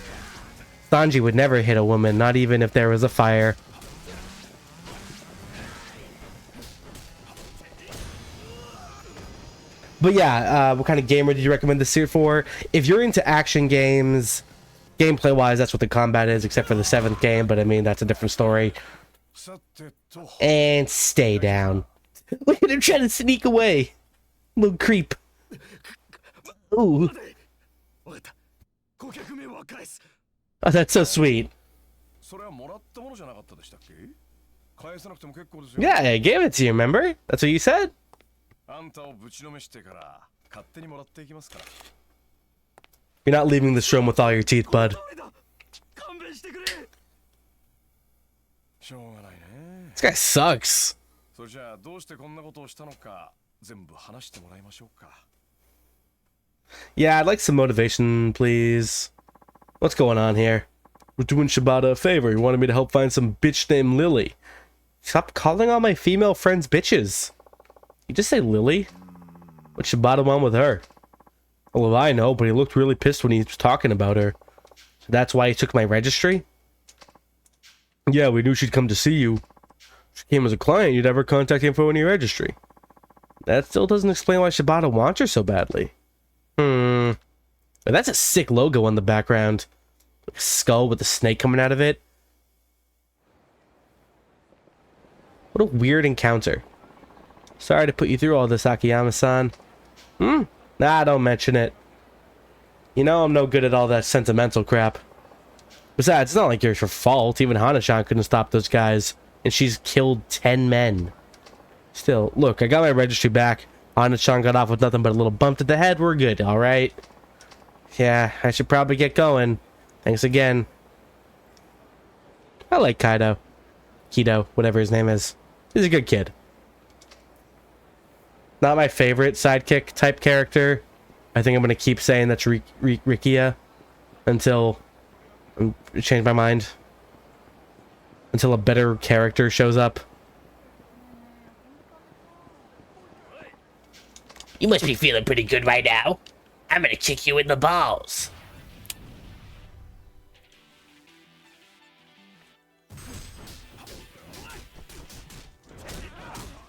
[SPEAKER 1] Sanji would never hit a woman, not even if there was a fire. But yeah, what kind of gamer did you recommend this series for? If you're into action games, gameplay-wise, that's what the combat is, except for the 7th game, but I mean, that's a different story. And stay down. Look at him trying to sneak away. Little creep. Ooh. Oh, that's so sweet. Yeah, I gave it to you, remember? That's what you said? You're not leaving this room with all your teeth, bud. This guy sucks. Yeah, I'd like some motivation, please. What's going on here? We're doing Shibata a favor. You wanted me to help find some bitch named Lily. Stop calling all my female friends bitches. You just say Lily? What's Shibata want with her? Well, I know, but he looked really pissed when he was talking about her. So that's why he took my registry? Yeah, we knew she'd come to see you. If she came as a client, you'd have her contact info in your registry. That still doesn't explain why Shibata wants her so badly. But that's a sick logo on the background. Like a skull with a snake coming out of it. What a weird encounter. Sorry to put you through all this, Akiyama-san. Nah, don't mention it. You know I'm no good at all that sentimental crap. Besides, it's not like it's your fault. Even Hana-chan couldn't stop those guys. And she's killed 10 men. Still, look, I got my registry back. Hana-chan got off with nothing but a little bump to the head. We're good, alright? Yeah, I should probably get going. Thanks again. I like Kaido. Kido, whatever his name is. He's a good kid. Not my favorite sidekick type character. I think I'm going to keep saying that's Rikia until I change my mind. until a better character shows up.
[SPEAKER 3] You must be feeling pretty good right now. I'm gonna kick you in the balls.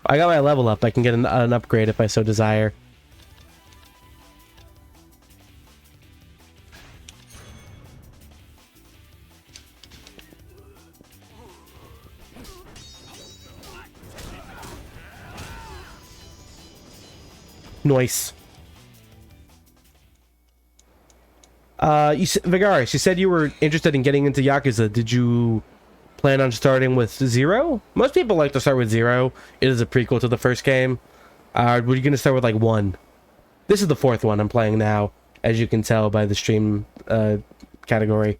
[SPEAKER 1] I got my level up. I can get an upgrade if I so desire. Nice. Vigaris, you said you were interested in getting into Yakuza. Did you plan on starting with 0? Most people like to start with 0. It is a prequel to the first game. Were you going to start with like 1? This is the 4th one I'm playing now, as you can tell by the stream category.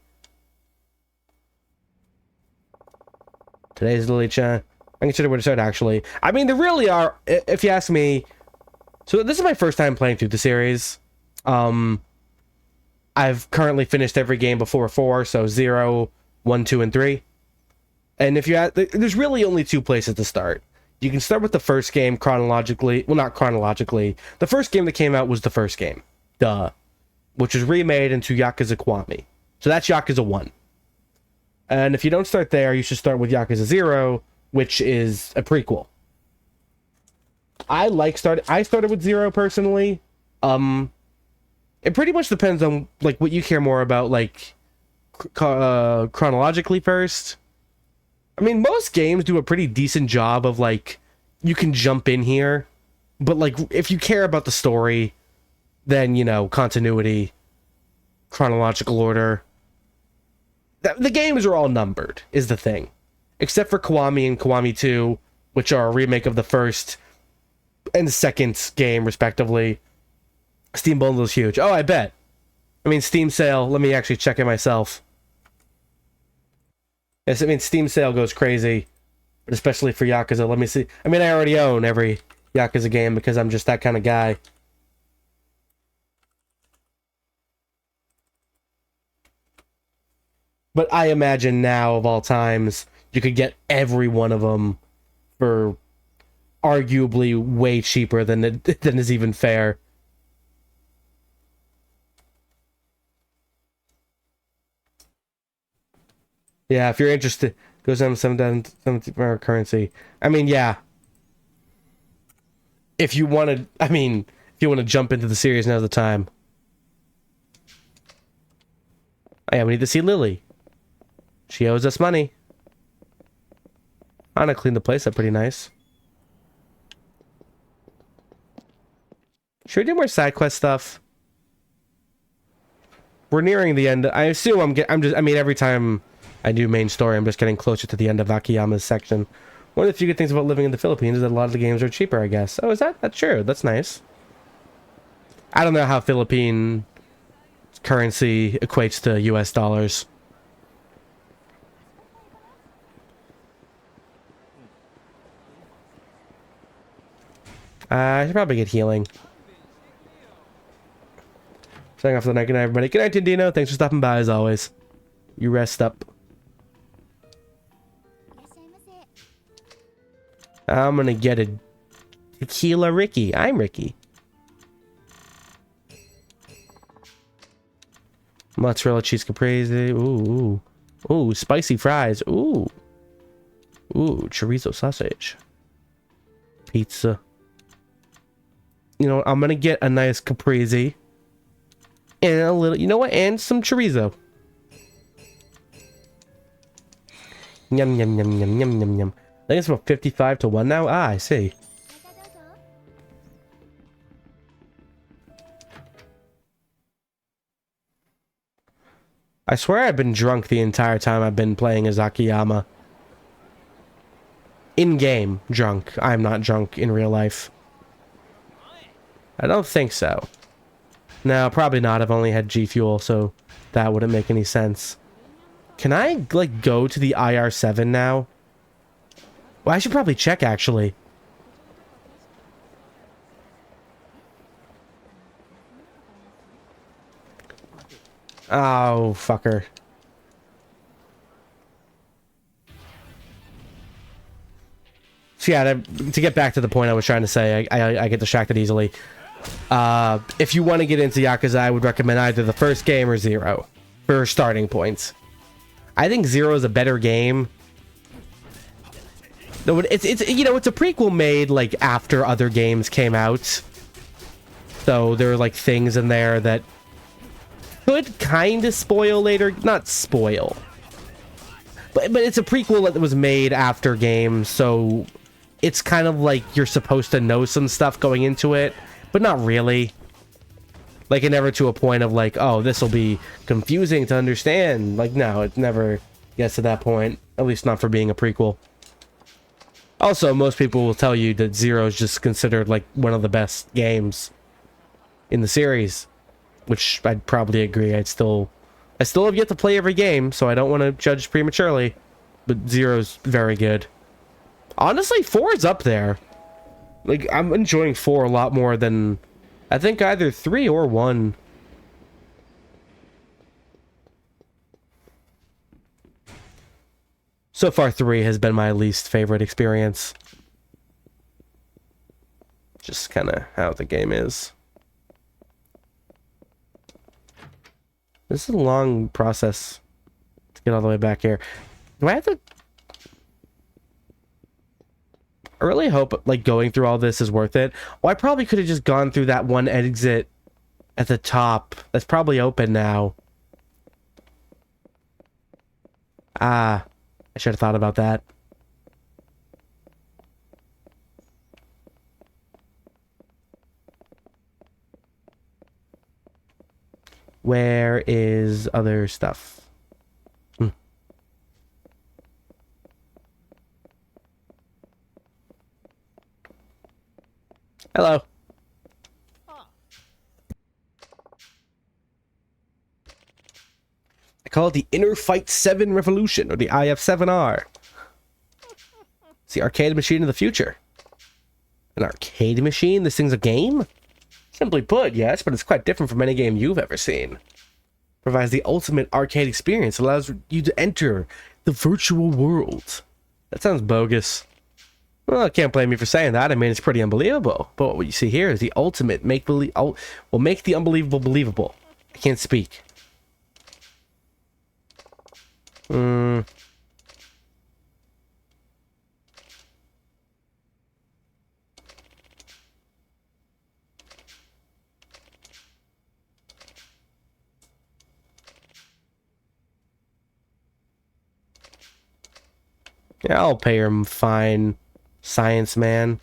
[SPEAKER 1] Today's Lily-chan. I consider where to start, actually. I mean, there really are, if you ask me. So this is my first time playing through the series. I've currently finished every game before 4, so 0, 1, 2, and 3. And if you there's really only 2 places to start. You can start with the first game chronologically. Well, not chronologically. The first game that came out was the first game. Duh. Which was remade into Yakuza Kiwami. So that's Yakuza 1. And if you don't start there, you should start with Yakuza 0, which is a prequel. I started with 0 personally. It pretty much depends on like what you care more about, like chronologically first. I mean, most games do a pretty decent job of like you can jump in here, but like if you care about the story, then you know, continuity, chronological order. The games are all numbered is the thing, except for Kiwami and Kiwami 2, which are a remake of the first and the second game respectively. Steam bundle is huge. Oh, I bet. I mean, Steam sale. Let me actually check it myself. Yes, I mean, Steam sale goes crazy, but especially for Yakuza. Let me see. I mean, I already own every Yakuza game because I'm just that kind of guy. But I imagine now, of all times, you could get every one of them for arguably way cheaper than is even fair. Yeah, if you're interested, goes down to 70 currency. I mean, yeah. If you want to jump into the series, now's the time. Oh, yeah, we need to see Lily. She owes us money. I'm gonna clean the place up pretty nice. Should we do more side quest stuff? We're nearing the end. I assume every time I do main story, I'm just getting closer to the end of Akiyama's section. One of the few good things about living in the Philippines is that a lot of the games are cheaper, I guess. Oh, is that? That's true. That's nice. I don't know how Philippine currency equates to US dollars. I should probably get healing. Signing off for the night. Good night, everybody. Good night, Tindino. Thanks for stopping by, as always. You rest up. I'm gonna get a tequila Ricky. I'm Ricky. Mozzarella cheese caprese. Ooh. Ooh, spicy fries. Ooh. Ooh, chorizo sausage. Pizza. You know, I'm gonna get a nice caprese. And a little, you know what? And some chorizo. Yum, yum, yum, yum, yum, yum, yum. I think it's about 55 to 1 now. Ah, I see. I swear I've been drunk the entire time I've been playing as Akiyama. In-game drunk. I'm not drunk in real life. I don't think so. No, probably not. I've only had G Fuel, so that wouldn't make any sense. Can I, like, go to the IR7 now? Well, I should probably check, actually. Oh, fucker. So yeah, to get back to the point I was trying to say, I get distracted easily. If you want to get into Yakuza, I would recommend either the first game or Zero for starting points. I think Zero is a better game. No, it's you know, it's a prequel made like after other games came out, so there are like things in there that could kind of spoil later, not spoil, but it's a prequel that was made after games, so it's kind of like you're supposed to know some stuff going into it, but not really. Like, it never to a point of like, oh, this will be confusing to understand. Like, no, it never gets to that point, at least not for being a prequel. Also, most people will tell you that Zero is just considered like one of the best games in the series, which I'd probably agree. I still have yet to play every game, so I don't want to judge prematurely, but Zero's very good. Honestly, 4 is up there. Like, I'm enjoying 4 a lot more than I think either 3 or 1. So far, 3 has been my least favorite experience. Just kind of how the game is. This is a long process to get all the way back here. Do I have to... I really hope, like, going through all this is worth it. Well, I probably could have just gone through that one exit at the top. That's probably open now. Ah, I should have thought about that. Where is other stuff? Hello. I call it the Inner Fight 7 Revolution, or the IF7R. It's the arcade machine of the future. An arcade machine? This thing's a game? Simply put, yes, but it's quite different from any game you've ever seen. Provides the ultimate arcade experience, allows you to enter the virtual world. That sounds bogus. Well, I can't blame you for saying that. I mean, it's pretty unbelievable. But what you see here is the ultimate make-believe... will make the unbelievable believable. I can't speak. Yeah, I'll pay her fine, science man.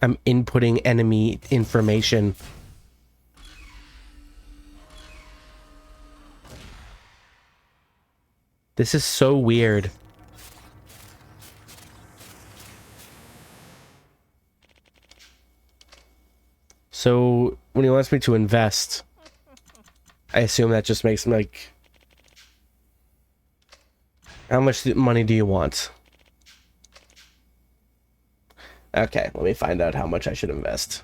[SPEAKER 1] I'm inputting enemy information. This is so weird. So, when he wants me to invest, I assume that just makes him like... How much money do you want? Okay, let me find out how much I should invest.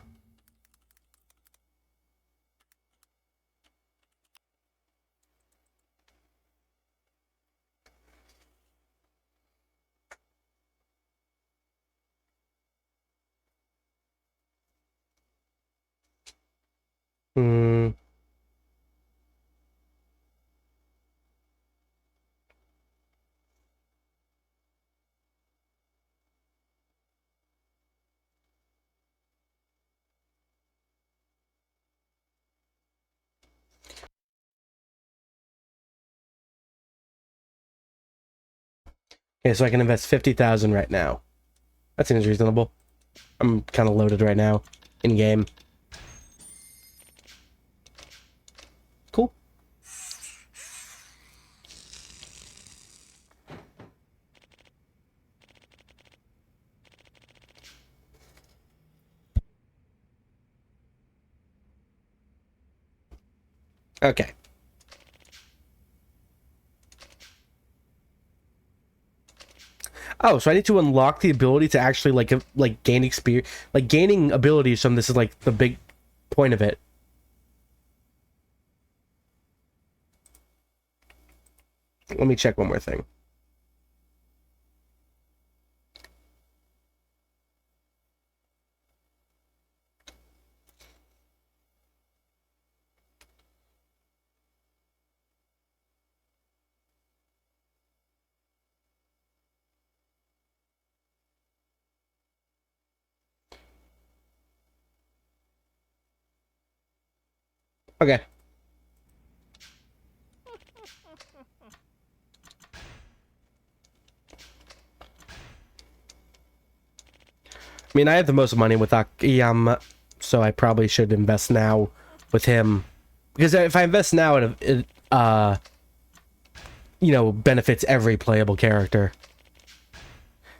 [SPEAKER 1] Okay, so I can invest 50,000 right now. That seems reasonable. I'm kind of loaded right now, in game. Cool. Okay. Oh, so I need to unlock the ability to actually like gain experience, like gaining abilities from this is like the big point of it. Let me check one more thing. Okay. I mean, I have the most money with Akiyama, so I probably should invest now with him. Because if I invest now, it you know, benefits every playable character.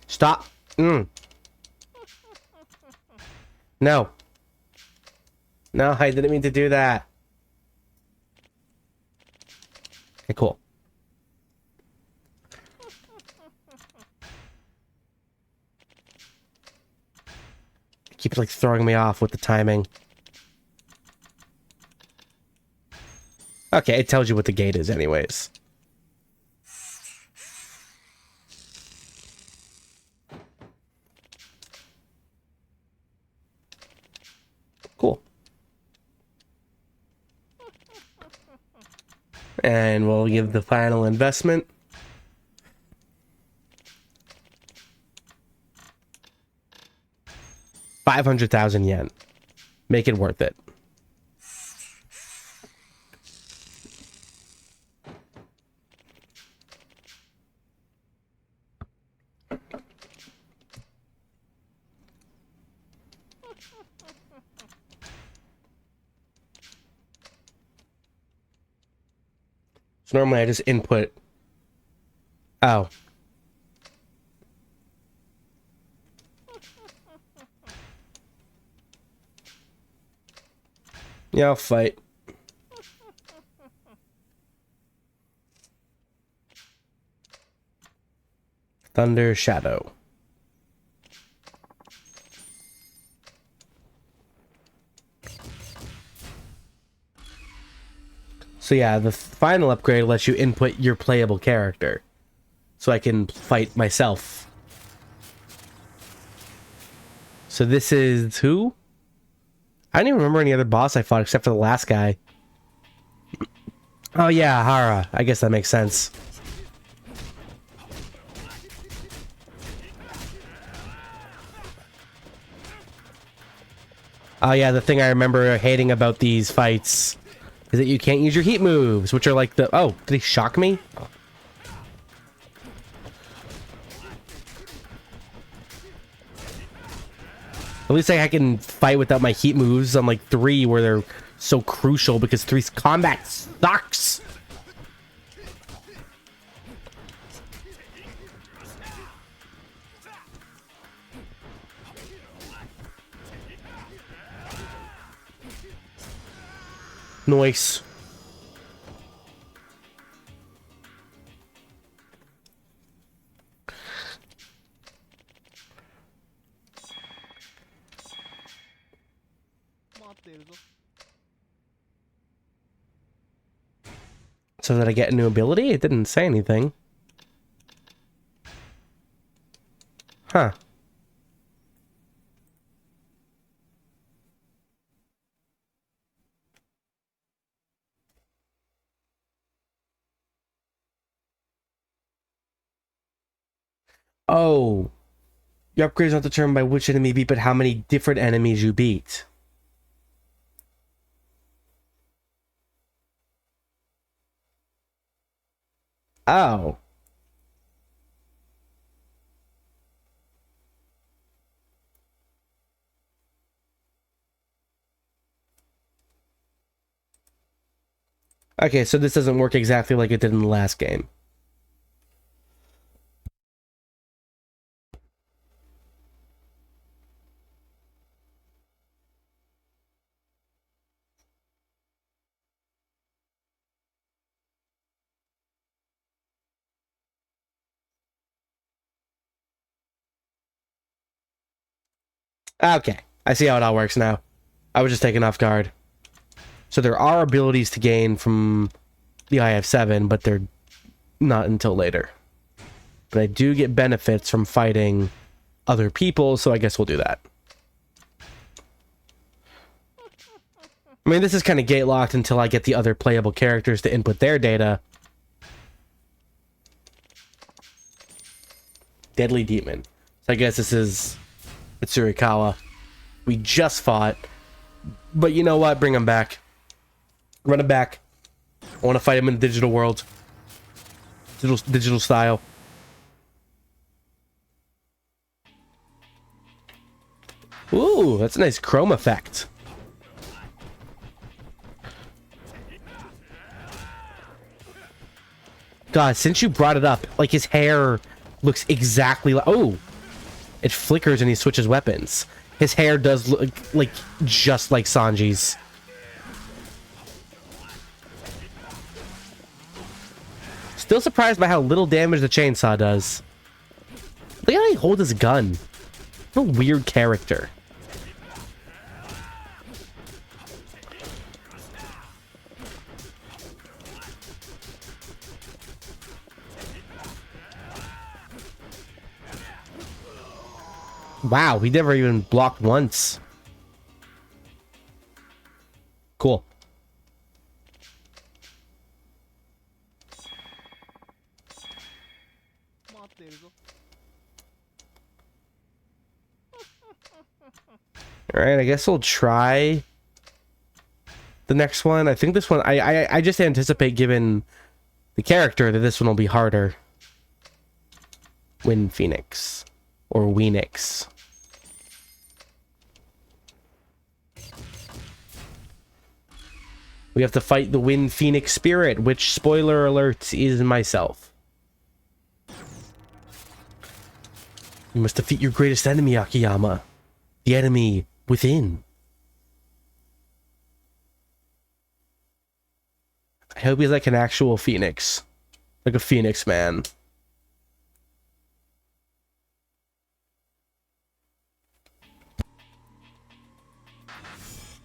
[SPEAKER 1] Stop. No. No, I didn't mean to do that. Okay, cool. Keeps like throwing me off with the timing. Okay, it tells you what the gate is anyways. Cool. And we'll give the final investment. $500,000 yen. Make it worth it. So normally I just input. Oh. Yeah, I'll fight. Thunder Shadow. So yeah, the final upgrade lets you input your playable character. So I can fight myself. So this is who? I don't even remember any other boss I fought except for the last guy. Oh yeah, Hara. I guess that makes sense. Oh yeah, the thing I remember hating about these fights is that you can't use your heat moves, which are like the... Oh, did he shock me? At least I can fight without my heat moves on like 3 where they're so crucial because 3's combat sucks. Nice. So that I get a new ability? It didn't say anything. Huh. Oh. Your upgrades not determined by which enemy you beat, but how many different enemies you beat. Oh. Okay, so this doesn't work exactly like it did in the last game. Okay, I see how it all works now. I was just taken off guard. So there are abilities to gain from the IF7, but they're not until later. But I do get benefits from fighting other people, so I guess we'll do that. I mean, this is kind of gate locked until I get the other playable characters to input their data. Deadly Demon. So I guess this is Mitsurikawa. We just fought. But you know what? Bring him back. Run him back. I want to fight him in the digital world. Digital style. Ooh, that's a nice chrome effect. God, since you brought it up, like his hair looks exactly like... Oh! It flickers and he switches weapons. His hair does look like just like Sanji's. Still surprised by how little damage the chainsaw does. Look at how he holds his gun. What a weird character. Wow, he never even blocked once. Cool. Alright, I guess we'll try the next one. I think this one, I just anticipate, given the character, that this one will be harder. Wind Phoenix. Or Weenix. We have to fight the Wind Phoenix spirit, which, spoiler alert, is myself. You must defeat your greatest enemy, Akiyama. The enemy within. I hope he's like an actual phoenix. Like a phoenix man.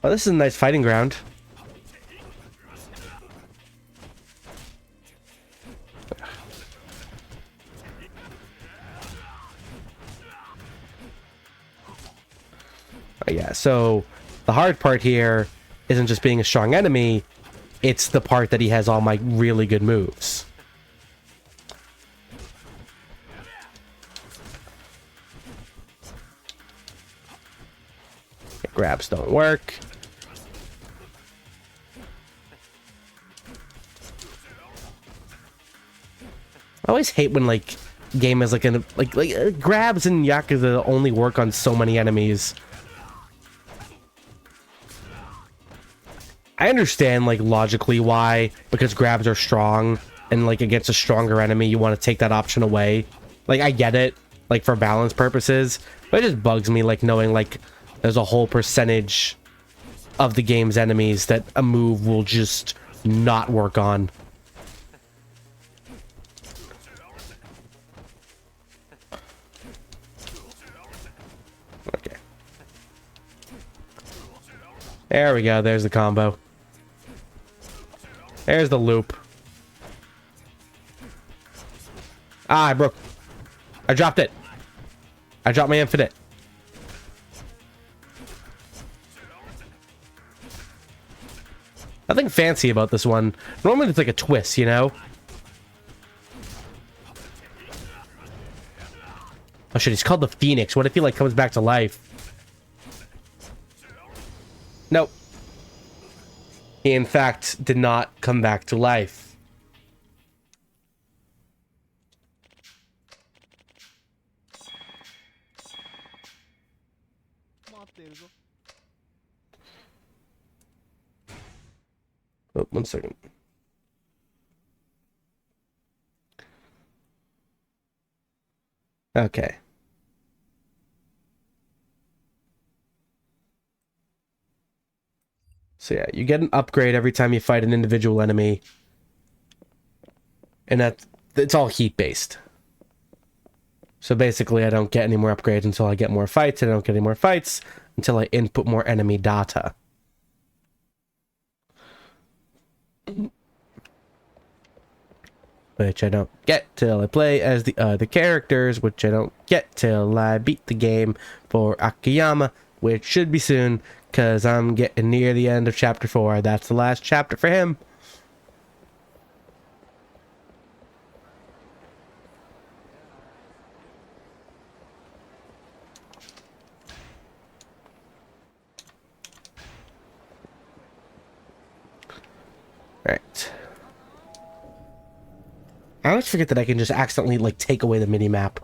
[SPEAKER 1] Oh, this is a nice fighting ground. Oh, yeah, so the hard part here isn't just being a strong enemy, it's the part that he has all my really good moves. Okay, grabs don't work. I always hate when like game is like grabs in Yakuza only work on so many enemies. I understand like logically why, because grabs are strong and like against a stronger enemy you want to take that option away. Like I get it, like for balance purposes, but it just bugs me like knowing like there's a whole percentage of the game's enemies that a move will just not work on. Okay. There we go, there's the combo. There's the loop. Ah, I broke. I dropped it. I dropped my infinite. Nothing fancy about this one. Normally it's like a twist, you know? Oh shit, he's called the Phoenix. What if he like comes back to life? Nope. He in fact did not come back to life. Oh, 1 second. Okay. So yeah, you get an upgrade every time you fight an individual enemy. And it's all heat based. So basically, I don't get any more upgrades until I get more fights, and I don't get any more fights until I input more enemy data. Which I don't get till I play as the other characters, which I don't get till I beat the game for Akiyama, which should be soon, because I'm getting near the end of Chapter 4. That's the last chapter for him. Alright. I always forget that I can just accidentally, like, take away the mini-map.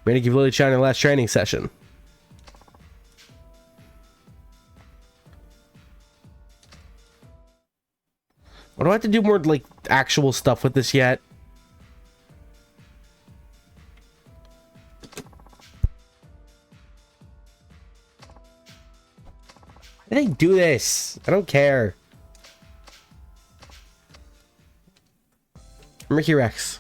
[SPEAKER 1] We're gonna give Lily Chan her last training session. What do I have to do more, like, actual stuff with this yet? Why did they do this? I don't care. Ricky Rexx.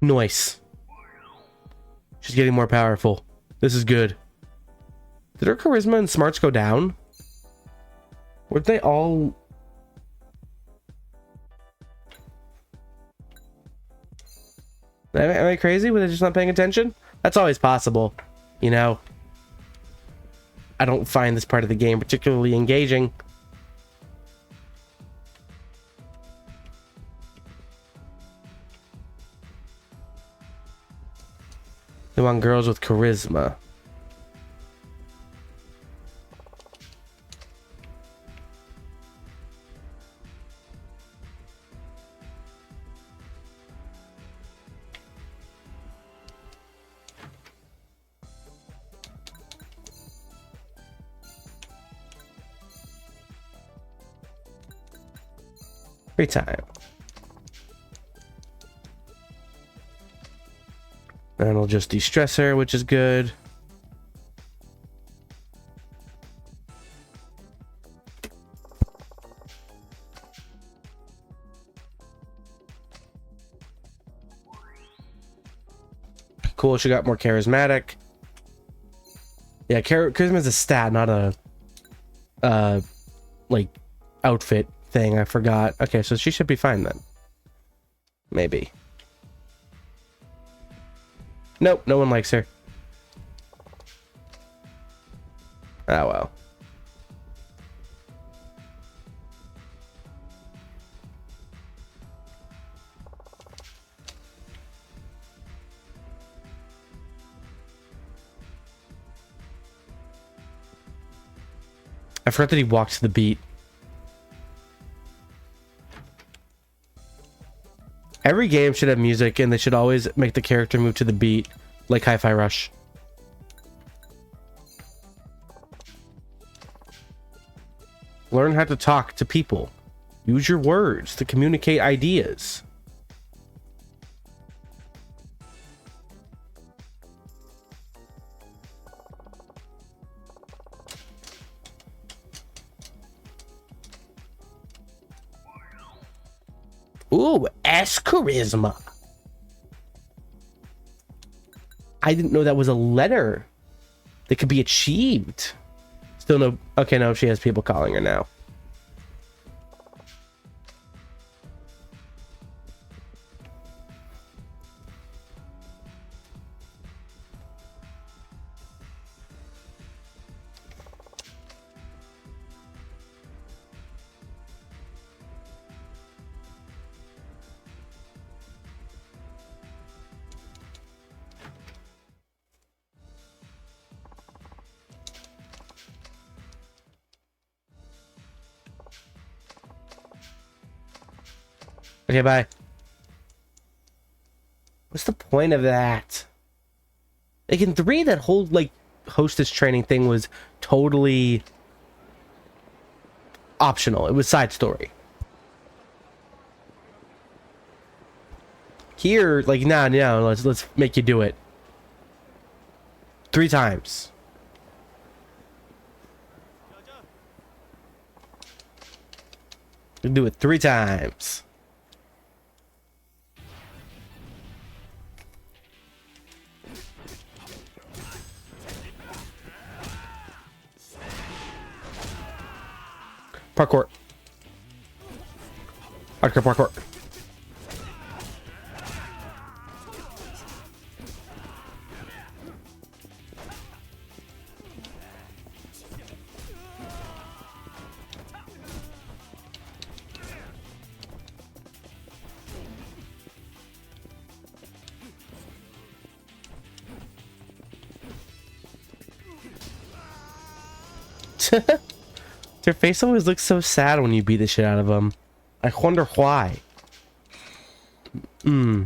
[SPEAKER 1] Nice. She's getting more powerful. This is good. Did her charisma and smarts go down? Weren't they all... Am I crazy? Was I just not paying attention? That's always possible. You know? I don't find this part of the game particularly engaging. They want girls with charisma. Free time. And it'll just de-stress her, which is good. Cool, she got more charismatic. Yeah, charisma is a stat, not a like outfit thing. I forgot. Okay, so she should be fine then. Maybe. Nope, no one likes her. Oh well. I forgot that he walked to the beat. Every game should have music, and they should always make the character move to the beat, like Hi-Fi Rush. Learn how to talk to people. Use your words to communicate ideas. Ooh, S charisma. I didn't know that was a letter that could be achieved. Still no. Okay, no, she has people calling her now. Okay, bye. what's the point of that? Like in 3, that whole like hostess training thing was totally optional. It was side story. Here, like, nah, no, let's make you do it 3 times. Do it 3 times. Parkour. Hardcore parkour. Their face always looks so sad when you beat the shit out of them. I wonder why. Hmm.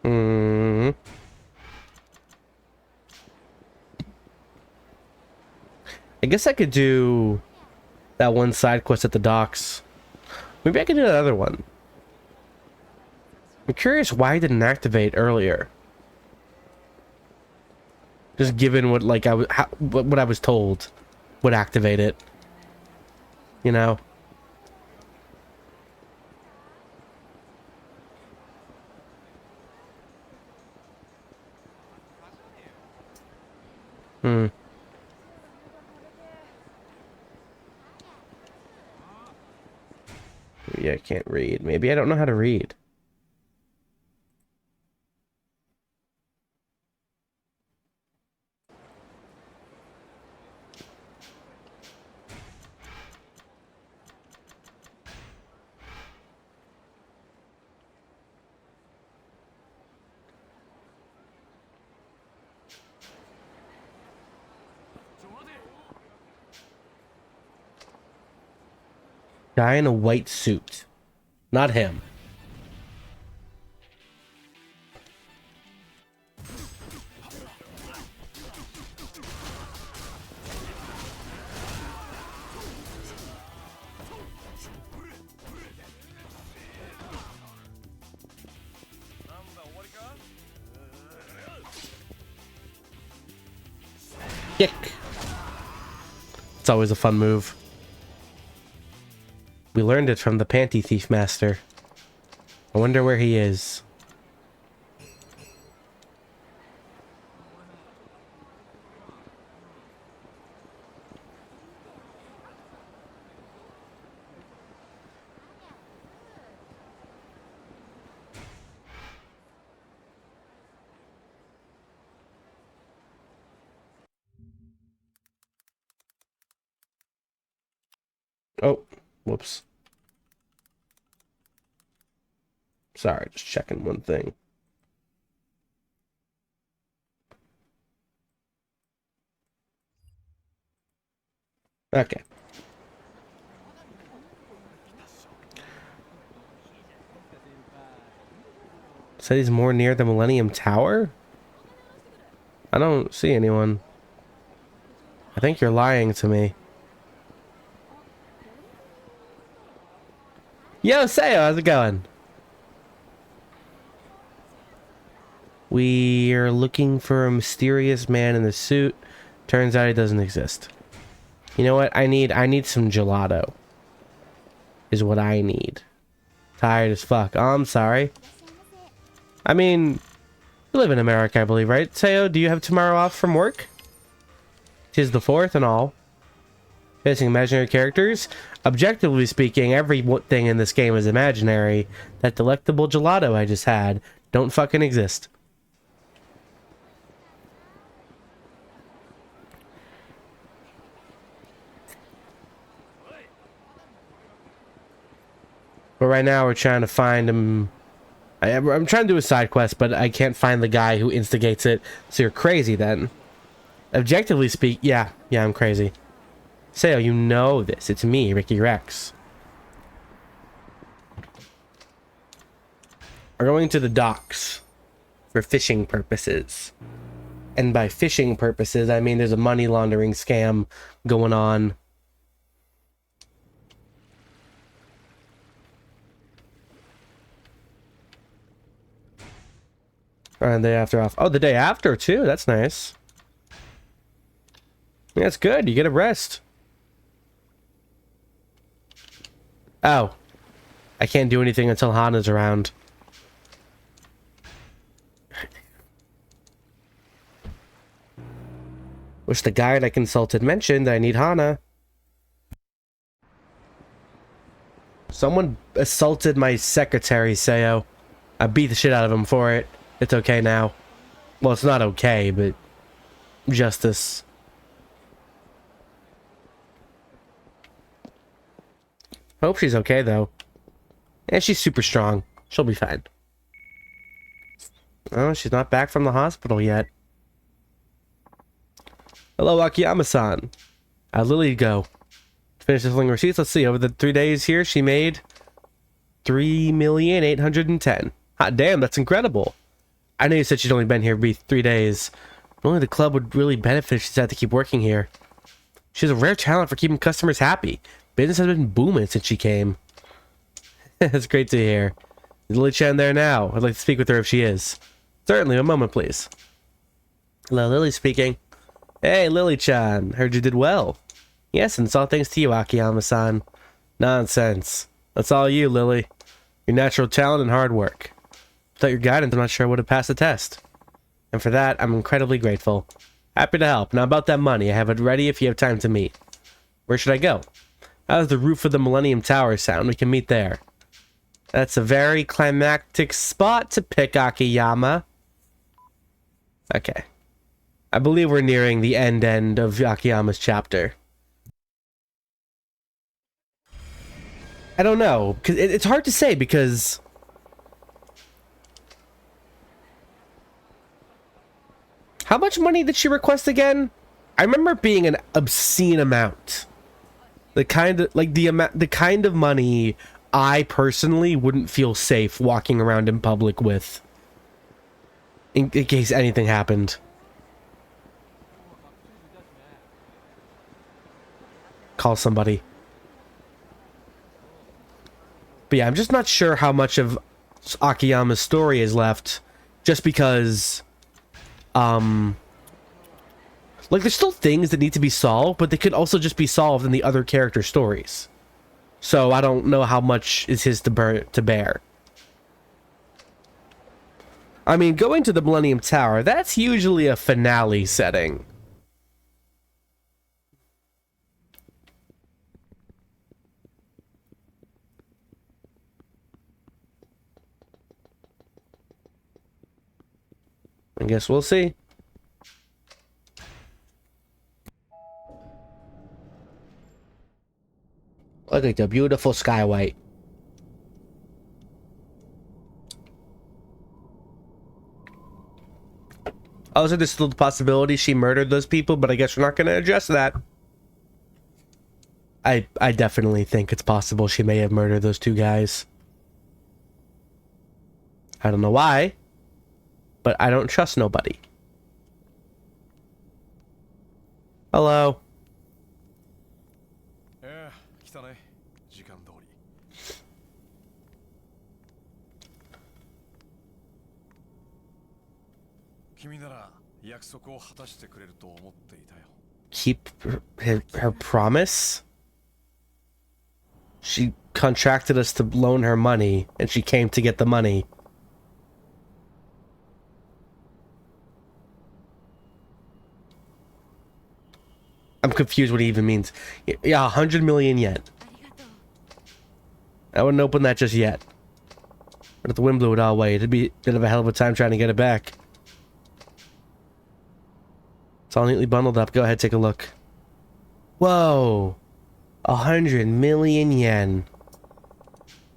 [SPEAKER 1] Hmm. I guess I could do that one side quest at the docks. Maybe I could do that other one. I'm curious why it didn't activate earlier. Just given what like what I was told would activate it. You know. Hmm. Maybe I can't read. Maybe I don't know how to read. Guy in a white suit. Not him. Kick. It's always a fun move. We learned it from the Panty Thief Master. I wonder where he is. Oh, whoops. Sorry, just checking one thing. Okay. Said he's more near the Millennium Tower? I don't see anyone. I think you're lying to me. Yo, Sayo, how's it going? We're looking for a mysterious man in a suit. Turns out he doesn't exist. You know what? I need some gelato. Is what I need. Tired as fuck. Oh, I'm sorry. I mean, you live in America, I believe, right? Sayo, do you have tomorrow off from work? 'Tis the 4th and all. Facing imaginary characters? Objectively speaking, every thing in this game is imaginary. That delectable gelato I just had don't fucking exist. But right now we're trying to find him I'm trying to do a side quest, but I can't find the guy who instigates it. So you're crazy then. Objectively speak, yeah, I'm crazy. Sayo, you know this. It's me, Ricky Rexx. We're going to the docks for fishing purposes. And by fishing purposes, I mean there's a money laundering scam going on. The day after off. Oh, the day after too. That's nice. Yeah, that's good. You get a rest. Oh. I can't do anything until Hana's around. Which the guide I consulted mentioned that I need Hana. Someone assaulted my secretary, Sayo. I beat the shit out of him for it. It's okay now. Well, it's not okay, but justice. Hope she's okay, though. And she's super strong. She'll be fine. Oh, she's not back from the hospital yet. Hello, Akiyama-san. How'd Lily go? Finish filling receipts. Let's see. Over the 3 days here, she made 3,810,000. Hot damn, that's incredible. I know you said she'd only been here for 3 days. Only the club would really benefit if she's had to keep working here. She has a rare talent for keeping customers happy. Business has been booming since she came. That's great to hear. Is Lily-chan there now? I'd like to speak with her if she is. Certainly, a moment, please. Hello, Lily speaking. Hey, Lily-chan. Heard you did well. Yes, and it's all thanks to you, Akiyama-san. Nonsense. That's all you, Lily. Your natural talent and hard work. Without your guidance, I'm not sure I would have passed the test. And for that, I'm incredibly grateful. Happy to help. Now about that money, I have it ready if you have time to meet. Where should I go? How does the roof of the Millennium Tower sound? We can meet there. That's a very climactic spot to pick, Akiyama. Okay. I believe we're nearing the end of Akiyama's chapter. I don't know, because it's hard to say because how much money did she request again? I remember it being an obscene amount. The kind of the kind of money I personally wouldn't feel safe walking around in public with in case anything happened. Call somebody. But yeah, I'm just not sure how much of Akiyama's story is left, just because like there's still things that need to be solved, but they could also just be solved in the other character stories. So I don't know how much is his to bear. I mean, going to the Millennium Tower, that's usually a finale setting. I guess we'll see. Look at the beautiful sky white. Also, there's still the possibility she murdered those people, but I guess we're not going to address that. I definitely think it's possible she may have murdered those two guys. I don't know why, but I don't trust nobody. Hello. Keep her promise? She contracted us to loan her money, and she came to get the money. I'm confused what it even means. Yeah, 100 million yen. I wouldn't open that just yet. But if the wind blew it all away, it'd be a bit of a hell of a time trying to get it back. It's all neatly bundled up. Go ahead, take a look. Whoa. 100 million yen.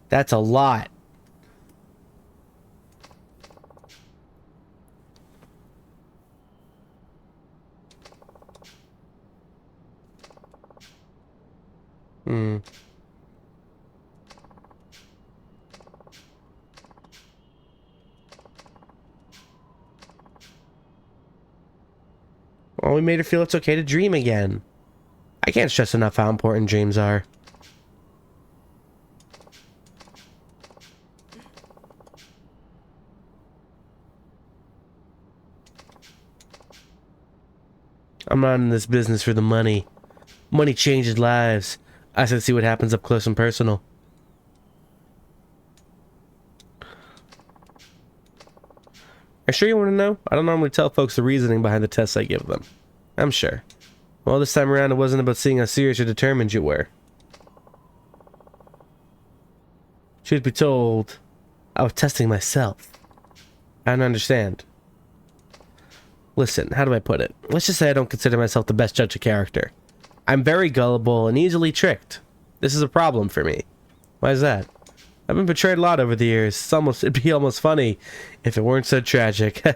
[SPEAKER 1] That's a lot. Hmm. Well, we made her feel it's okay to dream again. I can't stress enough how important dreams are. I'm not in this business for the money. Money changes lives. I said see what happens up close and personal. Are you sure you want to know? I don't normally tell folks the reasoning behind the tests I give them. I'm sure. Well, this time around it wasn't about seeing how serious or determined you were. Truth be told, I was testing myself. I don't understand. Listen, how do I put it? Let's just say I don't consider myself the best judge of character. I'm very gullible and easily tricked. This is a problem for me. Why is that? I've been betrayed a lot over the years. It'd be almost funny if it weren't so tragic. Yo,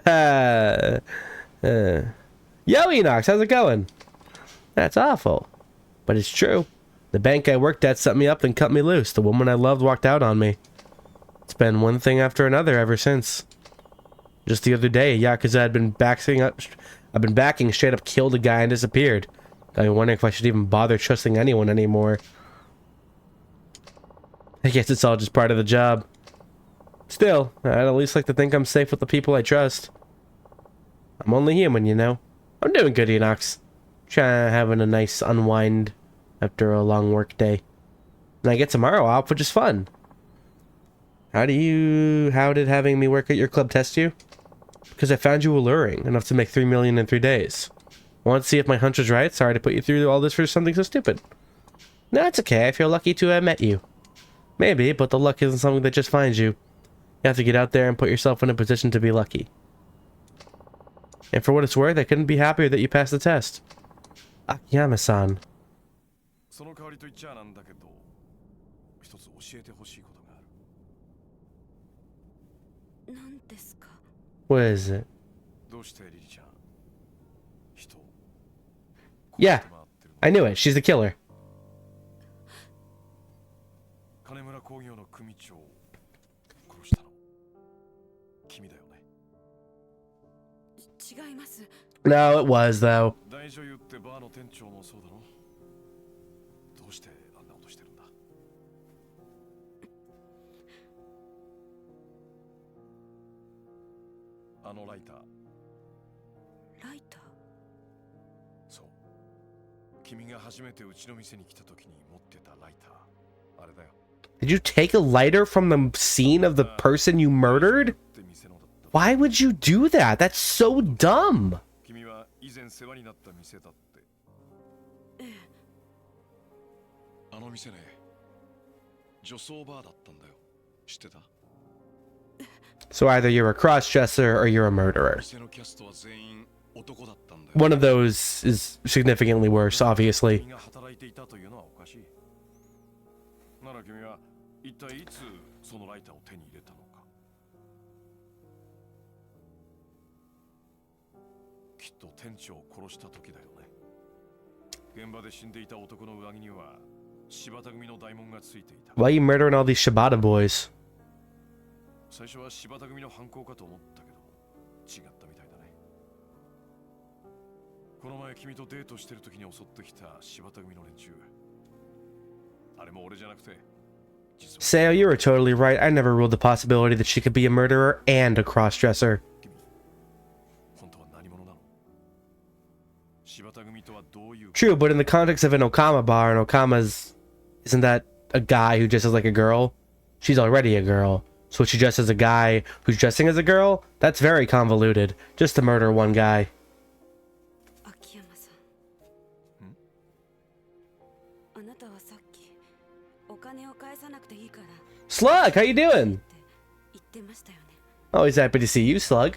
[SPEAKER 1] Enox, how's it going? That's awful. But it's true. The bank I worked at set me up and cut me loose. The woman I loved walked out on me. It's been one thing after another ever since. Just the other day, a Yakuza I've been backing straight up killed a guy and disappeared. Got me wondering if I should even bother trusting anyone anymore. I guess it's all just part of the job. Still, I'd at least like to think I'm safe with the people I trust. I'm only human, you know. I'm doing good, Enox. Having a nice unwind after a long work day. And I get tomorrow off, which is fun. How did having me work at your club test you? Because I found you alluring enough to make $3 million in 3 days. Want to see if my hunch was right? Sorry to put you through all this for something so stupid. No, it's okay. I feel lucky to have met you. Maybe, but the luck isn't something that just finds you. You have to get out there and put yourself in a position to be lucky. And for what it's worth, I couldn't be happier that you passed the test. Akiyama-san.
[SPEAKER 4] その代わりと言っちゃなんだけど、一つ教えてほしいことがある。
[SPEAKER 5] 何ですか?
[SPEAKER 1] What is it?
[SPEAKER 4] どうしてリリちゃん、人を
[SPEAKER 1] Yeah, I knew it. She's the killer.
[SPEAKER 4] 金村工業の組長を殺したの君だよね。
[SPEAKER 5] 違います。
[SPEAKER 1] No, it was, though.
[SPEAKER 4] 大女優ってバーの店長もそうだろ。どうしてあんなことしてるんだ。あのライター。
[SPEAKER 5] ライター?
[SPEAKER 4] そう。君が初めてうちの店に来た時に持ってたライター。あれだよ。
[SPEAKER 1] Did you take a lighter from the scene of the person you murdered? Why would you do that? That's so dumb.
[SPEAKER 4] 君は以前世話になった店だって。あの店ね、女装バーだったんだよ。知ってた?
[SPEAKER 1] So either you're a cross-dresser or you're a murderer.
[SPEAKER 4] 店のキャストは全員男だったんだよ。
[SPEAKER 1] One of those is significantly worse, obviously.
[SPEAKER 4] 君が働いていたというのはおかしい。なら君は一体いつそのライターを手に入れたのか。きっと店長を殺した時だよね。現場で死んでいた男の上着には柴田組の大門がついていた。
[SPEAKER 1] Why are you murdering all these Shibata boys?
[SPEAKER 4] 最初は柴田組の犯行かと思ったけど違ったみたいだね。この前君とデートしてる時に襲ってきた柴田組の連中。あれも俺じゃなくて。
[SPEAKER 1] Sayo, you were totally right. I never ruled the possibility that she could be a murderer and a cross-dresser. True, but in the context of an Okama bar, and isn't that a guy who dresses like a girl? She's already a girl. So would she dress as a guy who's dressing as a girl? That's very convoluted. Just to murder one guy.
[SPEAKER 5] Akiyama-san.
[SPEAKER 1] Slug, how you doing? Always happy to see you, Slug.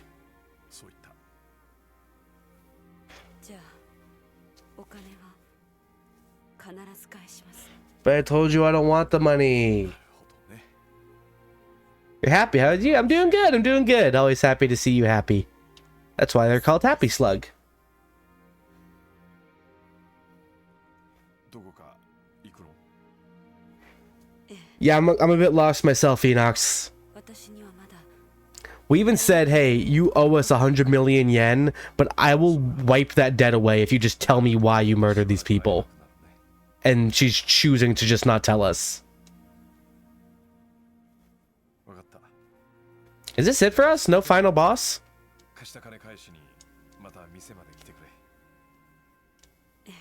[SPEAKER 1] But I told you I don't want the money. You're happy, how are you? I'm doing good, I'm doing good. Always happy to see you happy. That's why they're called Happy Slug. Yeah, I'm a bit lost myself, Enox.
[SPEAKER 5] 私にはまだ
[SPEAKER 1] We even said, hey, you owe us 100 million yen, but I will wipe that debt away if you just tell me why you murdered these people. And she's choosing to just not tell us.
[SPEAKER 4] 分かった。
[SPEAKER 1] Is this it for us? No final boss?
[SPEAKER 4] 貸した金返しにまた店まで来てくれ。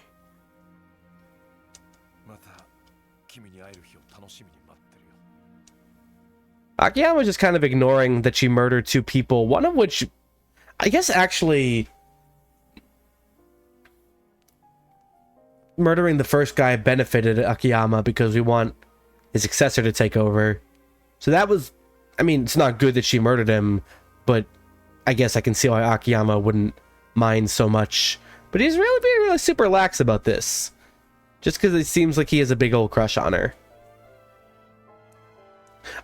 [SPEAKER 4] また君に会える日を楽しみに待ってるよ。
[SPEAKER 1] Akiyama's just kind of ignoring that she murdered 2 people, one of which, I guess actually, murdering the first guy benefited Akiyama because we want his successor to take over. So that was, I mean, it's not good that she murdered him, but I guess I can see why Akiyama wouldn't mind so much. But he's really being really super lax about this, just because it seems like he has a big old crush on her.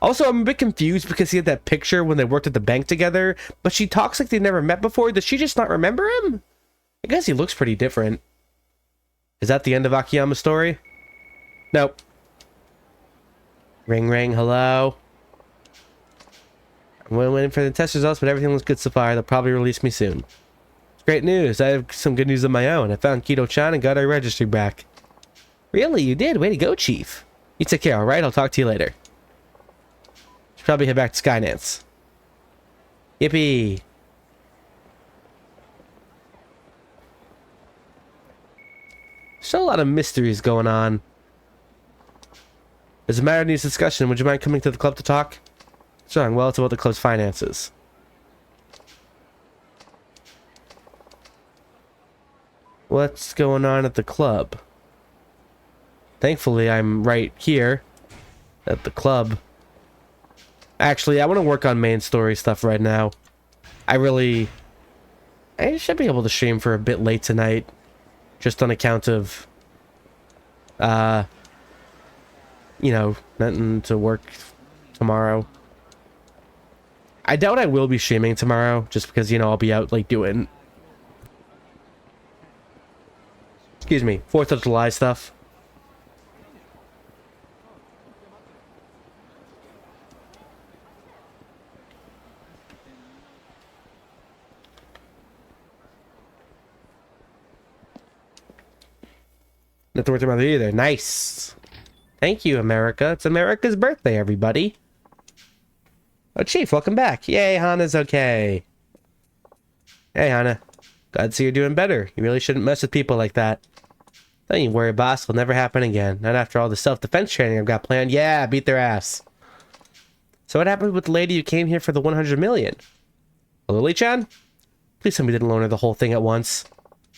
[SPEAKER 1] Also, I'm a bit confused because he had that picture when they worked at the bank together, but she talks like they never met before. Does she just not remember him? I guess he looks pretty different. Is that the end of Akiyama's story? Nope. Ring ring, hello? I'm waiting for the test results, but everything looks good so far. They'll probably release me soon. It's great news. I have some good news of my own. I found Kido-chan and got our registry back. Really? You did? Way to go, Chief. You take care, alright? I'll talk to you later. Should probably head back to Skynance. Yippee! Still a lot of mysteries going on. As a matter of news discussion, would you mind coming to the club to talk? Sure, well, it's about the club's finances. What's going on at the club? Thankfully, I'm right here at the club. Actually, I want to work on main story stuff right now. I should be able to stream for a bit late tonight. Just on account of, you know, nothing to work tomorrow. I doubt I will be streaming tomorrow, just because, you know, I'll be out, like, doing... Excuse me, 4th of July stuff. Nothing with your mother either. Nice. Thank you, America. It's America's birthday, everybody. Oh, Chief, welcome back. Yay, Hana's okay. Hey, Hana. Glad to see you're doing better. You really shouldn't mess with people like that. Don't you worry, boss. It'll never happen again. Not after all the self-defense training I've got planned. Yeah, beat their ass. So what happened with the lady who came here for the 100 million? Lily-chan? Please tell me you didn't loan her the whole thing at once.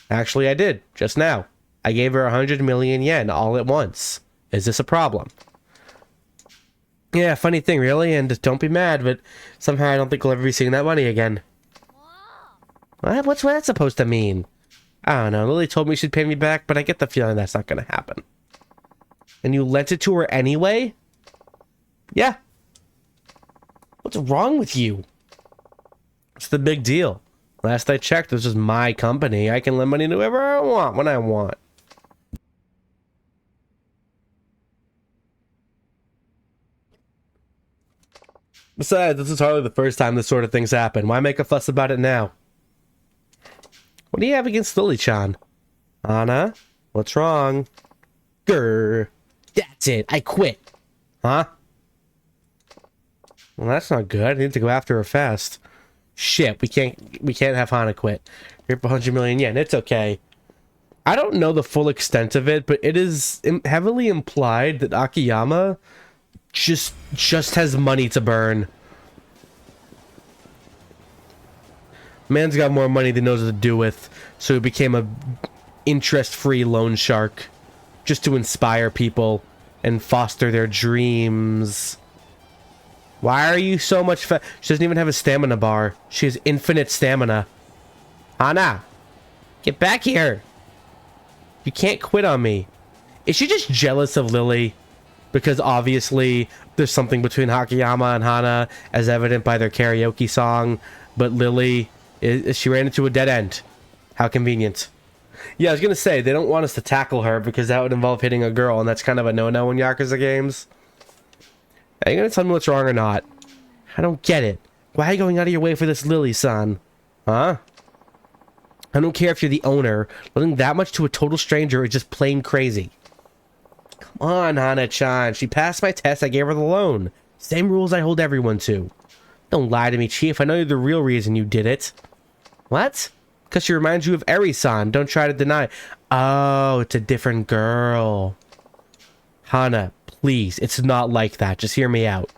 [SPEAKER 1] Actually, I did. Just now. I gave her 100 million yen all at once. Is this a problem? Yeah, funny thing, really, and don't be mad, but somehow I don't think we'll ever be seeing that money again. What? What's that supposed to mean? I don't know. Lily told me she'd pay me back, but I get the feeling that's not going to happen. And you lent it to her anyway? Yeah. What's wrong with you? What's the big deal? Last I checked, this is my company. I can lend money to whoever I want when I want. Besides, this is hardly the first time this sort of thing's happened. Why make a fuss about it now? What do you have against Lily-chan? Anna? What's wrong? Grr. That's it. I quit. Huh? Well, that's not good. I need to go after her fast. Shit, we can't have Hana quit. Here for 100 million yen. It's okay. I don't know the full extent of it, but it is heavily implied that Akiyama just has money to burn. Man's got more money than he knows what to do with, so he became a interest-free loan shark just to inspire people and foster their dreams. Why are you so much She doesn't even have a stamina bar. She has infinite stamina. Hana! Get back here! You can't quit on me. Is she just jealous of Lily? Because obviously there's something between Akiyama and Hana, as evident by their karaoke song, but Lily, she ran into a dead end. How convenient. Yeah, I was gonna say, they don't want us to tackle her because that would involve hitting a girl, and that's kind of a no-no in Yakuza games. Are you gonna tell me what's wrong or not? I don't get it. Why are you going out of your way for this Lily-san? Huh? I don't care if you're the owner. Letting that much to a total stranger is just plain crazy. Come on, Hana-chan. She passed my test. I gave her the loan. Same rules I hold everyone to. Don't lie to me, Chief. I know you're the real reason you did it. What? Because she reminds you of Eri-san. Don't try to deny. Oh, it's a different girl. Hana, please. It's not like that. Just hear me out.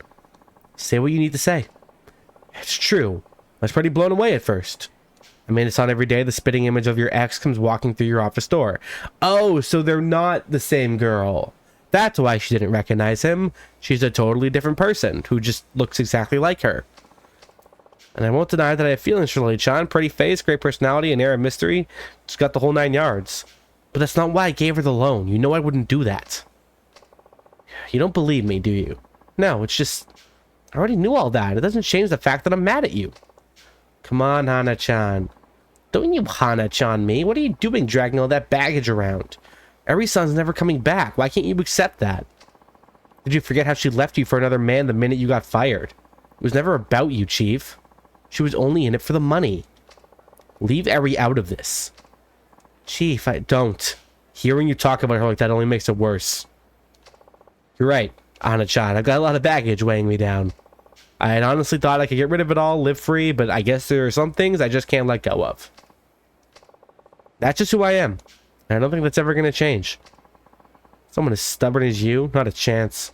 [SPEAKER 1] Say what you need to say. It's true. I was pretty blown away at first. I mean, it's on every day. The spitting image of your ex comes walking through your office door. Oh, so they're not the same girl. That's why she didn't recognize him. She's a totally different person who just looks exactly like her. And I won't deny that I have feelings for Lily-chan. Pretty face, great personality, and air of mystery. She's got the whole 9 yards. But that's not why I gave her the loan. You know I wouldn't do that. You don't believe me, do you? No, it's just... I already knew all that. It doesn't change the fact that I'm mad at you. Come on, Hana-chan. Don't you Hana-chan me. What are you doing dragging all that baggage around? Eri-san's never coming back. Why can't you accept that? Did you forget how she left you for another man the minute you got fired? It was never about you, Chief. She was only in it for the money. Leave Eri out of this. Chief, I don't. Hearing you talk about her like that only makes it worse. You're right, Hana-chan. I've got a lot of baggage weighing me down. I had honestly thought I could get rid of it all, live free, but I guess there are some things I just can't let go of. That's just who I am. And I don't think that's ever going to change. Someone as stubborn as you? Not a chance.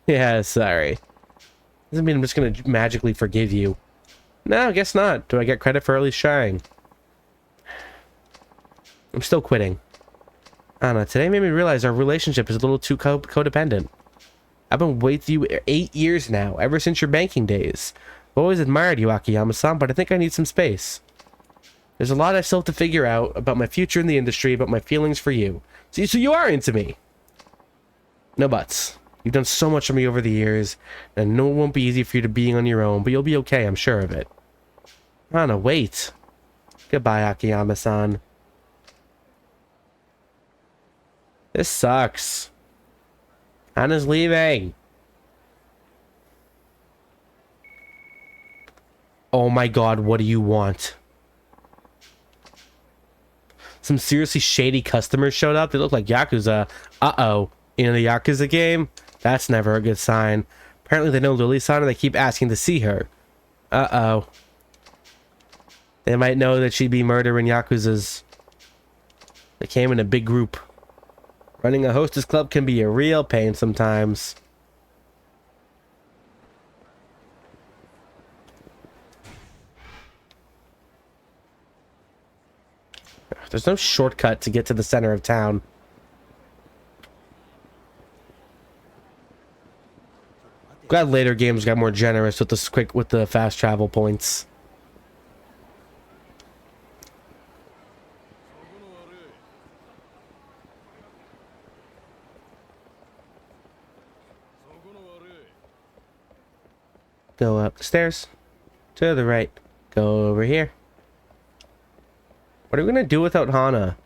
[SPEAKER 1] Yeah, sorry. Doesn't mean I'm just going to magically forgive you. No, I guess not. Do I get credit for early shying? I'm still quitting. Anna, today made me realize our relationship is a little too codependent. I've been with you 8 years now, ever since your banking days. I've always admired you, Akiyama-san, but I think I need some space. There's a lot I still have to figure out about my future in the industry, about my feelings for you. So you are into me. No buts. You've done so much for me over the years, and I know it won't be easy for you to being on your own, but you'll be okay, I'm sure of it. Anna, wait. Goodbye, Akiyama-san. This sucks. Anna's leaving. Oh my god, what do you want? Some seriously shady customers showed up. They look like Yakuza. Uh-oh. In the Yakuza game? That's never a good sign. Apparently they know Lily-san and they keep asking to see her. Uh-oh. They might know that she'd be murdering Yakuzas. They came in a big group. Running a hostess club can be a real pain sometimes. There's no shortcut to get to the center of town. Glad later games got more generous with the fast travel points. Go up the stairs. To the right. Go over here. What are we gonna do without Hana?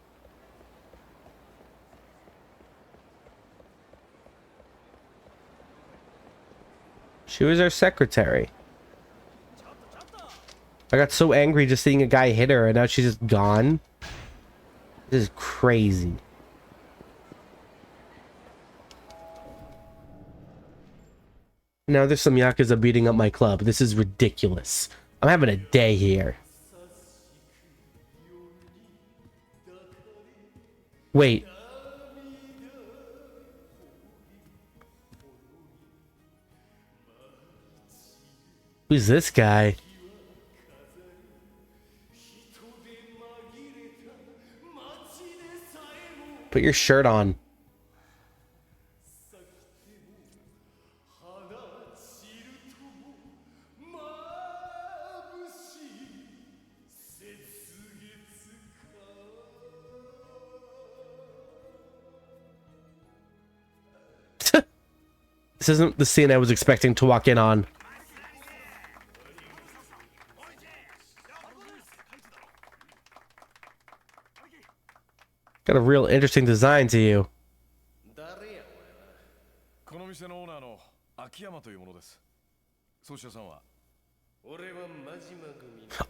[SPEAKER 1] She was our secretary. I got so angry just seeing a guy hit her and now she's just gone. This is crazy. Now there's some Yakuza beating up my club. This is ridiculous. I'm having a day here. Wait. Who's this guy? Put your shirt on. This isn't the scene I was expecting to walk in on. Got a real interesting design to you.
[SPEAKER 4] 秋山というものです。奏者さんは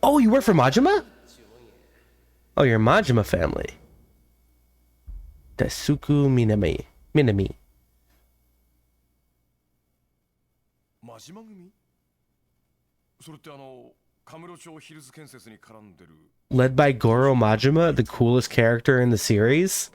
[SPEAKER 1] Oh, you work for Majima? Oh, you're Majima family. Desuku Minami. Minami.
[SPEAKER 4] 真島組？それってカムロ町ヒルズ建設に絡んでる。
[SPEAKER 1] Led by Goro Majima, the coolest character in the series.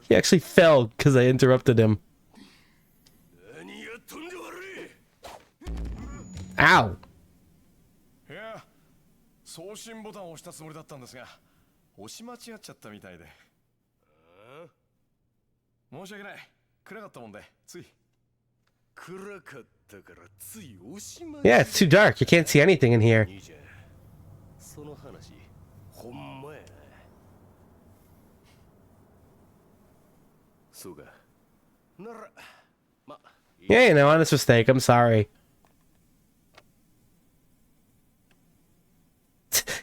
[SPEAKER 1] 'He actually fell because I interrupted him. Ow!
[SPEAKER 4] いや、送信ボタンを押したつもりだったんですが、押し間違っちゃったみたいで。申し訳ない。暗かったもんで、つい。暗かったからつい押し間違え。
[SPEAKER 1] Yeah, it's too dark. You can't see anything in here.
[SPEAKER 4] その話、ほんまやな。そうか。なら、ま、
[SPEAKER 1] Yeah, you know, honest mistake. I'm sorry.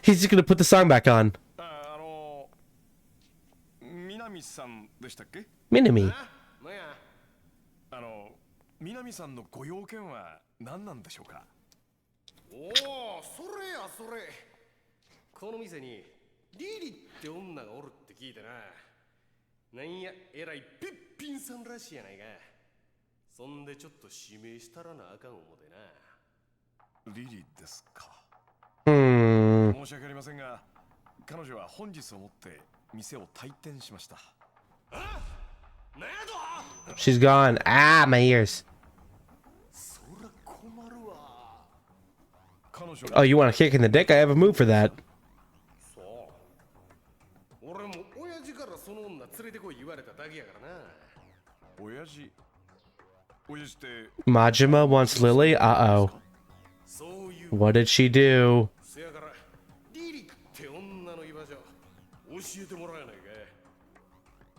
[SPEAKER 1] He's just gonna put the song back on.
[SPEAKER 4] 南さんでしたっけ？
[SPEAKER 1] Minami.
[SPEAKER 4] 南さんのご用件は何なんでしょうか？
[SPEAKER 6] おお、それやそれ。この店にリリって女がおるって聞いてな。なんや、えらいピッピンさんらしいやないか。そんでちょっと指名したらなあかん思てな。
[SPEAKER 4] リリですか。
[SPEAKER 1] Hmm.
[SPEAKER 4] 申し訳ありませんが、彼女は本日をもって店を退店しました。
[SPEAKER 6] あ？なんやと？
[SPEAKER 1] She's gone. Ah, my ears.
[SPEAKER 6] そら困るわ。
[SPEAKER 4] 彼女
[SPEAKER 1] Oh, you want a kick in the dick? I have a move for that.
[SPEAKER 6] そう。俺も親父からその女連れてこい言われただけやからな。
[SPEAKER 4] 親父って
[SPEAKER 1] Majima wants Lily? Uh-oh.
[SPEAKER 6] そういう。
[SPEAKER 1] What did she do?
[SPEAKER 6] せやからリリって女の居場所教えてもらえないか。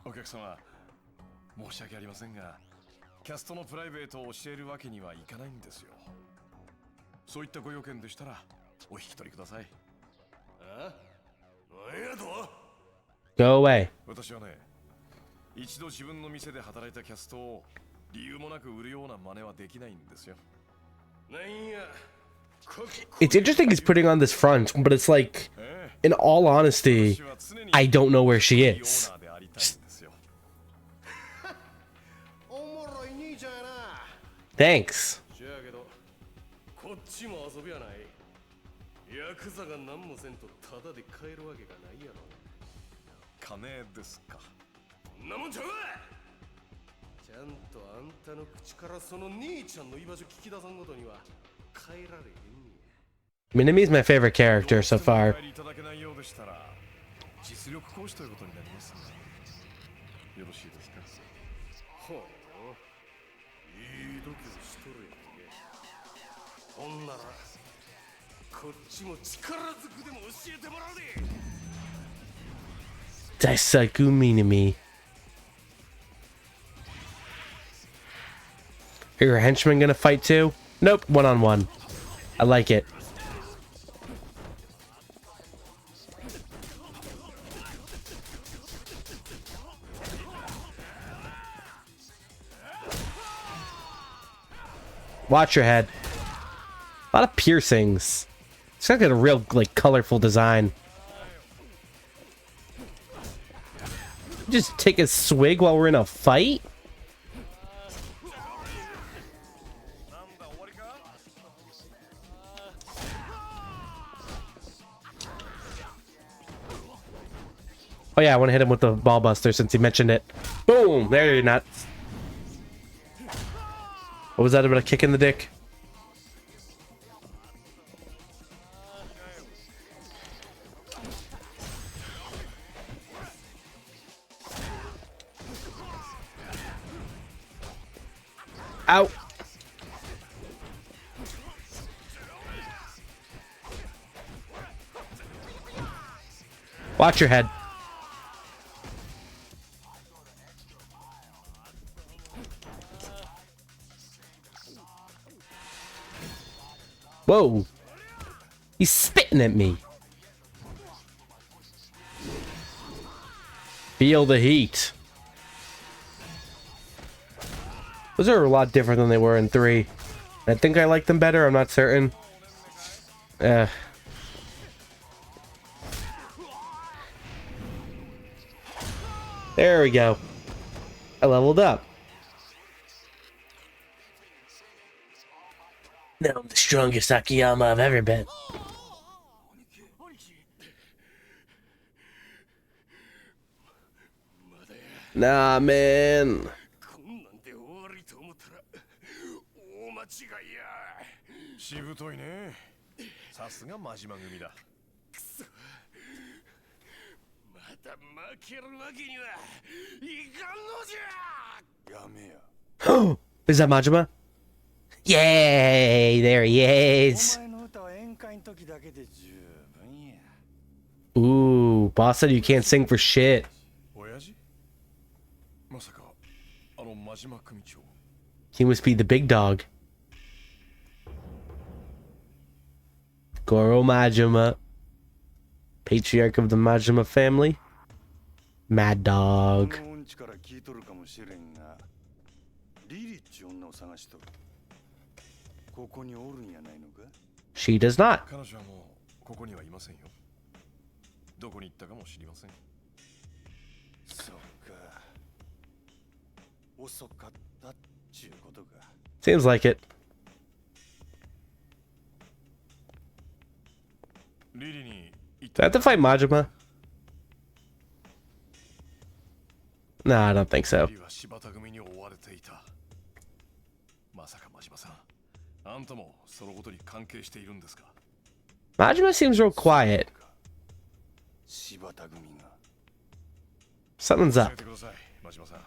[SPEAKER 4] お客様、申し訳ありませんが、キャストのプライベートを教えるわけにはいかないんですよ。そういったご用件でしたらお引き取りください。
[SPEAKER 6] あ？なんやと？
[SPEAKER 1] Go away.
[SPEAKER 4] 私はね、一度自分の店で働いたキャストを理由もなく売るような真似はできないんですよ。
[SPEAKER 6] なんや。
[SPEAKER 1] It's interesting he's putting on this front, but it's like, in all honesty, I don't know where she is.
[SPEAKER 6] おもろい兄ちゃんやな。
[SPEAKER 1] Thanks.
[SPEAKER 6] じゃあけど、こっちも遊びやない。ヤクザが何もせんとタダで買えるわけがないやろ。
[SPEAKER 4] 金ですか。
[SPEAKER 6] んなもんちゃうわ。ちゃんとあんたの口からその兄ちゃんの居場所聞き出さんごとには変えられへんねや。
[SPEAKER 1] Minami's my favorite character so far.
[SPEAKER 4] いただけないようでしたら実力行使ということになりますね。よろしいですか。
[SPEAKER 6] ほう。いい度胸しとるやんけ。ほんならこっちも力ずくでも教えてもらうで。
[SPEAKER 1] Daisaku Minami. Are your henchmen gonna fight too? Nope, one-on-one. I like it. Watch your head. A lot of piercings. It's got a real, like, colorful design. Just take a swig while we're in a fight? Oh yeah, I want to hit him with the ball buster since he mentioned it. Boom! There you're not. What was that about a kick in the dick? Ow! Watch your head. Whoa. He's spitting at me. Feel the heat. Those are a lot different than they were in 3. I think I like them better. I'm not certain. There we go. I leveled up.
[SPEAKER 3] Now I'm the strongest Akiyama I've ever been.
[SPEAKER 1] Nah, man.
[SPEAKER 6] こんなんで終わりと思ったら大間違いや。
[SPEAKER 4] しぶといね。さすが真島組だ。
[SPEAKER 6] また負けるわけにはいかんのじゃ。
[SPEAKER 4] やめや。
[SPEAKER 1] Is that Majima? Yay! There he is.
[SPEAKER 7] お前の歌は宴会の時だけで十分や。
[SPEAKER 1] Ooh, boss said you can't sing for shit.
[SPEAKER 4] 親父？まさかあの真島組長。
[SPEAKER 1] He must be the big dog. Goro Majima. Patriarch of the Majima family. Mad
[SPEAKER 7] こ
[SPEAKER 1] Dog.
[SPEAKER 7] のうんちから聞いとるかもしれんが、リリっちゅう女を探しとる。ここにおるんやないのか？
[SPEAKER 1] She does not.
[SPEAKER 4] 彼女はもうここにはいませんよ。どこに行ったかも知りません。
[SPEAKER 7] そっか。遅かったっちゅうことか。
[SPEAKER 1] Seems like it.
[SPEAKER 4] リリに行っ
[SPEAKER 1] Do I have to fight Majima? No, I don't think so.
[SPEAKER 4] リリは柴田組に追われていた。まさか真島さん、あんたもそのことに関係しているんですか？
[SPEAKER 1] Majima seems real quiet.
[SPEAKER 7] 柴田組が。
[SPEAKER 1] Something's
[SPEAKER 4] 教
[SPEAKER 1] up.
[SPEAKER 4] えてください、真島さん。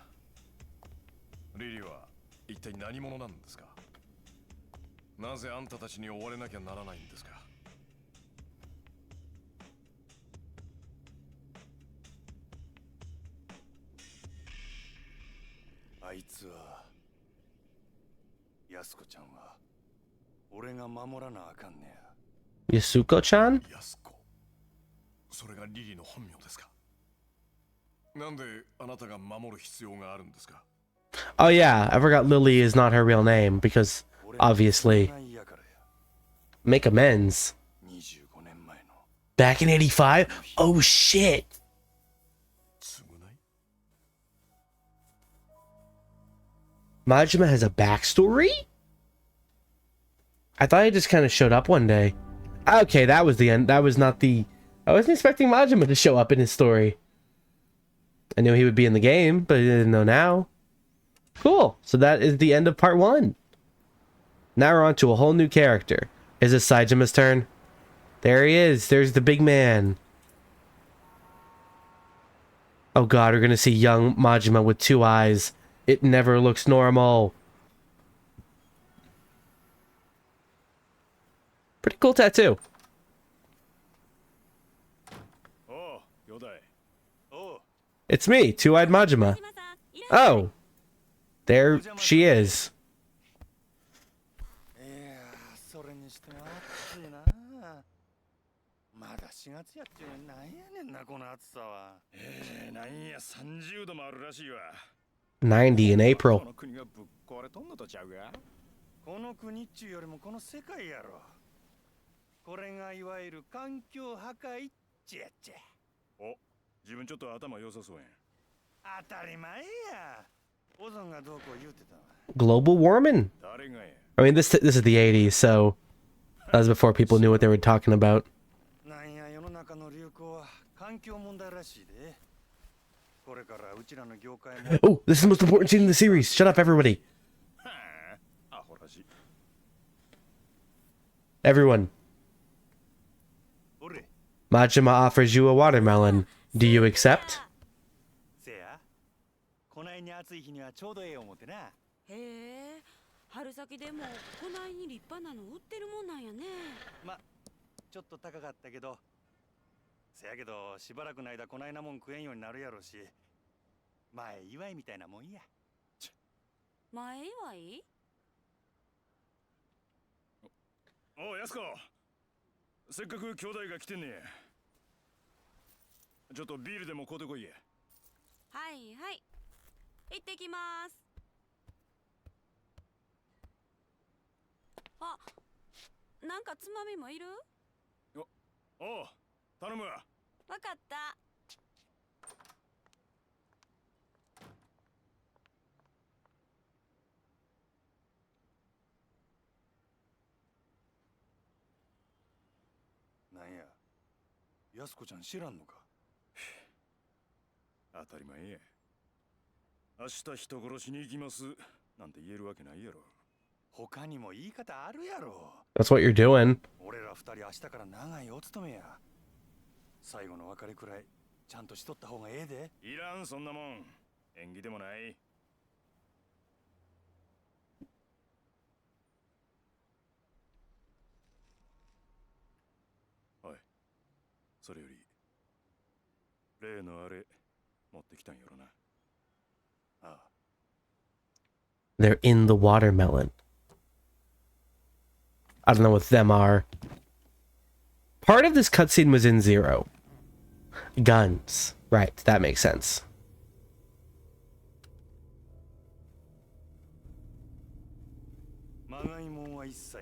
[SPEAKER 4] リリは一体何者なんですか？なぜあんたたちに追われなきゃならないんですか？
[SPEAKER 7] あいつは、安子ちゃんは、俺が守らなあかんねや。
[SPEAKER 1] Yasuko-chan?
[SPEAKER 4] 安子。それがリリの本名ですか？なんであなたが守る必要があるんですか？
[SPEAKER 1] Oh yeah, I forgot Lily is not her real name because obviously
[SPEAKER 7] 俺が嫌からや。
[SPEAKER 1] make amends.
[SPEAKER 7] 25年前の。
[SPEAKER 3] Back in 85? Oh shit!
[SPEAKER 4] 償い？
[SPEAKER 1] Majima has a backstory? I thought he just kind of showed up one day. Okay, that was the end. That was not the... I wasn't expecting Majima to show up in his story. I knew he would be in the game, but I didn't know now. Cool. So that is the end of part 1. Now we're on to a whole new character. Is this Saijima's turn? There he is. There's the big man. Oh god, we're gonna see young Majima with 2 eyes. It never looks normal. Pretty cool tattoo.
[SPEAKER 7] おう、よだい。おう。
[SPEAKER 1] It's me, Two-Eyed Majima. Oh. There she is.
[SPEAKER 7] いやー、それにしても暑いな。まだ4月やっちゅうのになんやねんな、この暑さは。なんや30度もあるらしいわ。
[SPEAKER 1] 90 in April.
[SPEAKER 7] この国がぶっ壊れとんのとちゃうが？この国っちゅうよりもこの世界やろ。これがいわゆる環境破壊っちやっちゃ。お、自分ちょっと頭良さそうやん。当たり前や。オゾンがどうこう言うてたわ。
[SPEAKER 1] Global warming.
[SPEAKER 7] 誰がや。
[SPEAKER 1] I mean, this is the 80s, so that was before people knew what they were talking about.
[SPEAKER 7] なんや世の中の流行は環境問題らしいで。これからうちらの業界も。
[SPEAKER 1] Oh, this is the most important scene in the series. Shut up, everybody.
[SPEAKER 7] アホらしい。
[SPEAKER 1] Everyone.
[SPEAKER 7] 俺。
[SPEAKER 1] Majima offers you a watermelon. Do you accept?
[SPEAKER 7] せや。こないに暑い日にはちょうどええ思ってな。
[SPEAKER 5] へえ、春先でもこないに立派なの売ってるもんなんやね。
[SPEAKER 7] ま、ちょっと高かったけど。せやけどしばらくの間こないなもん食えんようになるやろし、前祝いみたいなもんや。
[SPEAKER 5] 前祝い？
[SPEAKER 4] おうやすこ、せっかく兄弟が来てんねや。ちょっとビールでも買うてこいや。
[SPEAKER 5] はいはい、行ってきます。あ、なんかつまみもいる？
[SPEAKER 4] おう頼むわ。
[SPEAKER 5] わかった。
[SPEAKER 7] なんや、やすこちゃん知らんのか？
[SPEAKER 4] 当たり前や。明日人殺しに行きますなんて言えるわけないやろ。
[SPEAKER 7] 他にも言い方あるやろ。
[SPEAKER 1] That's what you're doing.
[SPEAKER 7] 俺ら二人明日から長いお勤めや。最後の別れくらいちゃんとしとった方がええで。
[SPEAKER 4] いらんそんなもん。縁起でもない。おい、それより例のあれ持ってきたんやろな。ああ。
[SPEAKER 1] They're in the watermelon. I don't know what them are. Part of this cutscene was in Zero. Guns. Right, that makes sense.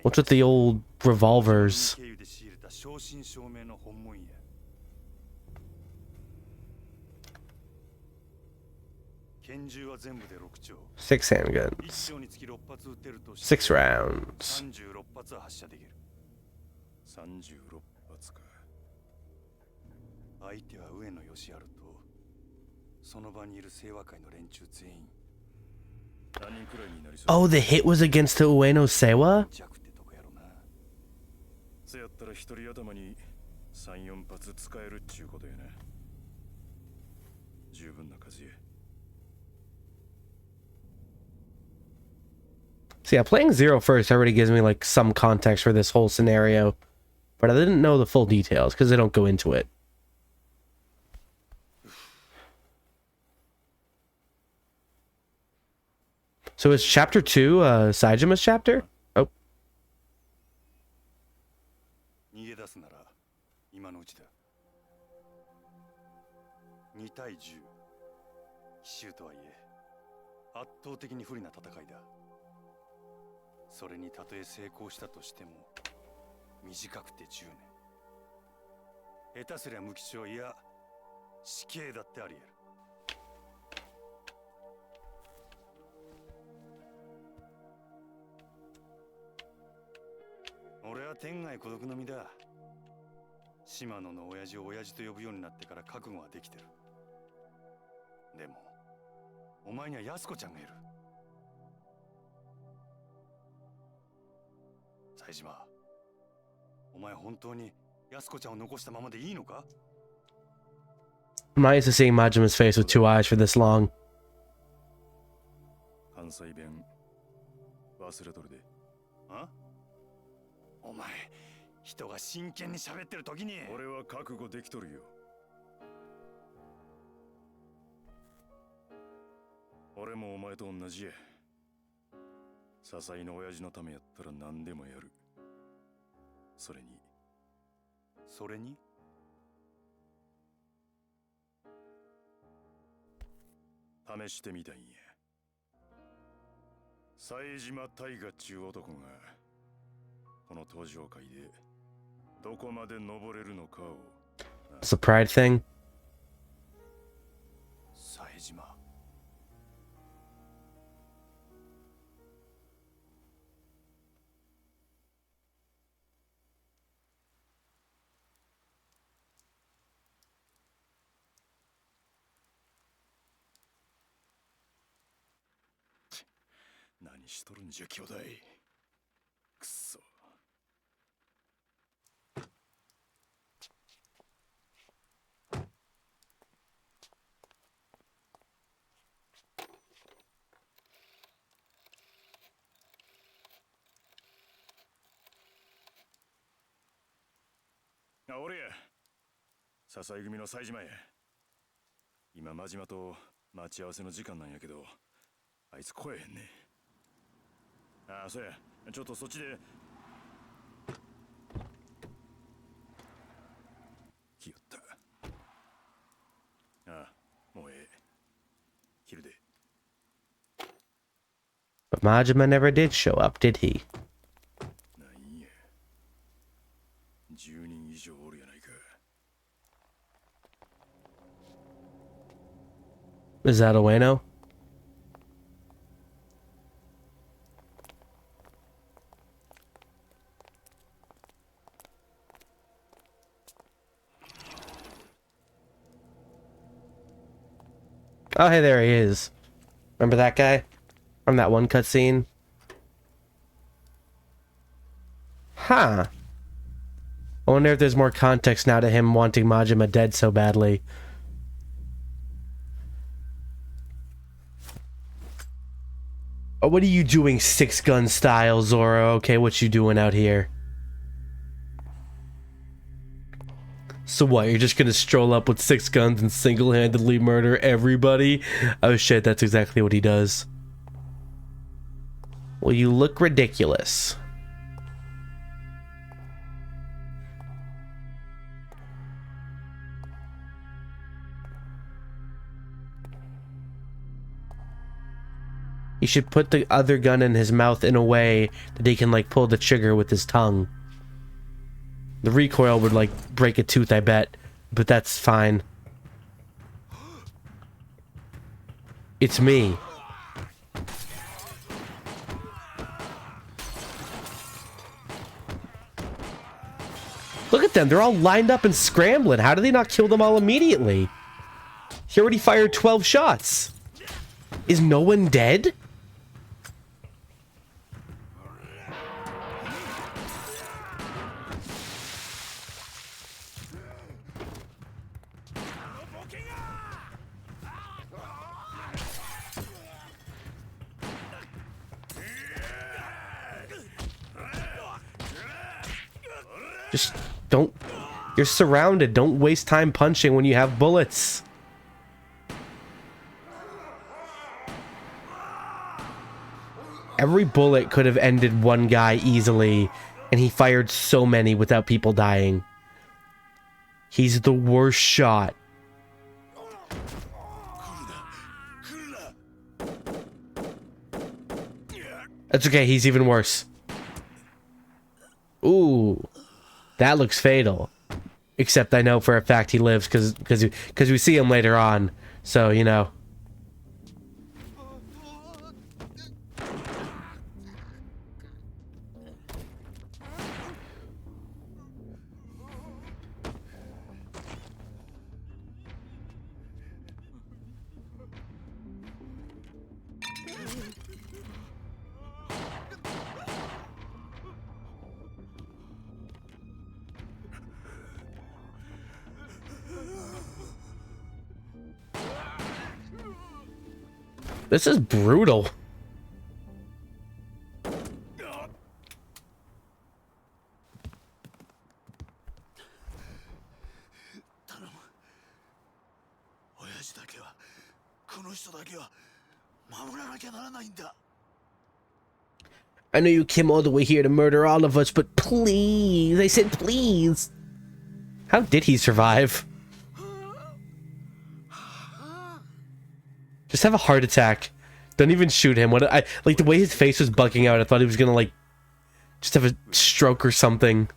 [SPEAKER 1] What's with the old revolvers? 6 handguns. 6 rounds.
[SPEAKER 7] 36発は発射できる。
[SPEAKER 4] 36発か。
[SPEAKER 7] 相手は上野義治とその場にいる清和会の連中全員。
[SPEAKER 4] 何人くらいになりそう？
[SPEAKER 1] Oh, the hit was against the Ueno Sewa?
[SPEAKER 7] 弱ってとこやろな。
[SPEAKER 4] せやったら一人頭に3、4発使えるっちゅうことやな。十分な数や。
[SPEAKER 1] So yeah, playing Zero first already gives me like some context for this whole scenario, but I didn't know the full details because they don't go into it. So is chapter 2 Saijima's chapter? Oh.
[SPEAKER 7] 逃げ出すなら今のうちだ。2対10。奇襲とはいえ圧倒的に不利な戦いだ。それにたとえ成功したとしても短くて10年。下手すりゃ無期懲いや死刑だってあり得る。俺は天涯孤独の身だ。島野の親父を親父と呼ぶようになってから覚悟はできてる。でもお前には安子ちゃんがいる。冴島、お前本当に安子ちゃんを残したままでいいのか？
[SPEAKER 1] I'm not used to seeing Majima's face with 2 eyes for this long.
[SPEAKER 4] 関西弁忘れとるで。
[SPEAKER 7] あ？お前、人が真剣に喋ってる時に。
[SPEAKER 4] 俺は覚悟できとるよ。俺もお前と同じや。笹井の親父のためやったら何でもやる。それに試してみたいんや。冴島大河っちゅう男がこの登場界でどこまで登れるのかを。
[SPEAKER 1] It's a pride thing.
[SPEAKER 7] 冴島。
[SPEAKER 4] 何しとるんじゃ兄弟。くそ。あ、俺や。
[SPEAKER 7] 笹井組の祭事前。今真島と待ち合わせの時間なんやけど、あいつ来えへんね。ああ、そうや。ちょっとそっちで。来よった。ああ、もうええ。切るで。
[SPEAKER 1] But Majima never did show up, did he?
[SPEAKER 7] なんや。10人以上おるやないか。
[SPEAKER 1] Is that Ueno? Oh, hey, there he is. Remember that guy? From that one cutscene? Huh. I wonder if there's more context now to him wanting Majima dead so badly. Oh, what are you doing, six gun style, Zoro? Okay, what you doing out here? So what, you're just gonna stroll up with 6 guns and single-handedly murder everybody? Oh shit, that's exactly what he does. Well, you look ridiculous. You should put the other gun in his mouth in a way that he can, like, pull the trigger with his tongue. The recoil would, like, break a tooth, I bet. But that's fine. It's me. Look at them. They're all lined up and scrambling. How do they not kill them all immediately? He already fired 12 shots. Is no one dead? Just don't... You're surrounded. Don't waste time punching when you have bullets. Every bullet could have ended one guy easily, and he fired so many without people dying. He's the worst shot. That's okay, he's even worse. Ooh. That looks fatal. Except I know for a fact he lives because we see him later on. So, you know. This is brutal. I know you came all the way here to murder all of us, but please, I said please. How did he survive? Just have a heart attack. Don't even shoot him. What I like the way his face was bugging out. I thought he was gonna like just have a stroke or something.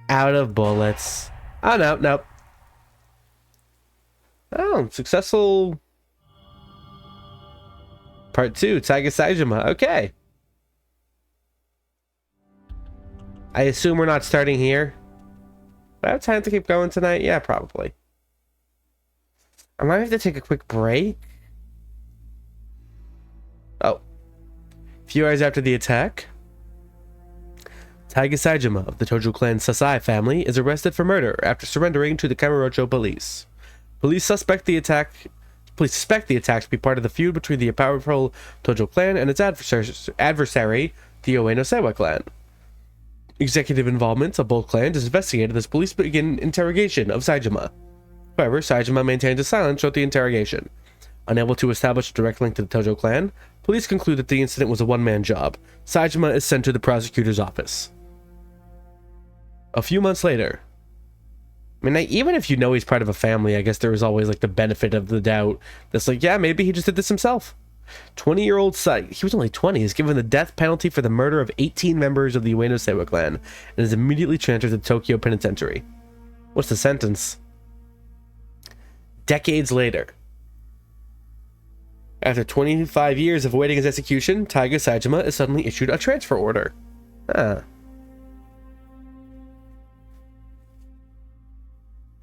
[SPEAKER 1] Out of bullets. Oh no, nope. Oh, successful. Part 2, Taiga Saijima. Okay. I assume we're not starting here. Do I have time to keep going tonight? Yeah, probably. I might have to take a quick break. Oh. A few hours after the attack, Taiga Saijima of the Tojo clan Sasai family is arrested for murder after surrendering to the Kamurocho police. Police suspect the attack to be part of the feud between the powerful Tojo clan and its adversary, the Ueno Seiwa clan. Executive involvement of both clans is investigated as police begin interrogation of Saejima. However, Saejima maintains a silence throughout the interrogation. Unable to establish a direct link to the Tojo clan, police conclude that the incident was a one-man job. Saejima is sent to the prosecutor's office. A few months later, I mean, even if you know he's part of a family, I guess there is always like the benefit of the doubt. That's like, yeah, maybe he just did this himself. 20-year-old he was only 20, is given the death penalty for the murder of 18 members of the Ueno Seiwa clan and is immediately transferred to Tokyo Penitentiary. What's the sentence? Decades later, after 25 years of awaiting his execution, Taiga Saejima is suddenly issued a transfer order. So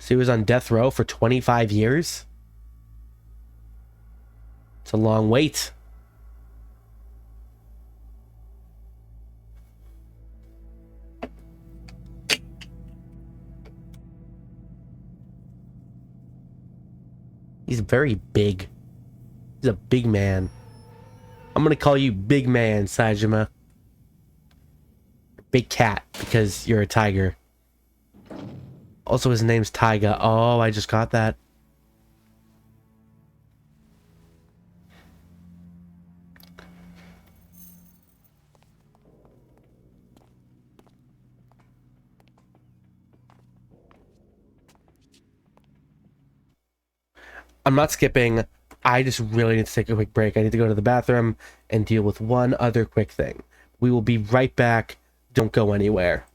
[SPEAKER 1] he was on death row for 25 years? It's a long wait. He's very big. He's a big man. I'm gonna call you Big Man, Saejima. Big cat, because you're a tiger. Also, his name's Taiga. Oh, I just got that. I'm not skipping. I just really need to take a quick break. I need to go to the bathroom and deal with one other quick thing. We will be right back. Don't go anywhere.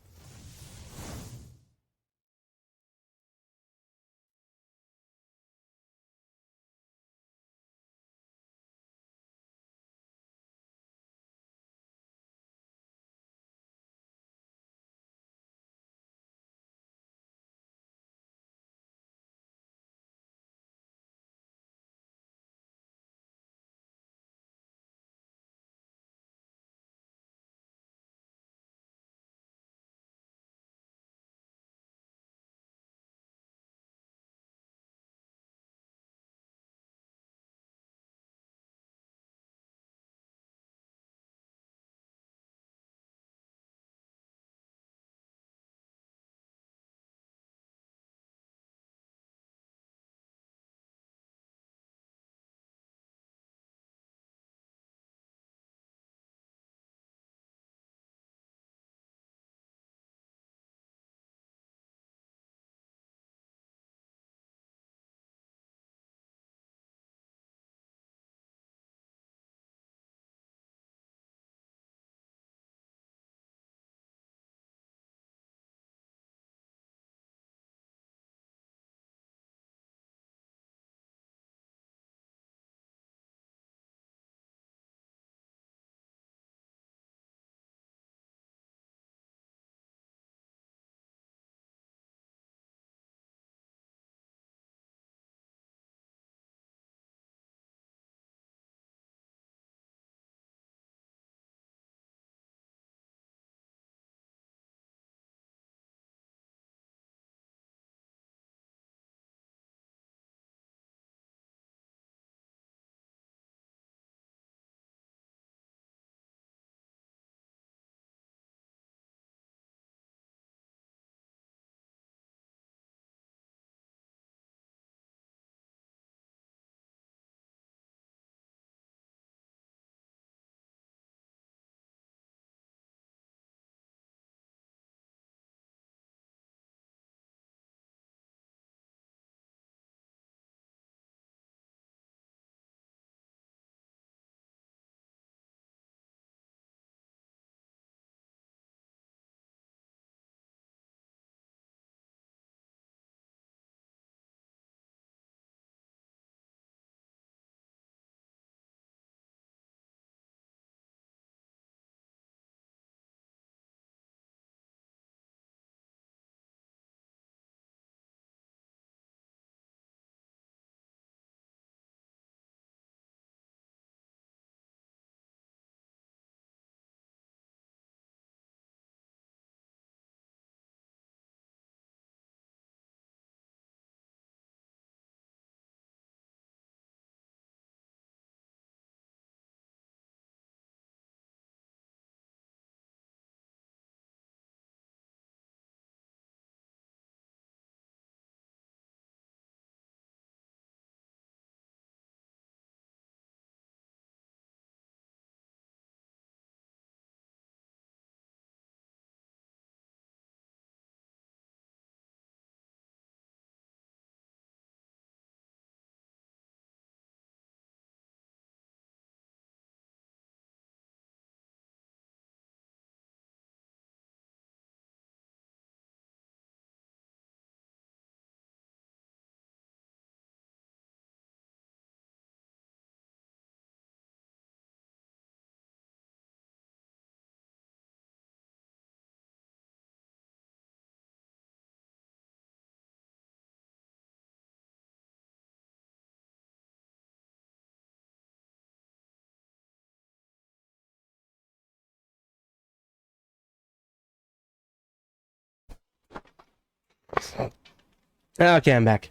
[SPEAKER 1] Okay, I'm back.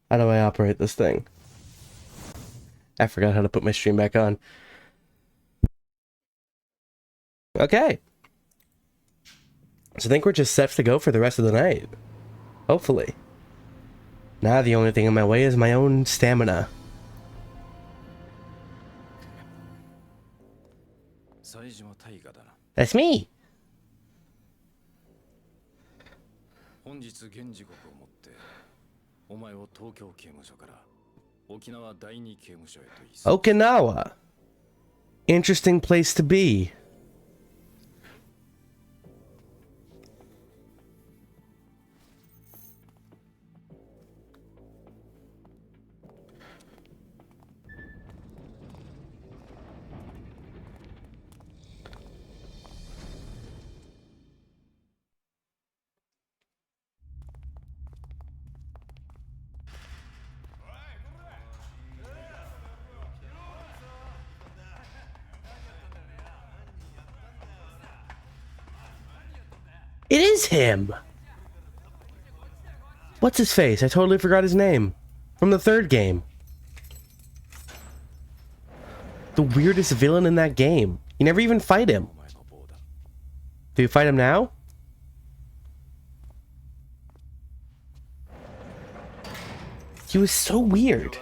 [SPEAKER 1] How do I operate this thing? I forgot how to put my stream back on. Okay. So I think we're just set to go for the rest of the night. Hopefully. Now the only thing in my way is my own stamina. That's me.
[SPEAKER 7] 本日現時刻をもってお前を東京刑務所から沖縄第二刑務所へと移送
[SPEAKER 1] Okinawa. Interesting place to be. It is him! What's his face? I totally forgot his name. From the third game. The weirdest villain in that game. You never even fight him. Do you fight him now? He was so weird.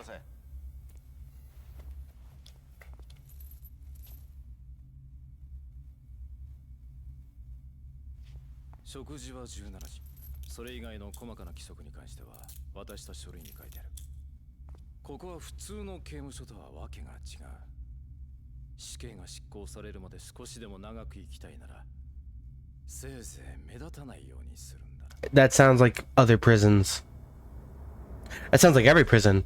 [SPEAKER 1] That sounds like other prisons. That sounds like every prison.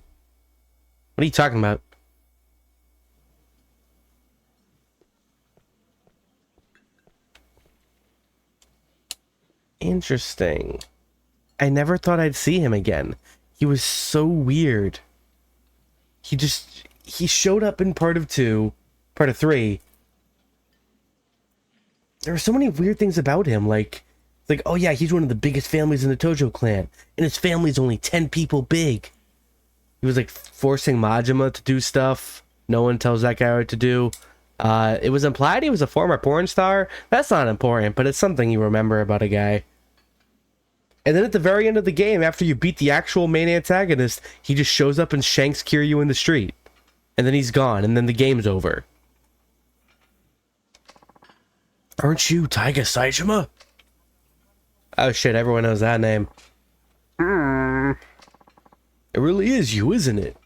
[SPEAKER 1] What are you talking about? Interesting. I never thought I'd see him again. He was so weird. He showed up in part of 3. There were so many weird things about him, like, oh yeah, he's one of the biggest families in the Tojo clan, and his family's only 10 people big. He was like forcing Majima to do stuff no one tells that guy what to do. It was implied he was a former porn star. That's not important, but it's something you remember about a guy. And then at the very end of the game, after you beat the actual main antagonist, he just shows up and shanks Kiryu in the street. And then he's gone, and then the game's over. Aren't you Taiga Saejima? Oh shit, everyone knows that name. It really is you, isn't it?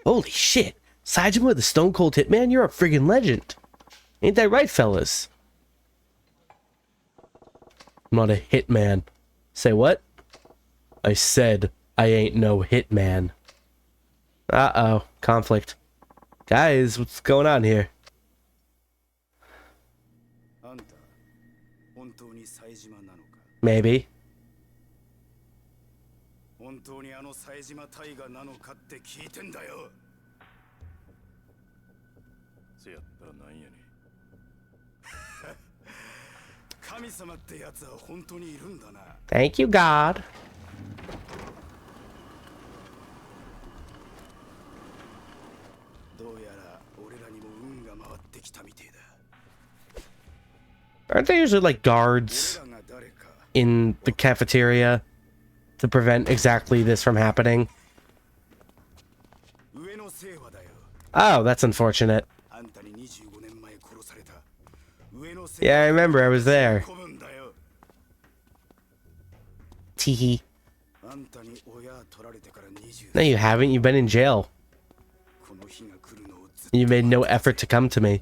[SPEAKER 1] Holy shit. Saejima the Stone Cold Hitman? You're a friggin' legend. Ain't that right, fellas? I'm not a hitman. Say what? I said I ain't no hitman. Uh-oh. Conflict. Guys, what's going on here? Maybe.
[SPEAKER 7] 本当にあの冴島大河なのかって聞いてんだよ。せやったらなんやねん。神様ってやつは本当にいるんだな。
[SPEAKER 1] Thank you, God.
[SPEAKER 7] どうやら俺らにも運が回ってきたみてえだ。
[SPEAKER 1] Aren't there usually like guards in the cafeteria to prevent exactly this from happening? Oh, that's unfortunate. Yeah, I remember. I was there. Teehee. No, you haven't. You've been in jail. You made no effort to come to me.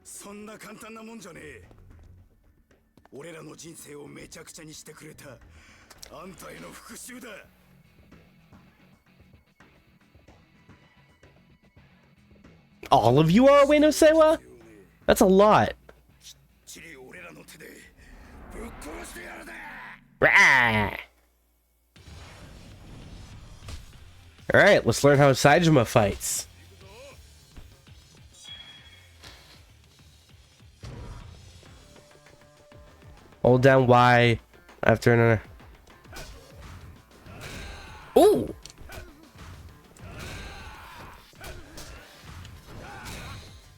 [SPEAKER 7] そんな簡単なもんじゃねえ。俺らの人生をめちゃくちゃにしてくれたあんたへの復讐だ。
[SPEAKER 1] All of you are Ueno Sewa? That's a lot. Alright, let's learn how Saejima fights. Hold down Y after another. Ooh!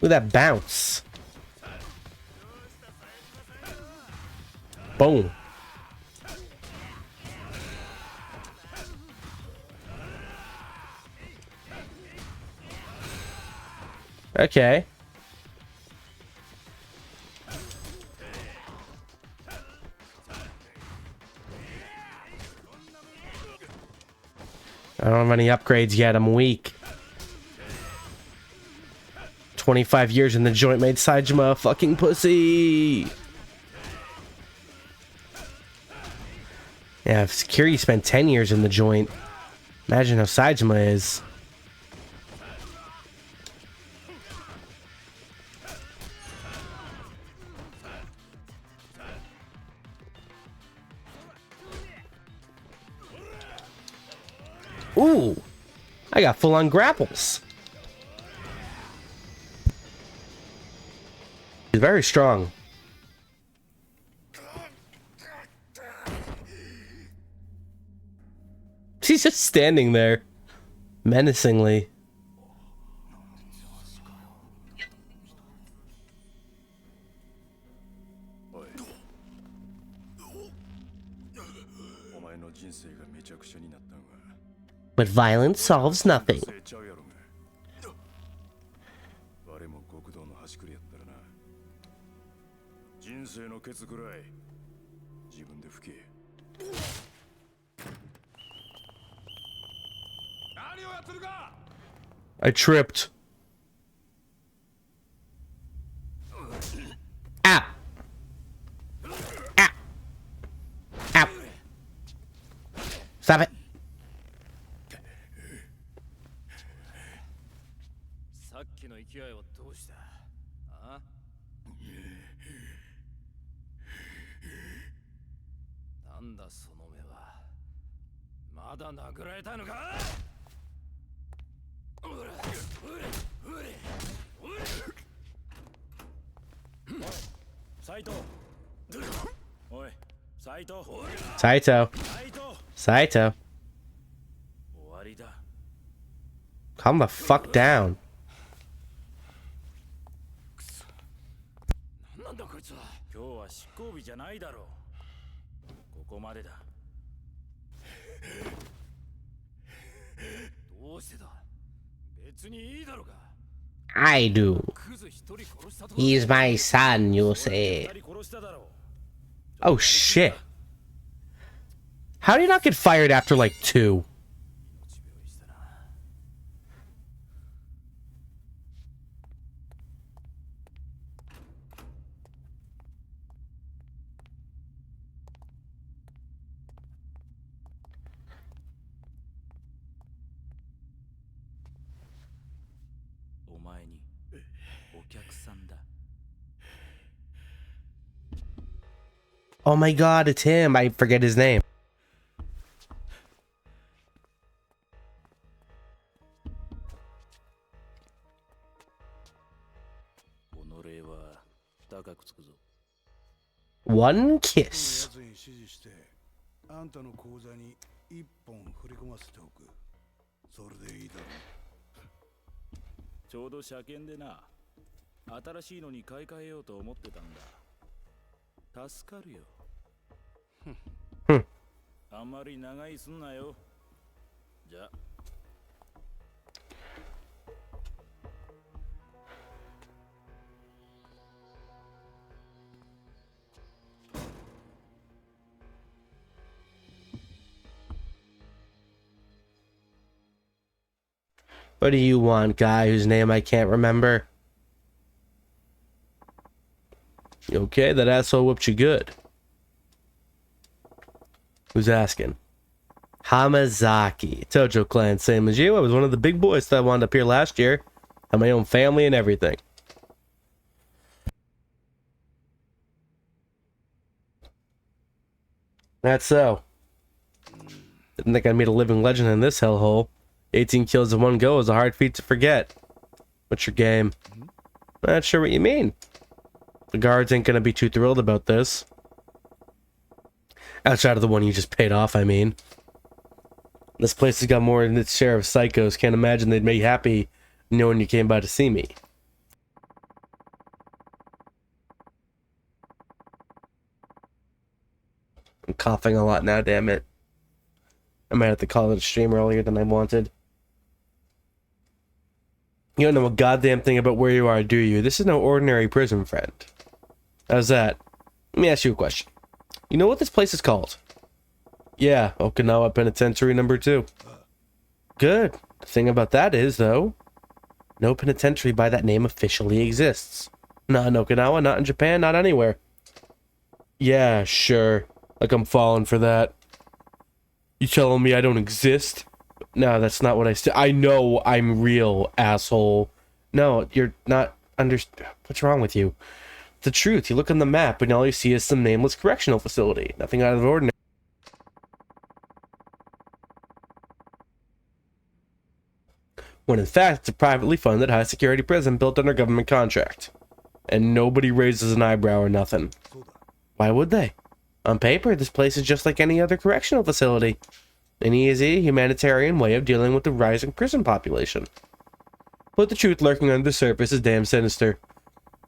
[SPEAKER 1] Look at that bounce. Boom. Okay. I don't have any upgrades yet. I'm weak. 25 years in the joint made Saejima a fucking pussy. Yeah, if Security spent 10 years in the joint, imagine how Saejima is. Ooh, I got full-on grapples. He's very strong. He's just standing there, menacingly. But violence solves nothing. I tripped. Ow! Ow! Ow! Stop it!
[SPEAKER 6] さっきの勢いはどうした？あ？なんだその目は。まだ殴られたのか？斉藤。おい、斉藤。
[SPEAKER 1] Saito. Saito.
[SPEAKER 6] 終わりだ。
[SPEAKER 1] Calm the fuck down.
[SPEAKER 6] なんだこいつは。今日は執行日じゃないだろう。ここまでだ。どうしてだ。別にいいだろうか。
[SPEAKER 1] I do.
[SPEAKER 6] クズ一人殺したと。
[SPEAKER 1] He's my son, you say.
[SPEAKER 6] 二人殺しただろう。
[SPEAKER 1] Oh shit. How did he not get fired after like 2? Oh my god, it's him. I forget his name. One kiss.
[SPEAKER 8] あんたの口座に1本振り込ませておく。それでいいだろう。
[SPEAKER 6] ちょうど車検でな。新しいのに買い替えようと思ってたんだ。助かるよ。あんまり長居すんなよ。じゃ。
[SPEAKER 1] What do you want, guy whose name I can't remember? You okay? That asshole whooped you good. Who's asking? Hamazaki. Tojo clan, same as you. I was one of the big boys that wound up here last year. Had my own family and everything. That's so. Didn't think I'd meet a living legend in this hellhole. 18 kills in one go is a hard feat to forget. What's your game? Not sure what you mean. The guards ain't gonna be too thrilled about this. Outside of the one you just paid off, I mean. This place has got more than its share of psychos. Can't imagine they'd be happy knowing you came by to see me. I'm coughing a lot now, damn it. I might have to call it a stream earlier than I wanted. You don't know a goddamn thing about where you are, do you? This is no ordinary prison, friend. How's that? Let me ask you a question. You know what this place is called? Yeah, Okinawa Penitentiary number 2. Good. The thing about that is, though, no penitentiary by that name officially exists. Not in Okinawa, not in Japan, not anywhere. Yeah, sure. Like I'm falling for that. You telling me I don't exist? No, that's not what I said. I know I'm real, asshole. No, you're not What's wrong with you? The truth. You look on the map and all you see is some nameless correctional facility. Nothing out of the ordinary. When in fact, it's a privately funded high-security prison built under government contract. And nobody raises an eyebrow or nothing. Why would they? On paper, this place is just like any other correctional facility. An easy, humanitarian way of dealing with the rising prison population. But the truth lurking under the surface is damn sinister.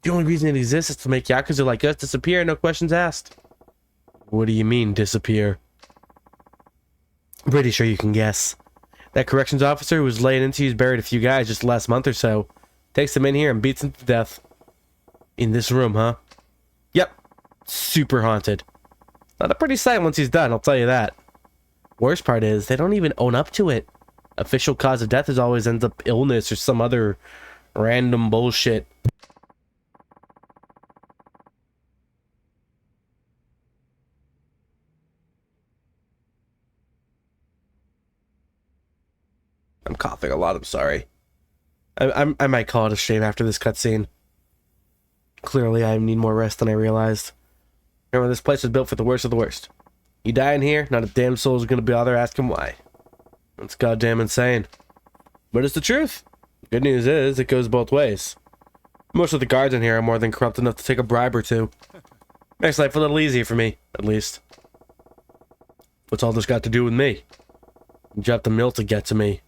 [SPEAKER 1] The only reason it exists is to make Yakuza like us disappear, no questions asked. What do you mean, disappear? I'm pretty sure you can guess. That corrections officer who was laying into you's buried a few guys just the last month or so. Takes them in here and beats them to death. In this room, huh? Yep. Super haunted. Not a pretty sight once he's done, I'll tell you that. Worst part is, they don't even own up to it. Official cause of death is always ends up illness or some other random bullshit. I'm coughing a lot, I'm sorry. I might call it a stream after this cutscene. Clearly, I need more rest than I realized. Remember, this place was built for the worst of the worst. You die in here, not a damn soul is gonna bother asking why. That's goddamn insane. But it's the truth. Good news is, it goes both ways. Most of the guards in here are more than corrupt enough to take a bribe or two. Makes life a little easier for me, at least. What's all this got to do with me? You dropped the mill to get to me.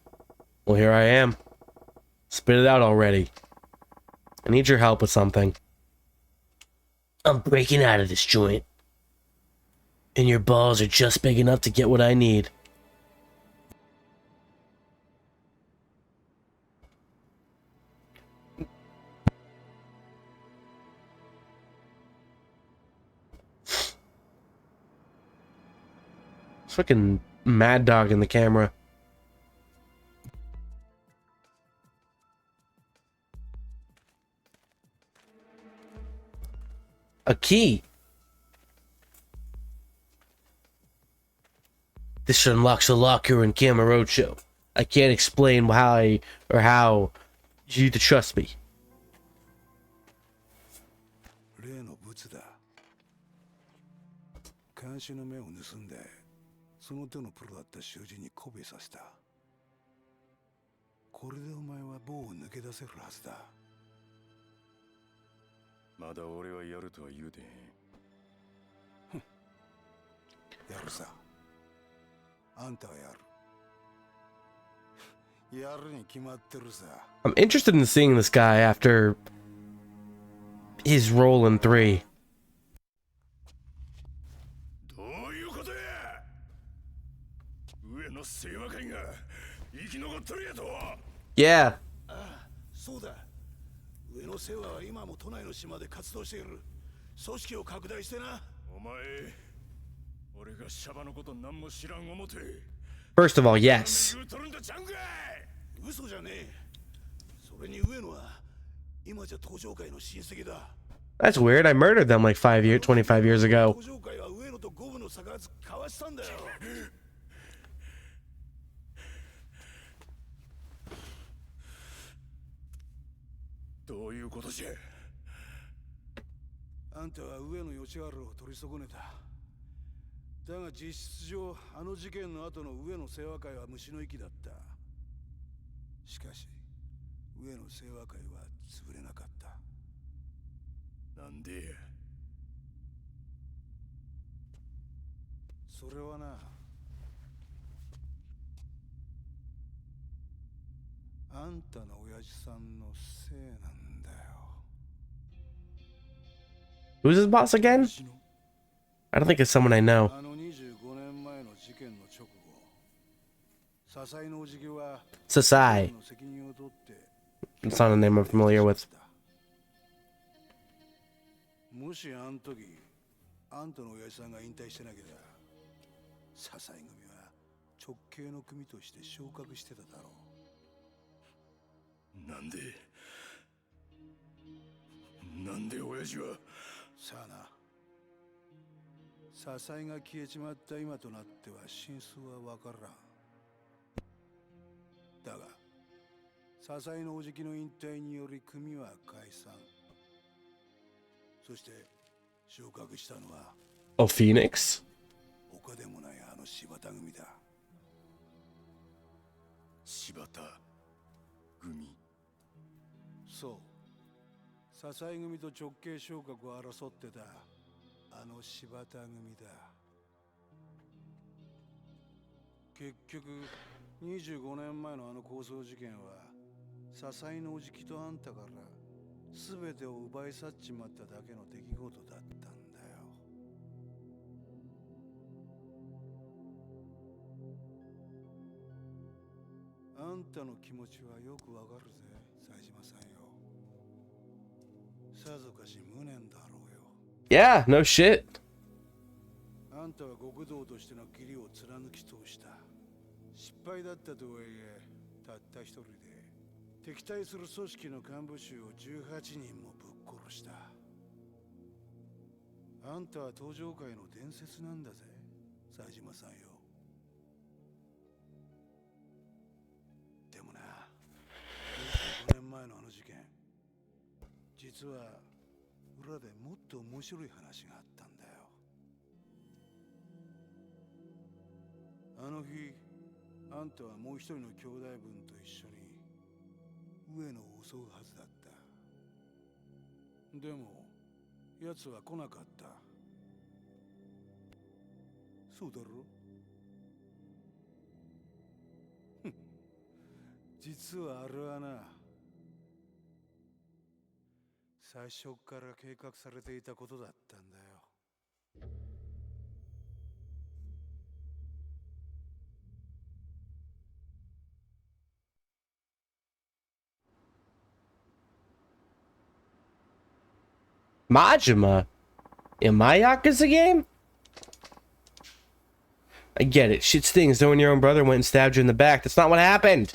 [SPEAKER 1] Well, here I am. Spit it out already. I need your help with something.
[SPEAKER 3] I'm breaking out of this joint. And your balls are just big enough to get what I need.
[SPEAKER 1] Fucking mad dog in the camera. A key. This unlocks a locker in Camarocho. I can't explain why or how. You need to trust me.
[SPEAKER 8] 例のブツだ。監視の目を盗んで、その手のプロだった囚人に媚びさせた。これでお前は棒を抜け出せるはずだ。
[SPEAKER 7] まだ俺はやるとは言うてへん。
[SPEAKER 8] やるさ。あんたはやる。やるに決まってるさ。
[SPEAKER 1] I'm interested in seeing this guy after his role in 3.
[SPEAKER 7] どういうことや。上の清和会が生き残っとるやと。
[SPEAKER 1] Yeah.
[SPEAKER 8] そうだ。上野世話は今も都内の島で活動している。組織を拡大してな。
[SPEAKER 7] お前、俺がシャバのこと何も知らん思て。
[SPEAKER 1] First of all, yes.
[SPEAKER 7] 言うとるんだちゃうんかい。
[SPEAKER 8] 嘘じゃねえ。それに上野は今じゃ東上会の親戚だ。
[SPEAKER 1] That's weird. I murdered them like 25 years ago.
[SPEAKER 8] 東上会は上野と五分の差が交わしたんだよ。
[SPEAKER 7] どういうことじゃ。
[SPEAKER 8] あんたは上野義治を取り損ねた。だが実質上あの事件の後の上野清和会は虫の息だった。しかし上野清和会は潰れなかった。
[SPEAKER 4] なんでや。
[SPEAKER 8] それはな、あんたの親父さんのせいなんだよ。
[SPEAKER 1] Who's his boss again? I don't think it's someone I know.
[SPEAKER 8] あの25年前の事件の直後、笹井のおじきは
[SPEAKER 1] Sasai.
[SPEAKER 8] の責任を取って
[SPEAKER 1] It's not a name I'm familiar with.
[SPEAKER 8] もしあの時あんたの親父さんが引退してなければ、笹井組は直系の組として昇格してただろ
[SPEAKER 4] なんで親父は。
[SPEAKER 8] う。さあな、笹井が消えちまった今となっては真相は分からん。だが笹井のおじきの引退により組は解散。そして昇格したのは
[SPEAKER 1] Oh, Phoenix?
[SPEAKER 8] 他でもないあの柴田組だ。
[SPEAKER 4] 柴田組。
[SPEAKER 8] そう、笹井組と直系昇格を争ってたあの柴田組だ。結局25年前のあの抗争事件は笹井のおじきとあんたから全てを奪い去っちまっただけの出来事だったんだよ。あんたの気持ちはよくわかるぜ、冴島さんよ。さぞかし無念だろうよ。
[SPEAKER 1] Yeah, no shit.
[SPEAKER 8] あんたは極道としての義理を貫き通した。失敗だったとはいえ、たった一人で敵対する組織の幹部衆を18人もぶっ殺した。あんたは登場界の伝説なんだぜ、冴島さんよ。でもな、25年前のあの事件、実は裏でもっと面白い話があったんだよ。あの日あんたはもう一人の兄弟分と一緒に上野を襲うはずだった。でも奴は来なかった。そうだろ。実はあれはな、最初から計画されていたことだったんだよ。
[SPEAKER 1] Majima? In my Yakuza game? I get it. Shit stings knowing your own brother went and stabbed you in the back. That's not what happened.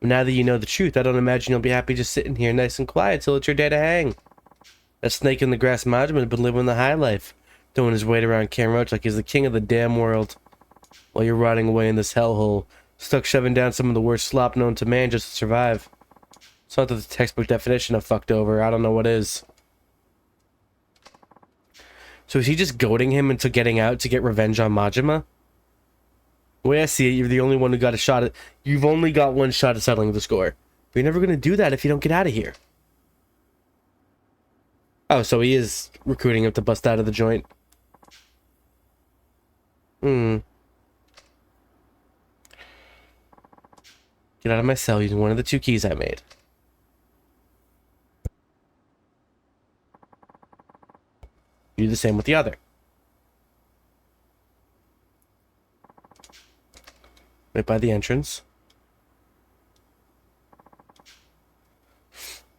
[SPEAKER 1] But now that you know the truth, I don't imagine you'll be happy just sitting here nice and quiet till it's your day to hang. That snake in the grass Majima has been living the high life, throwing his weight around Camroach like he's the king of the damn world. While you're rotting away in this hellhole, stuck shoving down some of the worst slop known to man just to survive. It's not the textbook definition of fucked over. I don't know what is. So is he just goading him into getting out to get revenge on Majima? The way I see it, you're the only one who got a shot at... You've only got one shot at settling the score. But you're never going to do that if you don't get out of here. Oh, so he is recruiting him to bust out of the joint. Get out of my cell using one of the two keys I made. Do the same with the other. Right by the entrance.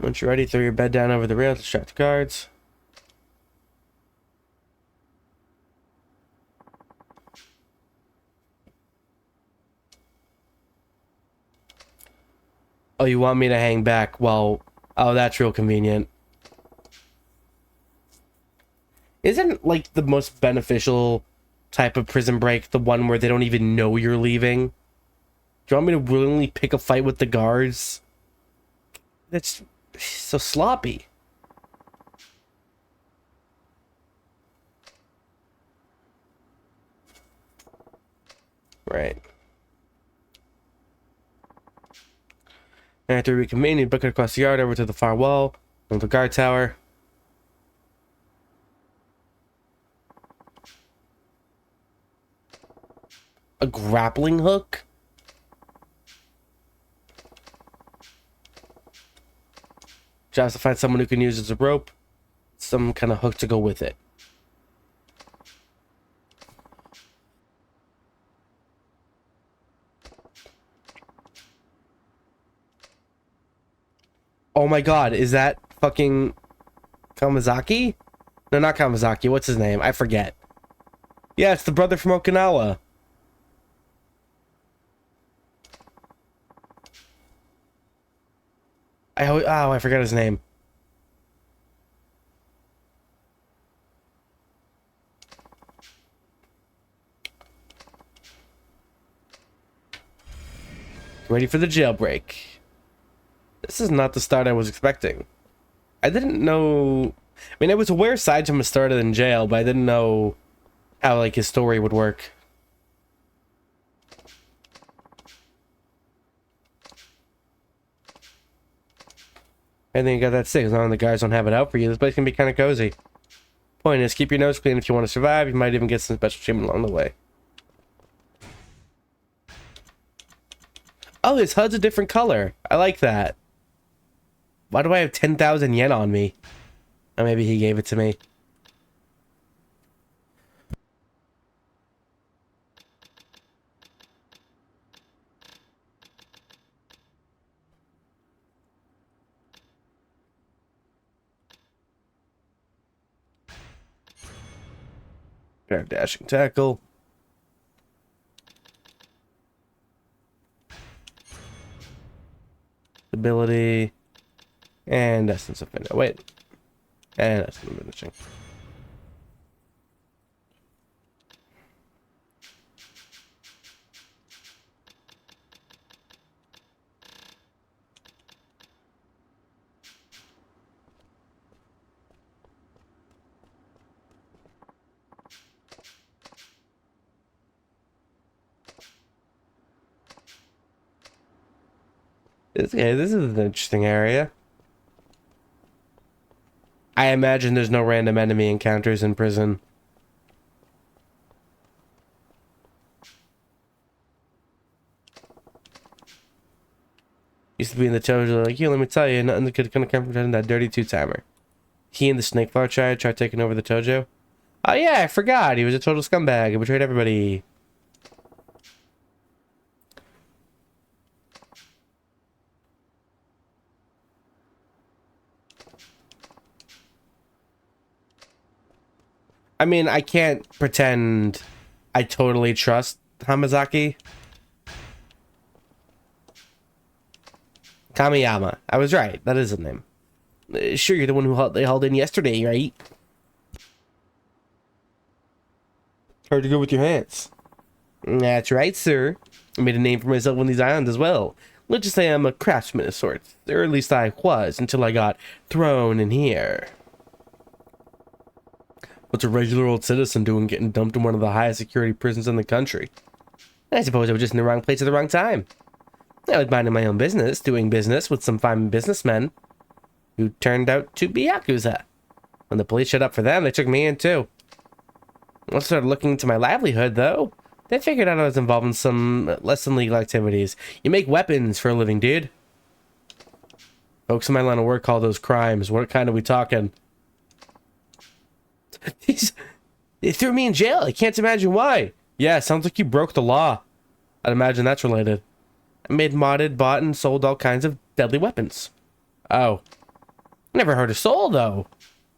[SPEAKER 1] Once you're ready, throw your bed down over the rail to distract the guards. Oh, you want me to hang back? Well, oh, that's real convenient. Isn't, like, the most beneficial type of prison break the one where they don't even know you're leaving? Do you want me to willingly pick a fight with the guards? That's so sloppy. Right. And after reconvene, you book it across the yard over to the far wall of the guard tower. A grappling hook? Just to find someone who can use it as a rope, some kind of hook to go with it. Oh my god, is that fucking Kamazaki? No, not Kamazaki. What's his name? I forget. Yeah, it's the brother from Okinawa. I forgot his name. Ready for the jailbreak. This is not the start I was expecting. I didn't know... I mean, I was aware Saitama started in jail, but I didn't know how, like, his story would work. I think you got that sick. As long as the guys don't have it out for you, this place can be kind of cozy. Point is, keep your nose clean if you want to survive. You might even get some special treatment along the way. Oh, his HUD's a different color. I like that. Why do I have 10,000 yen on me? Oh, maybe he gave it to me. Grab dashing tackle. Ability. And essence of finishing. Wait. And essence of finishing. This is an interesting area. I imagine there's no random enemy encounters in prison. Used to be in the Tojo, like, yeah, let me tell you, nothing good gonna come from that dirty two-timer. He and the Snake Flower tried taking over the Tojo. Oh yeah, I forgot. He was a total scumbag. He betrayed everybody. I mean, I can't pretend I totally trust Hamazaki. Kamiyama. I was right. That is his name. Sure, you're the one who they hauled in yesterday, right? Hard to go with your hands. That's right, sir. I made a name for myself on these islands as well. Let's just say I'm a craftsman of sorts. Or at least I was, until I got thrown in here. What's a regular old citizen doing getting dumped in one of the highest security prisons in the country? I suppose I was just in the wrong place at the wrong time. I was minding my own business, doing business with some fine businessmen who turned out to be Yakuza. When the police showed up for them, they took me in too. I started looking into my livelihood, though. They figured out I was involved in some less than legal activities. You make weapons for a living, dude. Folks in my line of work call those crimes. What kind are we talking? They threw me in jail. I can't imagine why. Yeah, sounds like you broke the law. I'd imagine that's related. I made, modded, bought, and sold all kinds of deadly weapons. Oh. Never heard of Soul, though.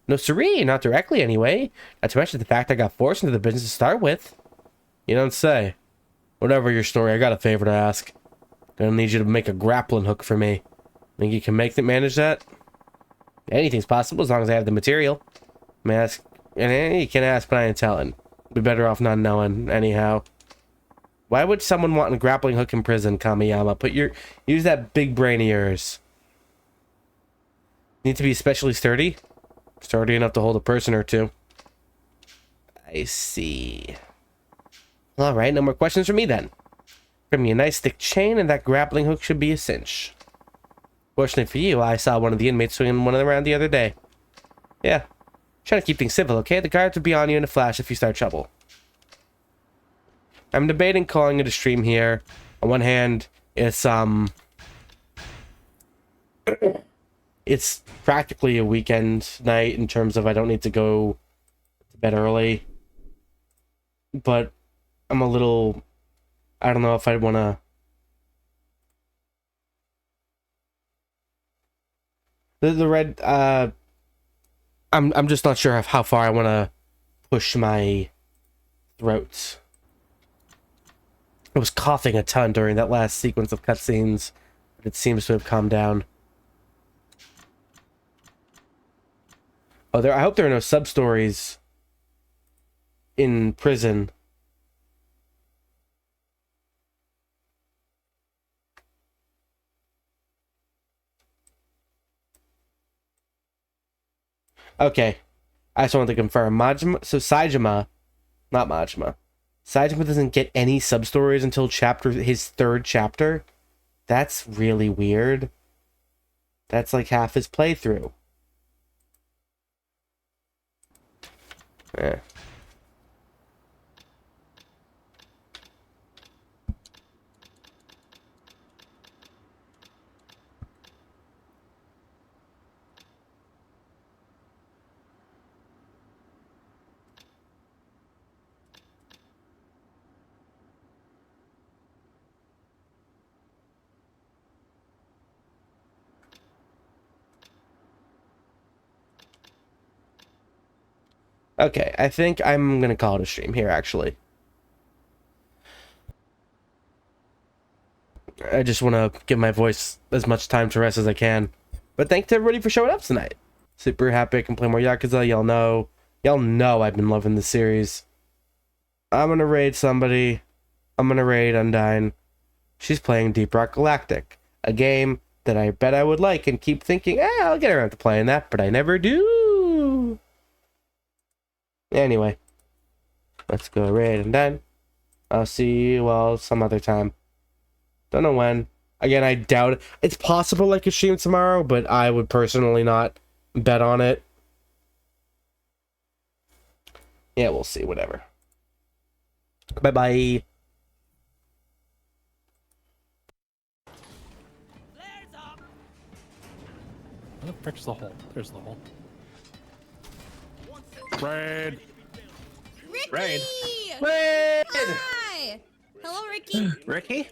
[SPEAKER 1] No siree, not directly anyway. Not to mention the fact I got forced into the business to start with. You don't say. Whatever your story, I got a favor to ask. Gonna need you to make a grappling hook for me. Think you can manage that? Anything's possible as long as I have the material. Ask, and you can ask, but I ain't telling. Be better off not knowing, anyhow. Why would someone want a grappling hook in prison, Kamiyama? Use that big brain of yours. Need to be especially sturdy? Sturdy enough to hold a person or two. I see. Alright, no more questions from me then. Bring me a nice thick chain and that grappling hook should be a cinch. Fortunately for you, I saw one of the inmates swinging one around the other day. Yeah. Trying to keep things civil, okay? The guards will be on you in a flash if you start trouble. I'm debating calling it a stream here. On one hand, it's practically a weekend night in terms of I don't need to go to bed early. But I'm a little... I don't know if I'd want to... The red... I'm just not sure how far I want to push my throat. I was coughing a ton during that last sequence of cutscenes, but it seems to have calmed down. Oh, I hope there are no sub-stories in prison. Okay. I just wanted to confirm. Saejima, not Majima. Saejima doesn't get any sub-stories until his 3rd chapter. That's really weird. That's like half his playthrough. Yeah. Okay, I think I'm gonna call it a stream here, actually. I just want to give my voice as much time to rest as I can. But thanks to everybody for showing up tonight. Super happy I can play more Yakuza. Y'all know I've been loving the series. I'm gonna raid somebody. I'm gonna raid Undyne. She's playing Deep Rock Galactic, a game that I bet I would like and keep thinking, I'll get around to playing that, but I never do. Anyway, let's go raid Undyne. I'll see you all some other time. Don't know when. Again, I doubt it. It's possible I could stream tomorrow, but I would personally not bet on it. Yeah, we'll see. Whatever. Bye-bye.
[SPEAKER 9] Where the frick's the hole? There's the hole. Raid!
[SPEAKER 10] Ricky!
[SPEAKER 1] Raid!
[SPEAKER 10] Hi! Hello, Ricky.
[SPEAKER 9] Ricky?